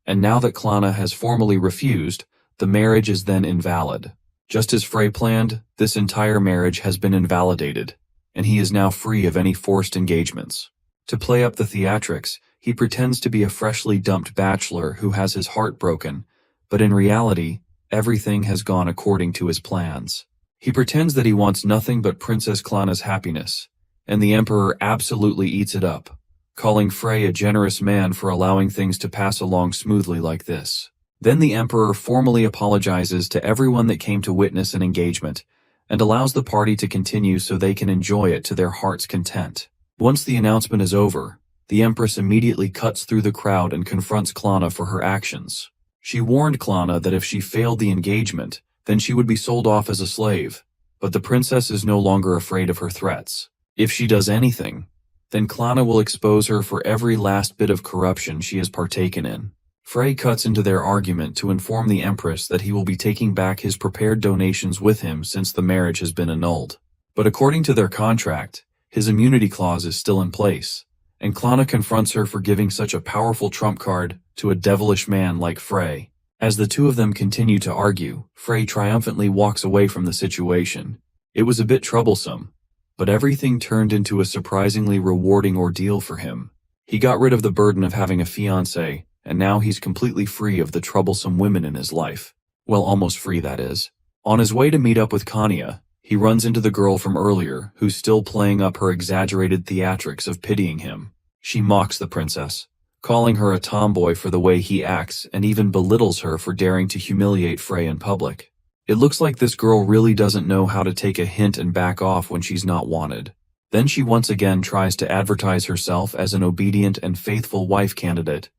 And now that Klana has formally refused, the marriage is then invalid. Just as Frey planned, this entire marriage has been invalidated, and he is now free of any forced engagements. To play up the theatrics, he pretends to be a freshly dumped bachelor who has his heart broken, but in reality, everything has gone according to his plans. He pretends that he wants nothing but Princess Klana's happiness, and the Emperor absolutely eats it up, calling Frey a generous man for allowing things to pass along smoothly like this. Then the Emperor formally apologizes to everyone that came to witness an engagement, and allows the party to continue so they can enjoy it to their heart's content. Once the announcement is over, the Empress immediately cuts through the crowd and confronts Klana for her actions. She warned Klana that if she failed the engagement, then she would be sold off as a slave, but the princess is no longer afraid of her threats. If she does anything, then Klana will expose her for every last bit of corruption she has partaken in. Frey cuts into their argument to inform the Empress that he will be taking back his prepared donations with him since the marriage has been annulled. But according to their contract, his immunity clause is still in place, and Klana confronts her for giving such a powerful trump card to a devilish man like Frey. As the two of them continue to argue, Frey triumphantly walks away from the situation. It was a bit troublesome, but everything turned into a surprisingly rewarding ordeal for him. He got rid of the burden of having a fiancé, and now he's completely free of the troublesome women in his life. Well, almost free, that is. On his way to meet up with Kanya, he runs into the girl from earlier, who's still playing up her exaggerated theatrics of pitying him. She mocks the princess, calling her a tomboy for the way he acts, and even belittles her for daring to humiliate Frey in public. It looks like this girl really doesn't know how to take a hint and back off when she's not wanted. Then she once again tries to advertise herself as an obedient and faithful wife candidate,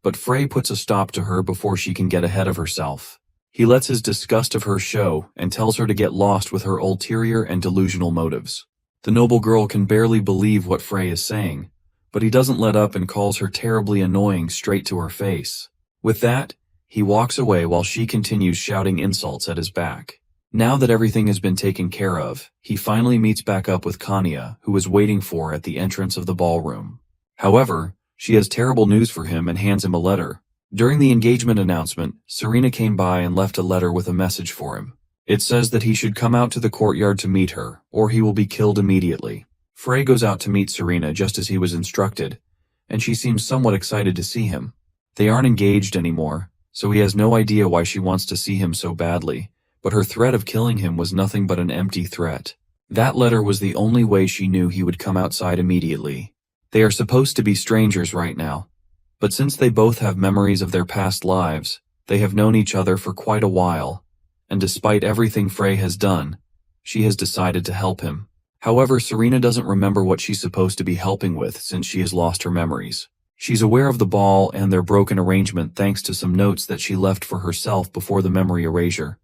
but Frey puts a stop to her before she can get ahead of herself. He lets his disgust of her show and tells her to get lost with her ulterior and delusional motives. The noble girl can barely believe what Frey is saying, but he doesn't let up and calls her terribly annoying straight to her face. With that, he walks away while she continues shouting insults at his back. Now that everything has been taken care of, he finally meets back up with Kanya, who is waiting for at the entrance of the ballroom. However, she has terrible news for him and hands him a letter. During the engagement announcement, Serena came by and left a letter with a message for him. It says that he should come out to the courtyard to meet her, or he will be killed immediately. Frey goes out to meet Serena just as he was instructed, and she seems somewhat excited to see him. They aren't engaged anymore, so he has no idea why she wants to see him so badly, but her threat of killing him was nothing but an empty threat. That letter was the only way she knew he would come outside immediately. They are supposed to be strangers right now, but since they both have memories of their past lives, they have known each other for quite a while, and despite everything Frey has done, she has decided to help him. However, Serena doesn't remember what she's supposed to be helping with since she has lost her memories. She's aware of the ball and their broken arrangement thanks to some notes that she left for herself before the memory erasure.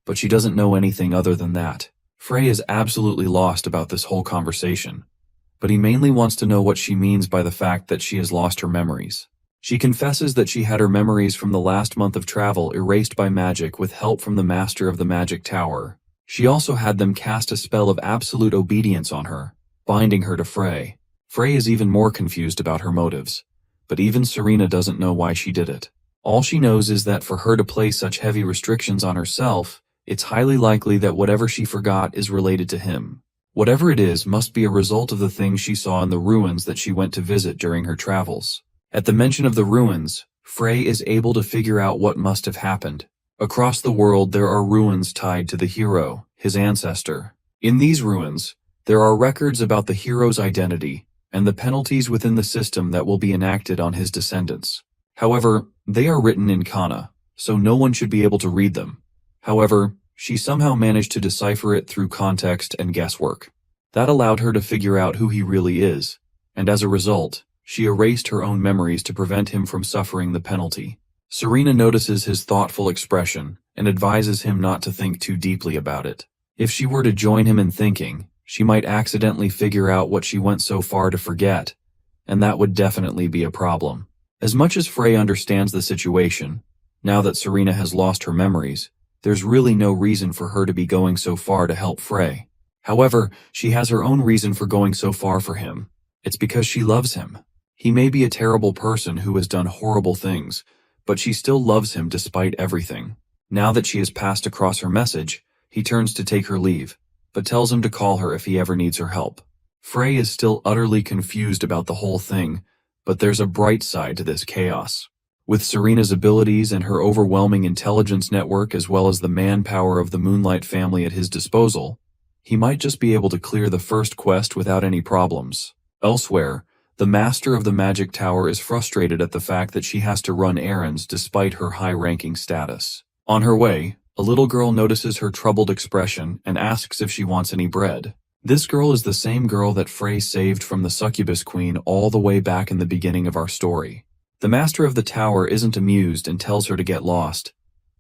But she doesn't know anything other than that. Frey is absolutely lost about this whole conversation, but he mainly wants to know what she means by the fact that she has lost her memories. She confesses that she had her memories from the last month of travel erased by magic with help from the master of the magic tower. She also had them cast a spell of absolute obedience on her, binding her to Frey. Frey is even more confused about her motives, but even Serena doesn't know why she did it. All she knows is that for her to place such heavy restrictions on herself, it's highly likely that whatever she forgot is related to him. Whatever it is must be a result of the things she saw in the ruins that she went to visit during her travels. At the mention of the ruins, Frey is able to figure out what must have happened. Across the world there are ruins tied to the hero, his ancestor. In these ruins, there are records about the hero's identity and the penalties within the system that will be enacted on his descendants. However, they are written in kana, so no one should be able to read them. However, she somehow managed to decipher it through context and guesswork. That allowed her to figure out who he really is, and as a result, she erased her own memories to prevent him from suffering the penalty. Serena notices his thoughtful expression and advises him not to think too deeply about it. If she were to join him in thinking, she might accidentally figure out what she went so far to forget, and that would definitely be a problem. As much as Frey understands the situation, now that Serena has lost her memories, there's really no reason for her to be going so far to help Frey. However, she has her own reason for going so far for him. It's because she loves him. He may be a terrible person who has done horrible things, but she still loves him despite everything. Now that she has passed across her message, he turns to take her leave, but tells him to call her if he ever needs her help. Frey is still utterly confused about the whole thing, but there's a bright side to this chaos. With Serena's abilities and her overwhelming intelligence network as well as the manpower of the Moonlight family at his disposal, he might just be able to clear the first quest without any problems. Elsewhere, the master of the magic tower is frustrated at the fact that she has to run errands despite her high-ranking status. On her way, a little girl notices her troubled expression and asks if she wants any bread. This girl is the same girl that Frey saved from the succubus queen all the way back in the beginning of our story. The master of the tower isn't amused and tells her to get lost,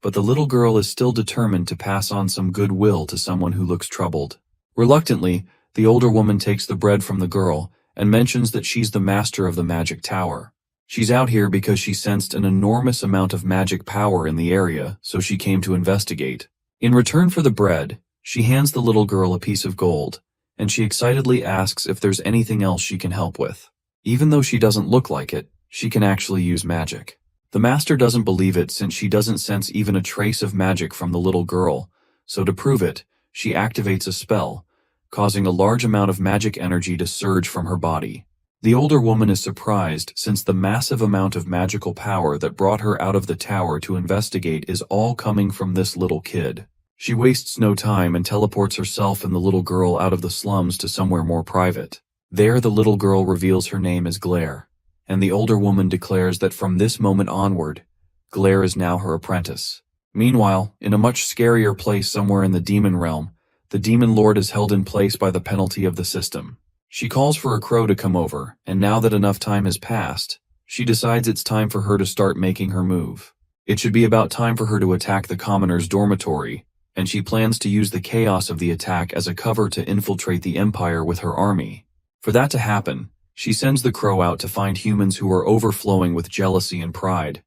but the little girl is still determined to pass on some goodwill to someone who looks troubled. Reluctantly, the older woman takes the bread from the girl and mentions that she's the master of the magic tower. She's out here because she sensed an enormous amount of magic power in the area, so she came to investigate. In return for the bread, she hands the little girl a piece of gold, and she excitedly asks if there's anything else she can help with. Even though she doesn't look like it, she can actually use magic. The master doesn't believe it since she doesn't sense even a trace of magic from the little girl, so to prove it, she activates a spell, causing a large amount of magic energy to surge from her body. The older woman is surprised since the massive amount of magical power that brought her out of the tower to investigate is all coming from this little kid. She wastes no time and teleports herself and the little girl out of the slums to somewhere more private. There the little girl reveals her name as Glare, and the older woman declares that from this moment onward, Glare is now her apprentice. Meanwhile, in a much scarier place somewhere in the demon realm, the demon lord is held in place by the penalty of the system. She calls for a crow to come over, and now that enough time has passed, she decides it's time for her to start making her move. It should be about time for her to attack the commoner's dormitory, and she plans to use the chaos of the attack as a cover to infiltrate the empire with her army. For that to happen, she sends the crow out to find humans who are overflowing with jealousy and pride,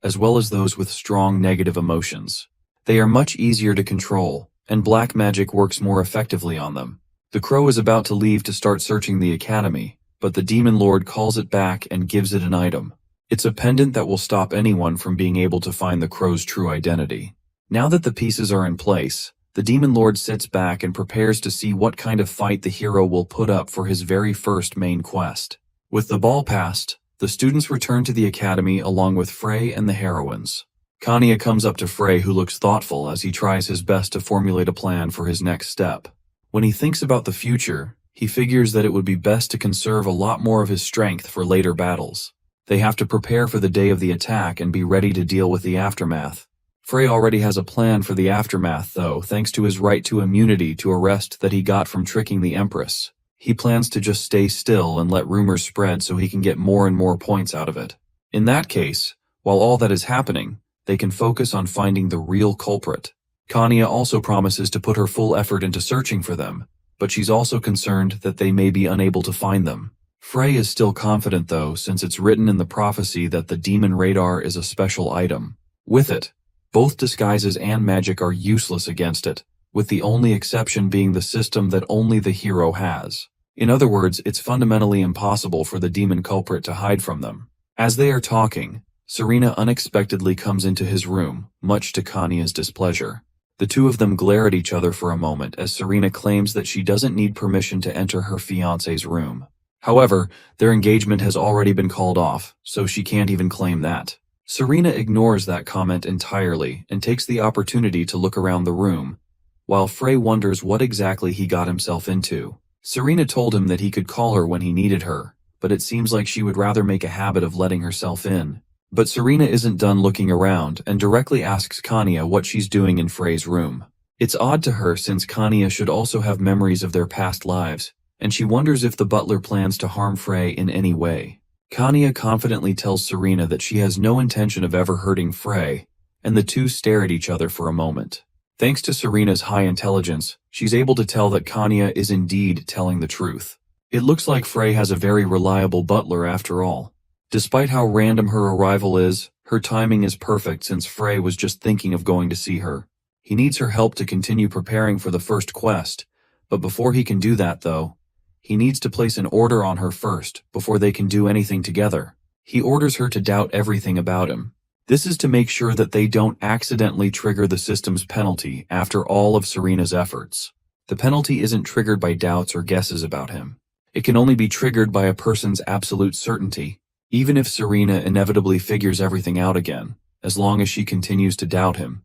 as well as those with strong negative emotions. They are much easier to control, and black magic works more effectively on them. The crow is about to leave to start searching the academy, but the demon lord calls it back and gives it an item. It's a pendant that will stop anyone from being able to find the crow's true identity. Now that the pieces are in place, the demon lord sits back and prepares to see what kind of fight the hero will put up for his very first main quest. With the ball passed, the students return to the academy along with Frey and the heroines. Kanya comes up to Frey, who looks thoughtful as he tries his best to formulate a plan for his next step. When he thinks about the future, he figures that it would be best to conserve a lot more of his strength for later battles. They have to prepare for the day of the attack and be ready to deal with the aftermath. Frey already has a plan for the aftermath though, thanks to his right to immunity to arrest that he got from tricking the Empress. He plans to just stay still and let rumors spread so he can get more and more points out of it. In that case, while all that is happening, they can focus on finding the real culprit. Kanya also promises to put her full effort into searching for them, but she's also concerned that they may be unable to find them. Frey is still confident though, since it's written in the prophecy that the demon radar is a special item. With it, both disguises and magic are useless against it, with the only exception being the system that only the hero has. In other words, it's fundamentally impossible for the demon culprit to hide from them. As they are talking, Serena unexpectedly comes into his room, much to Kanya's displeasure. The two of them glare at each other for a moment as Serena claims that she doesn't need permission to enter her fiancé's room. However, their engagement has already been called off, so she can't even claim that. Serena ignores that comment entirely and takes the opportunity to look around the room, while Frey wonders what exactly he got himself into. Serena told him that he could call her when he needed her, but it seems like she would rather make a habit of letting herself in. But Serena isn't done looking around and directly asks Kanya what she's doing in Frey's room. It's odd to her since Kanya should also have memories of their past lives, and she wonders if the butler plans to harm Frey in any way. Kanya confidently tells Serena that she has no intention of ever hurting Frey, and the two stare at each other for a moment. Thanks to Serena's high intelligence, she's able to tell that Kanya is indeed telling the truth. It looks like Frey has a very reliable butler after all. Despite how random her arrival is, her timing is perfect since Frey was just thinking of going to see her. He needs her help to continue preparing for the first quest, but before he can do that though, he needs to place an order on her first before they can do anything together. He orders her to doubt everything about him. This is to make sure that they don't accidentally trigger the system's penalty after all of Serena's efforts. The penalty isn't triggered by doubts or guesses about him. It can only be triggered by a person's absolute certainty. Even if Serena inevitably figures everything out again, as long as she continues to doubt him,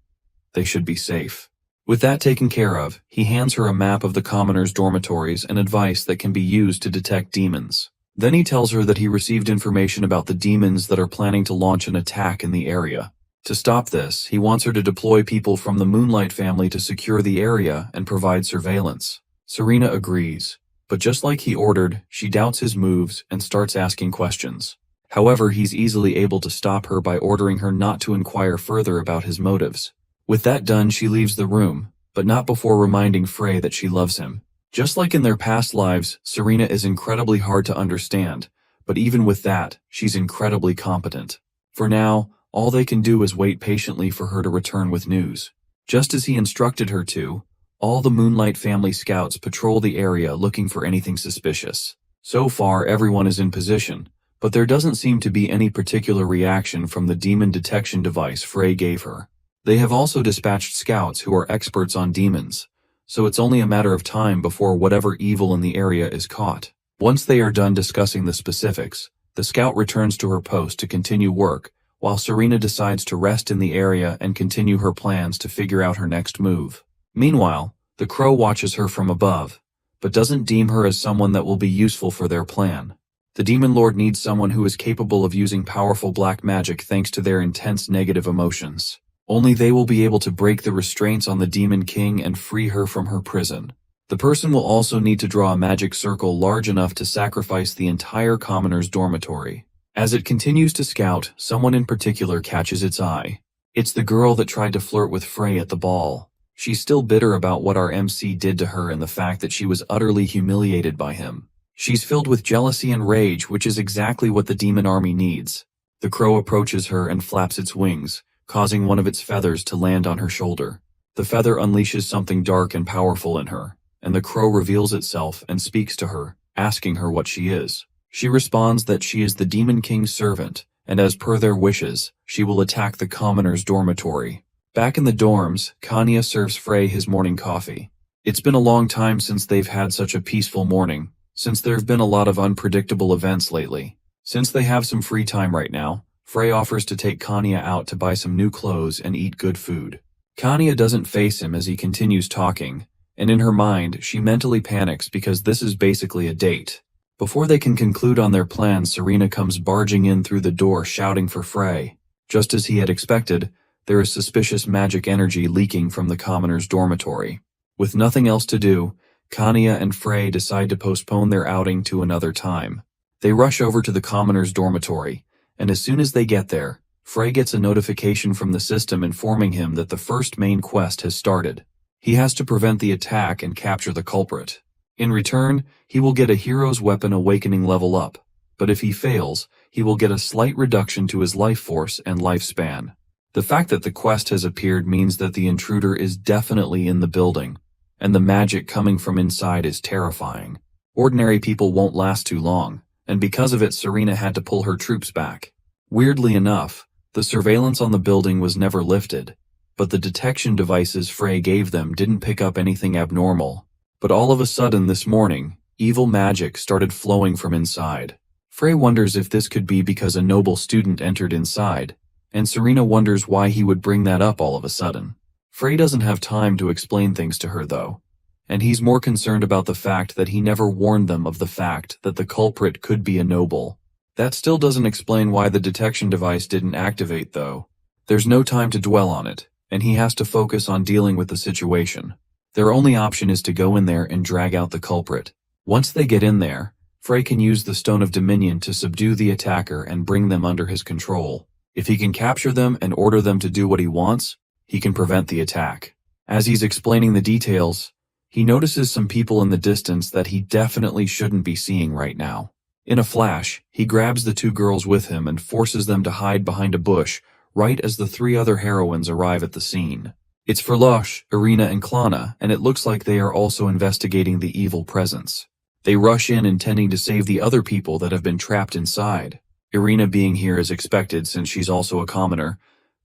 they should be safe. With that taken care of, he hands her a map of the commoners' dormitories and advice that can be used to detect demons. Then he tells her that he received information about the demons that are planning to launch an attack in the area. To stop this, he wants her to deploy people from the Moonlight family to secure the area and provide surveillance. Serena agrees, but just like he ordered, she doubts his moves and starts asking questions. However, he's easily able to stop her by ordering her not to inquire further about his motives. With that done, she leaves the room, but not before reminding Frey that she loves him. Just like in their past lives, Serena is incredibly hard to understand, but even with that, she's incredibly competent. For now, all they can do is wait patiently for her to return with news. Just as he instructed her to, all the Moonlight family scouts patrol the area looking for anything suspicious. So far, everyone is in position, but there doesn't seem to be any particular reaction from the demon detection device Frey gave her. They have also dispatched scouts who are experts on demons, so it's only a matter of time before whatever evil in the area is caught. Once they are done discussing the specifics, the scout returns to her post to continue work, while Serena decides to rest in the area and continue her plans to figure out her next move. Meanwhile, the crow watches her from above, but doesn't deem her as someone that will be useful for their plan. The Demon Lord needs someone who is capable of using powerful black magic thanks to their intense negative emotions. Only they will be able to break the restraints on the Demon King and free her from her prison. The person will also need to draw a magic circle large enough to sacrifice the entire commoner's dormitory. As it continues to scout, someone in particular catches its eye. It's the girl that tried to flirt with Frey at the ball. She's still bitter about what our MC did to her and the fact that she was utterly humiliated by him. She's filled with jealousy and rage, which is exactly what the demon army needs. The crow approaches her and flaps its wings, causing one of its feathers to land on her shoulder. The feather unleashes something dark and powerful in her, and the crow reveals itself and speaks to her, asking her what she is. She responds that she is the Demon King's servant, and as per their wishes, she will attack the commoner's dormitory. Back in the dorms, Kanya serves Frey his morning coffee. It's been a long time since they've had such a peaceful morning, since there have been a lot of unpredictable events lately. Since they have some free time right now, Frey offers to take Kanya out to buy some new clothes and eat good food. Kanya doesn't face him as he continues talking, and in her mind, she mentally panics because this is basically a date. Before they can conclude on their plans, Serena comes barging in through the door shouting for Frey. Just as he had expected, there is suspicious magic energy leaking from the commoners' dormitory. With nothing else to do, Kanya and Frey decide to postpone their outing to another time. They rush over to the commoners' dormitory, and as soon as they get there, Frey gets a notification from the system informing him that the first main quest has started. He has to prevent the attack and capture the culprit. In return, he will get a hero's weapon awakening level up, but if he fails, he will get a slight reduction to his life force and lifespan. The fact that the quest has appeared means that the intruder is definitely in the building, and the magic coming from inside is terrifying. Ordinary people won't last too long, and because of it Serena had to pull her troops back. Weirdly enough, the surveillance on the building was never lifted, but the detection devices Frey gave them didn't pick up anything abnormal. But all of a sudden this morning, evil magic started flowing from inside. Frey wonders if this could be because a noble student entered inside, and Serena wonders why he would bring that up all of a sudden. Frey doesn't have time to explain things to her though, and he's more concerned about the fact that he never warned them of the fact that the culprit could be a noble. That still doesn't explain why the detection device didn't activate though. There's no time to dwell on it, and he has to focus on dealing with the situation. Their only option is to go in there and drag out the culprit. Once they get in there, Frey can use the Stone of Dominion to subdue the attacker and bring them under his control. If he can capture them and order them to do what he wants, he can prevent the attack. As he's explaining the details, he notices some people in the distance that he definitely shouldn't be seeing right now. In a flash, he grabs the two girls with him and forces them to hide behind a bush right as the three other heroines arrive at the scene. It's Verlosh, Irina and Klana, and it looks like they are also investigating the evil presence. They rush in intending to save the other people that have been trapped inside. Irina being here is expected since she's also a commoner,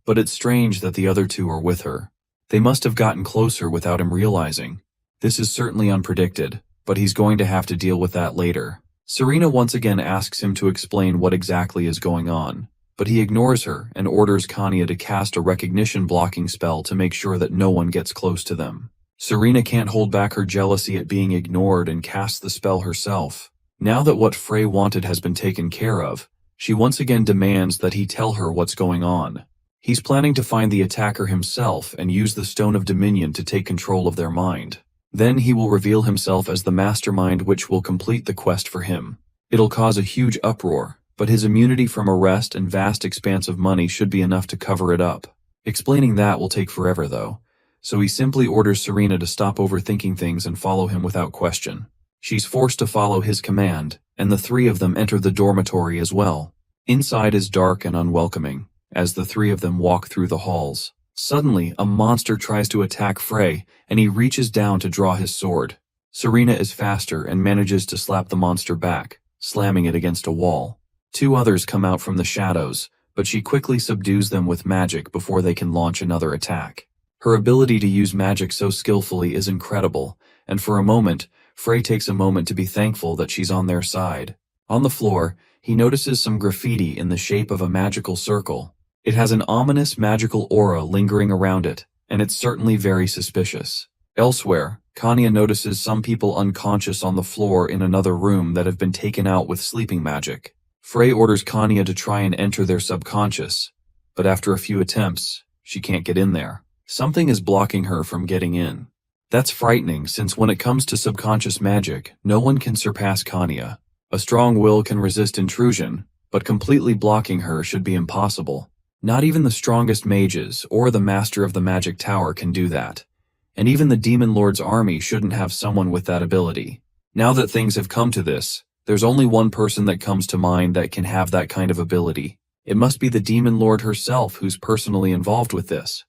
but it's strange that the other two are with her. They must have gotten closer without him realizing. This is certainly unpredicted, but he's going to have to deal with that later. Serena once again asks him to explain what exactly is going on, but he ignores her and orders Kanya to cast a recognition blocking spell to make sure that no one gets close to them. Serena can't hold back her jealousy at being ignored and casts the spell herself. Now that what Frey wanted has been taken care of, she once again demands that he tell her what's going on. He's planning to find the attacker himself and use the Stone of Dominion to take control of their mind. Then he will reveal himself as the mastermind which will complete the quest for him. It'll cause a huge uproar, but his immunity from arrest and vast expanse of money should be enough to cover it up. Explaining that will take forever though, so he simply orders Serena to stop overthinking things and follow him without question. She's forced to follow his command, and the three of them enter the dormitory as well. Inside is dark and unwelcoming, as the three of them walk through the halls. Suddenly, a monster tries to attack Frey, and he reaches down to draw his sword. Serena is faster and manages to slap the monster back, slamming it against a wall. Two others come out from the shadows, but she quickly subdues them with magic before they can launch another attack. Her ability to use magic so skillfully is incredible, and for a moment, Frey takes a moment to be thankful that she's on their side. On the floor, he notices some graffiti in the shape of a magical circle. It has an ominous magical aura lingering around it, and it's certainly very suspicious. Elsewhere, Kanya notices some people unconscious on the floor in another room that have been taken out with sleeping magic. Frey orders Kanya to try and enter their subconscious, but after a few attempts, she can't get in there. Something is blocking her from getting in. That's frightening since when it comes to subconscious magic, no one can surpass Kanya. A strong will can resist intrusion, but completely blocking her should be impossible. Not even the strongest mages or the master of the magic tower can do that. And even the Demon Lord's army shouldn't have someone with that ability. Now that things have come to this, there's only one person that comes to mind that can have that kind of ability. It must be the Demon Lord herself who's personally involved with this.